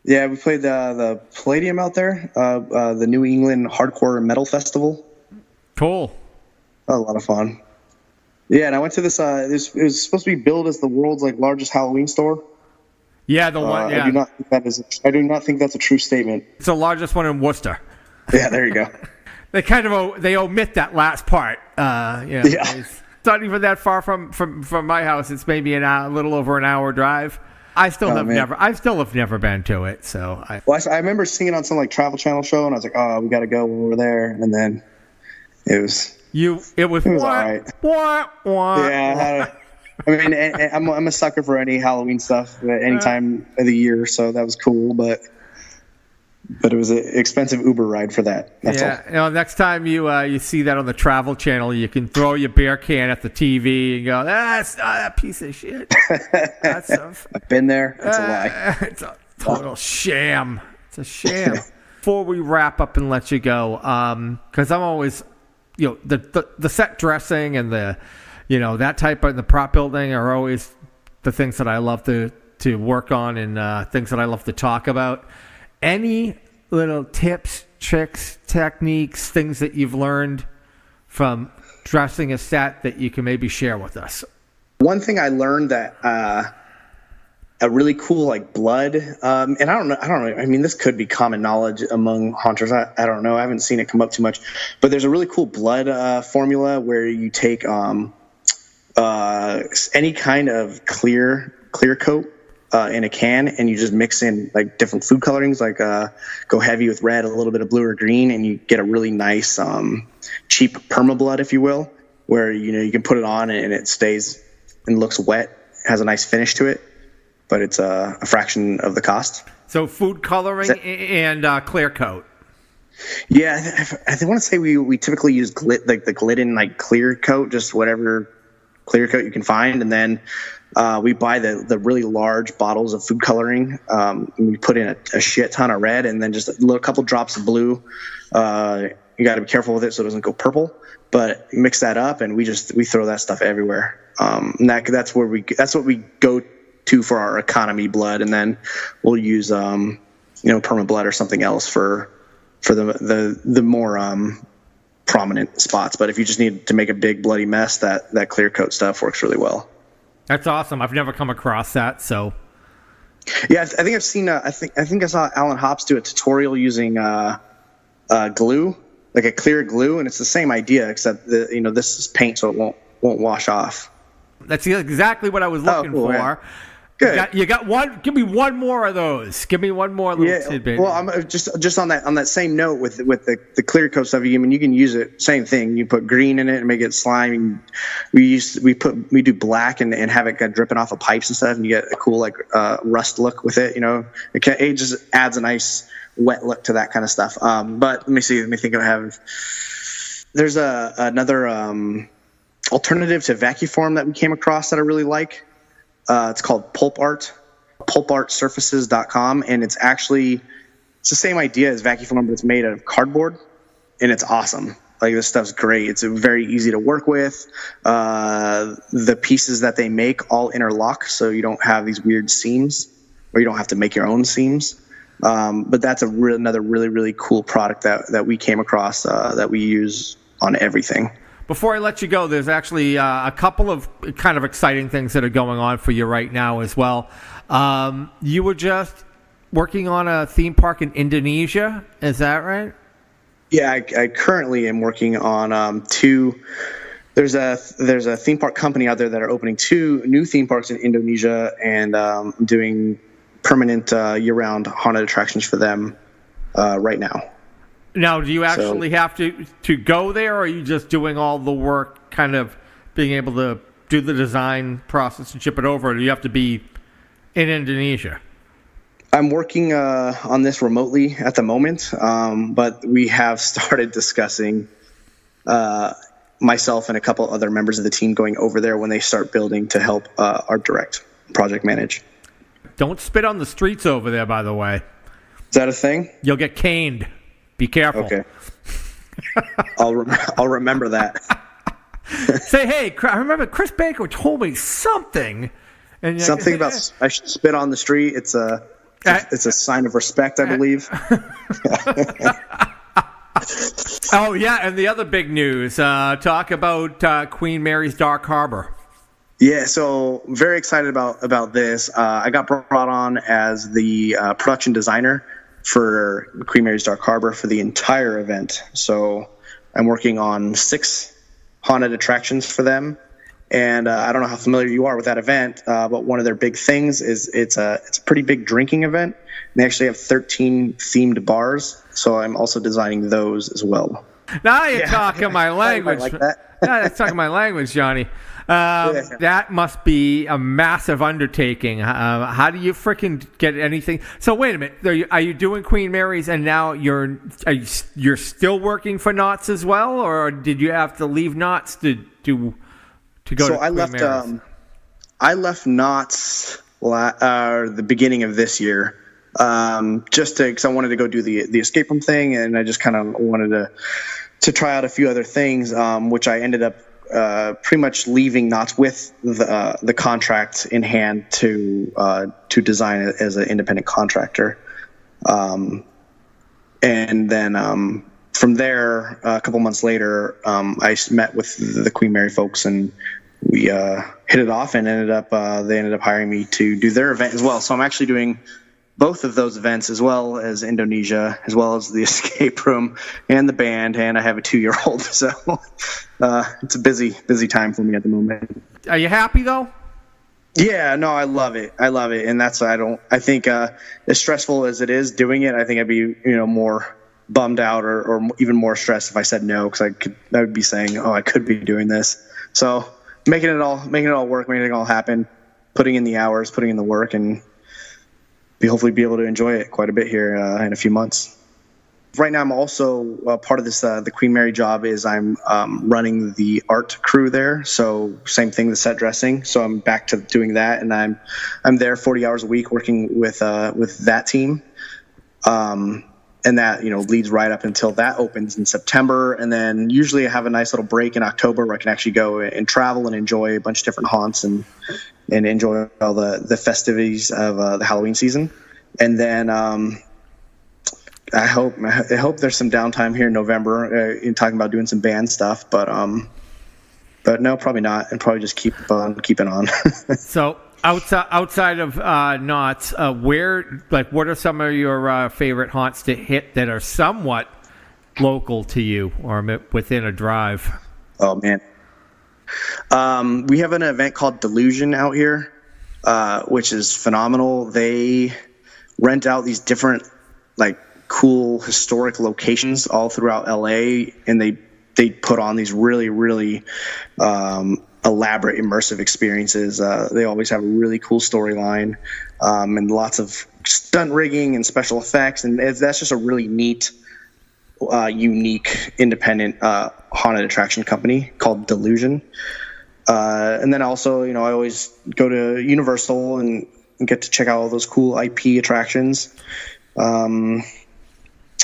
Yeah. We played the Palladium out there, the New England Hardcore Metal Festival. Cool. A lot of fun. Yeah, and I went to this. It was supposed to be billed as the world's largest Halloween store. Yeah, the one. Yeah. I do not think that's a true statement. It's the largest one in Worcester. Yeah, there you go. They kind of they omit that last part. It's not even that far from my house. It's maybe a little over an hour drive. I still have never been to it. So I remember seeing it on some Travel Channel show, and I was like, oh, we got to go over there, and then it was all right. Yeah, I mean, I'm a sucker for any Halloween stuff at any time of the year, so that was cool, but it was an expensive Uber ride for that. That's all. Next time you see that on the Travel Channel, you can throw your beer can at the TV and go, that's not that piece of shit. I've been there. It's a lie. It's a total sham. It's a sham. Before we wrap up and let you go, because I'm always the set dressing and that type of the prop building are always the things that I love to work on and things that I love to talk about. Any little tips, tricks, techniques, things that you've learned from dressing a set that you can maybe share with us? One thing I learned that a really cool like blood, and I don't know. I mean, this could be common knowledge among haunters. I don't know. I haven't seen it come up too much, but there's a really cool blood formula where you take any kind of clear coat in a can, and you just mix in like different food colorings, like go heavy with red, a little bit of blue or green, and you get a really nice cheap perma blood, if you will, where you can put it on and it stays and looks wet, has a nice finish to it, but it's a fraction of the cost. So food coloring and clear coat. Yeah, I want to say we typically use the Glidden like clear coat, just whatever clear coat you can find, and then we buy the really large bottles of food coloring. And we put in a shit ton of red, and then just a couple drops of blue. You got to be careful with it so it doesn't go purple. But mix that up, and we throw that stuff everywhere. And that's what we go to for our economy blood, and then we'll use perma blood or something else for the more prominent spots. But if you just need to make a big bloody mess, that clear coat stuff works really well. That's awesome. I've never come across that. So yeah, I think I've seen. I think I saw Alan Hops do a tutorial using glue, like a clear glue, and it's the same idea, except this is paint, so it won't wash off. That's exactly what I was looking for. Yeah. Good. You got one. Give me one more of those. Give me one more little tidbit. Well, I'm just on that same note with the clear coat stuff. You can use it. Same thing. You put green in it and make it slime. We do black and have it dripping off of pipes and stuff, and you get a cool like rust look with it. It just adds a nice wet look to that kind of stuff. But let me think of having. There's another alternative to Vacuform that we came across that I really like. It's called Pulp Art, pulpartsurfaces.com, and it's the same idea as Vacuform, but it's made out of cardboard, and it's awesome. Like, this stuff's great. It's very easy to work with. The pieces that they make all interlock, so you don't have these weird seams, or you don't have to make your own seams. But that's another really, really cool product that we came across that we use on everything. Before I let you go, there's actually a couple of kind of exciting things that are going on for you right now as well. You were just working on a theme park in Indonesia, is that right? Yeah, I currently am working on two. There's a theme park company out there that are opening 2 new theme parks in Indonesia, and doing permanent year-round haunted attractions for them right now. Now, do you actually have to go there, or are you just doing all the work, kind of being able to do the design process and ship it over, or do you have to be in Indonesia? I'm working on this remotely at the moment, but we have started discussing myself and a couple other members of the team going over there when they start building to help art direct, project manage. Don't spit on the streets over there, by the way. Is that a thing? You'll get caned. Be careful. Okay. I'll remember that. Say, hey, I remember Chris Baker told me something. And something about I should spit on the street. It's a sign of respect, I believe. Oh, yeah, and the other big news. Talk about Queen Mary's Dark Harbor. Yeah, so very excited about this. I got brought on as the production designer for Queen Mary's Dark Harbor for the entire event. So I'm working on 6 haunted attractions for them. And I don't know how familiar you are with that event, but one of their big things is it's a pretty big drinking event. They actually have 13 themed bars, so I'm also designing those as well. Now you're talking my language. Like that. Now you're talking my language, Johnny. That must be a massive undertaking. How do you freaking get anything? So wait a minute. Are you doing Queen Mary's and now you're still working for Knott's as well, or did you have to leave Knott's to go to Queen Mary's? I left Knott's the beginning of this year, just because I wanted to go do the escape room thing, and I just kind of wanted to to try out a few other things, which I ended up pretty much leaving Knott with the contract in hand to design it as an independent contractor. And then from there, a couple months later, I met with the Queen Mary folks, and we hit it off, and they ended up hiring me to do their event as well. So I'm actually doing both of those events, as well as Indonesia, as well as the escape room and the band, and I have a 2-year-old, so it's a busy time for me at the moment. Are you happy though? Yeah, no, I love it, and that's I think as stressful as it is doing it, I think I'd be more bummed out or even more stressed if I said no, because I would be saying, oh, I could be doing this. So making it all work, making it all happen, putting in the hours, putting in the work, and hopefully be able to enjoy it quite a bit here in a few months. Right now, I'm also part of this. The Queen Mary job is I'm running the art crew there. So same thing, the set dressing. So I'm back to doing that, and I'm there 40 hours a week working with that team. And that leads right up until that opens in September, and then usually I have a nice little break in October where I can actually go and travel and enjoy a bunch of different haunts and enjoy all the festivities of the Halloween season. And then I hope there's some downtime here in November in talking about doing some band stuff, but no, probably not, and probably just keep on keeping on. So outside of Knott's, what are some of your favorite haunts to hit that are somewhat local to you or within a drive? Oh man. We have an event called Delusion out here, which is phenomenal. They rent out these different cool historic locations all throughout LA, and they put on these really, really elaborate immersive experiences. They always have a really cool storyline, and lots of stunt rigging and special effects, and that's just a really neat, unique, independent haunted attraction company called Delusion. And then also, I always go to Universal and get to check out all those cool IP attractions.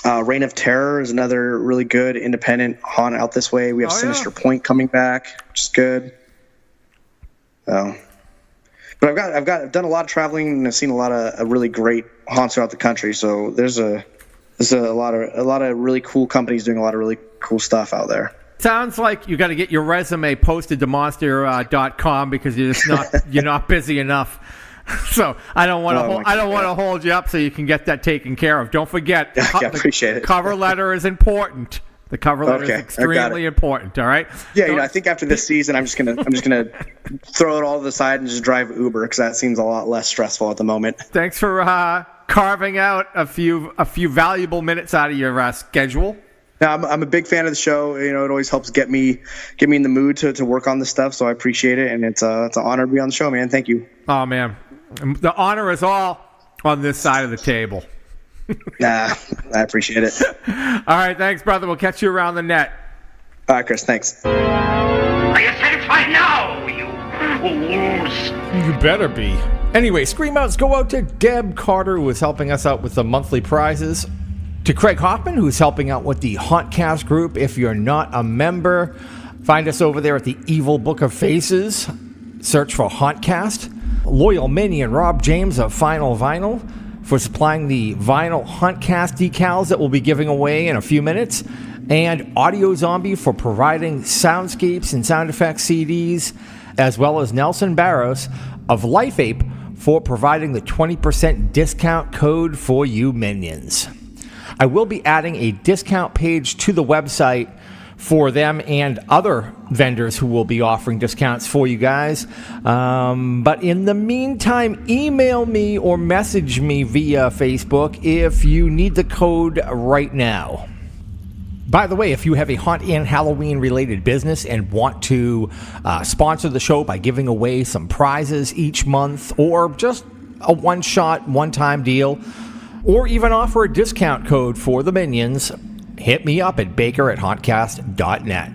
Reign of Terror is another really good independent haunt out this way. We have Sinister Point coming back, which is good. But I've done a lot of traveling, and I've seen a lot of really great haunts throughout the country. So there's a lot of really cool companies doing a lot of really cool stuff out there. Sounds like you got to get your resume posted to monster.com because you're not busy enough. So I don't want to hold you up so you can get that taken care of. Don't forget, I appreciate it. Cover letter is important. The cover letter is extremely important. All right. Yeah, I think after this season, I'm just gonna throw it all to the side and just drive Uber because that seems a lot less stressful at the moment. Thanks for carving out a few valuable minutes out of your schedule. Now, I'm a big fan of the show. It always helps get me in the mood to work on this stuff. So I appreciate it, and it's an honor to be on the show, man. Thank you. Oh man, the honor is all on this side of the table. Nah, I appreciate it. All right, thanks, brother. We'll catch you around the net. All right, Chris. Thanks. Are you satisfied now, you fools? You better be. Anyway, scream outs go out to Deb Carter, who is helping us out with the monthly prizes. To Craig Hoffman, who's helping out with the Hauntcast group. If you're not a member, find us over there at the Evil Book of Faces. Search for Hauntcast. Loyal Minion Rob James of Final Vinyl for supplying the vinyl Hauntcast decals that we'll be giving away in a few minutes. And Audio Zombie for providing soundscapes and sound effects CDs, as well as Nelson Bairos of Life Ape for providing the 20% discount code for you minions. I will be adding a discount page to the website for them and other vendors who will be offering discounts for you guys. But in the meantime, email me or message me via Facebook if you need the code right now. By the way, if you have a haunt and Halloween related business and want to sponsor the show by giving away some prizes each month, or just a one-shot, one-time deal, or even offer a discount code for the minions, hit me up at baker@hauntcast.net.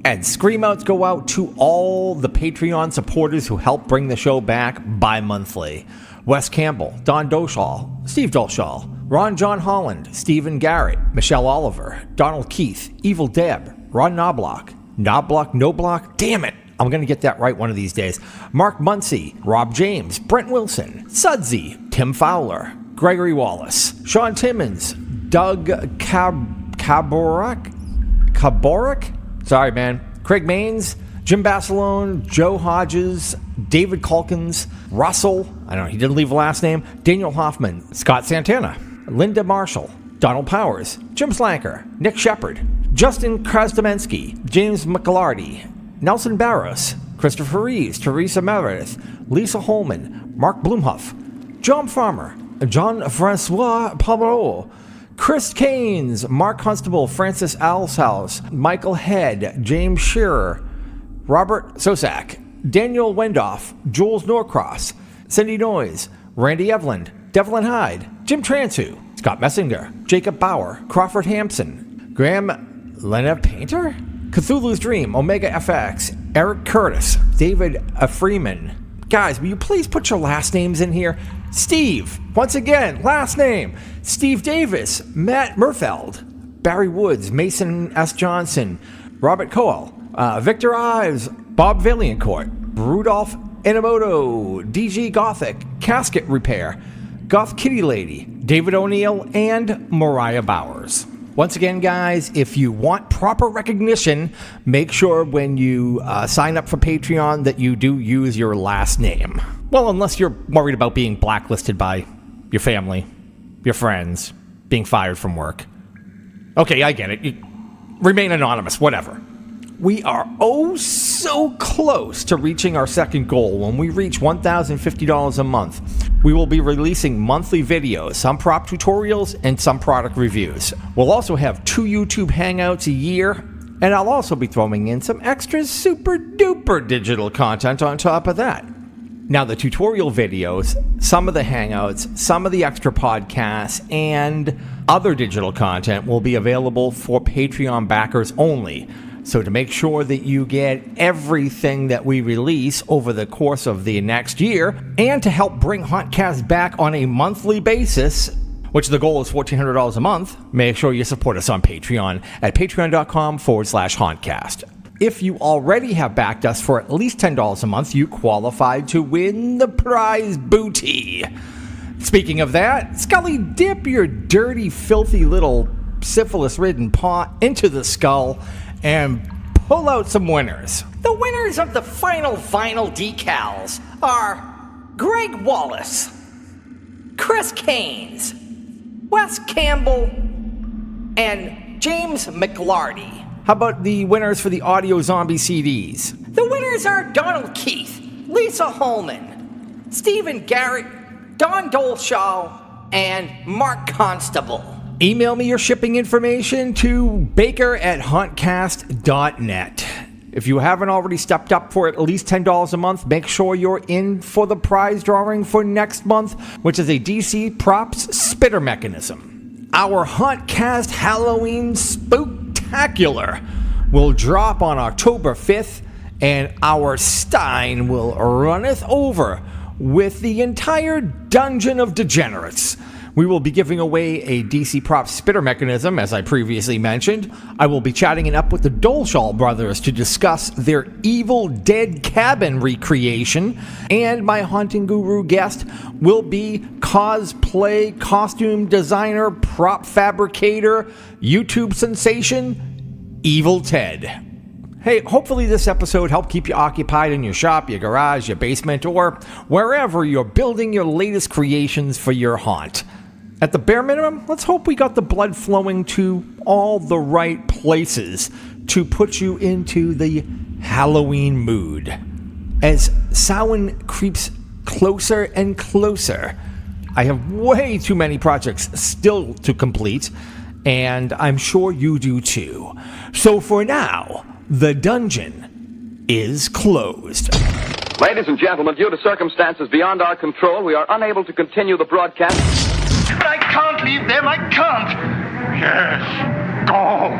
And scream outs go out to all the Patreon supporters who help bring the show back bi-monthly. Wes Campbell, Don Doshall, Steve Dolshall, Ron John Holland, Stephen Garrett, Michelle Oliver, Donald Keith, Evil Deb, Ron Knobloch, Knobloch, damn it, I'm going to get that right one of these days. Mark Muncy, Rob James, Brent Wilson, Sudsy, Tim Fowler, Gregory Wallace, Sean Timmons, Doug Kaborak? Sorry, man. Craig Maines, Jim Basilone, Joe Hodges, David Calkins, Russell, I don't know, he didn't leave a last name, Daniel Hoffman, Scott Santana, Linda Marshall, Donald Powers, Jim Slanker, Nick Shepard, Justin Krasdomensky, James McLarty, Nelson Barros, Christopher Reeves, Teresa Meredith, Lisa Holman, Mark Blumhoff, John Farmer, John Francois Pomerol, Chris Keynes, Mark Constable, Francis Alshouse, Michael Head, James Shearer, Robert Sosak, Daniel Wendoff, Jules Norcross, Cindy Noyes, Randy Evland, Devlin Hyde, Jim Transu, Scott Messinger, Jacob Bauer, Crawford Hampson, Graham Lena Painter, Cthulhu's Dream, Omega FX, Eric Curtis, David Freeman. Guys, will you please put your last names in here? Steve, once again, last name, Steve Davis, Matt Murfeld, Barry Woods, Mason S. Johnson, Robert Coel, Victor Ives, Bob Vaillancourt, Rudolph Inamoto, DG Gothic, Casket Repair, Goth Kitty Lady, David O'Neill, and Mariah Bowers. Once again, guys, if you want proper recognition, make sure when you sign up for Patreon that you do use your last name. Well, unless you're worried about being blacklisted by your family, your friends, being fired from work. Okay, I get it. You remain anonymous, whatever. We are oh so close to reaching our second goal. When we reach $1,050 a month, we will be releasing monthly videos, some prop tutorials and some product reviews. We'll also have 2 YouTube Hangouts a year, and I'll also be throwing in some extra super duper digital content on top of that. Now, the tutorial videos, some of the Hangouts, some of the extra podcasts, and other digital content will be available for Patreon backers only. So to make sure that you get everything that we release over the course of the next year, and to help bring Hauntcast back on a monthly basis, which the goal is $1,400 a month, make sure you support us on Patreon at patreon.com/Hauntcast. If you already have backed us for at least $10 a month, you qualify to win the prize booty. Speaking of that, Scully, dip your dirty, filthy little syphilis-ridden paw into the skull and pull out some winners. The winners of the final decals are Greg Wallace, Chris Keynes, Wes Campbell, and James McLarty. How about the winners for the Audio Zombie CDs? The winners are Donald Keith, Lisa Holman, Stephen Garrett, Don Dolshaw, and Mark Constable. Email me your shipping information to baker@hauntcast.net. If you haven't already stepped up for at least $10 a month, make sure you're in for the prize drawing for next month, which is a DC Props Spitter Mechanism. Our Hauntcast Halloween Spooktacular will drop on October 5th, and our Stein will runneth over with the entire Dungeon of Degenerates. We will be giving away a DC Props Spitter Mechanism, as I previously mentioned. I will be chatting it up with the Dolshall brothers to discuss their Evil Dead cabin recreation. And my Haunting Guru guest will be cosplay, costume designer, prop fabricator, YouTube sensation, Evil Ted. Hey, hopefully this episode helped keep you occupied in your shop, your garage, your basement, or wherever you're building your latest creations for your haunt. At the bare minimum, let's hope we got the blood flowing to all the right places to put you into the Halloween mood. As Samhain creeps closer and closer, I have way too many projects still to complete, and I'm sure you do too. So for now, the dungeon is closed. Ladies and gentlemen, due to circumstances beyond our control, we are unable to continue the broadcast. But I can't leave them, I can't! Yes, go!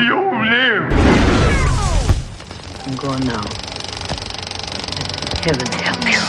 You live! I'm going now. Heaven help you.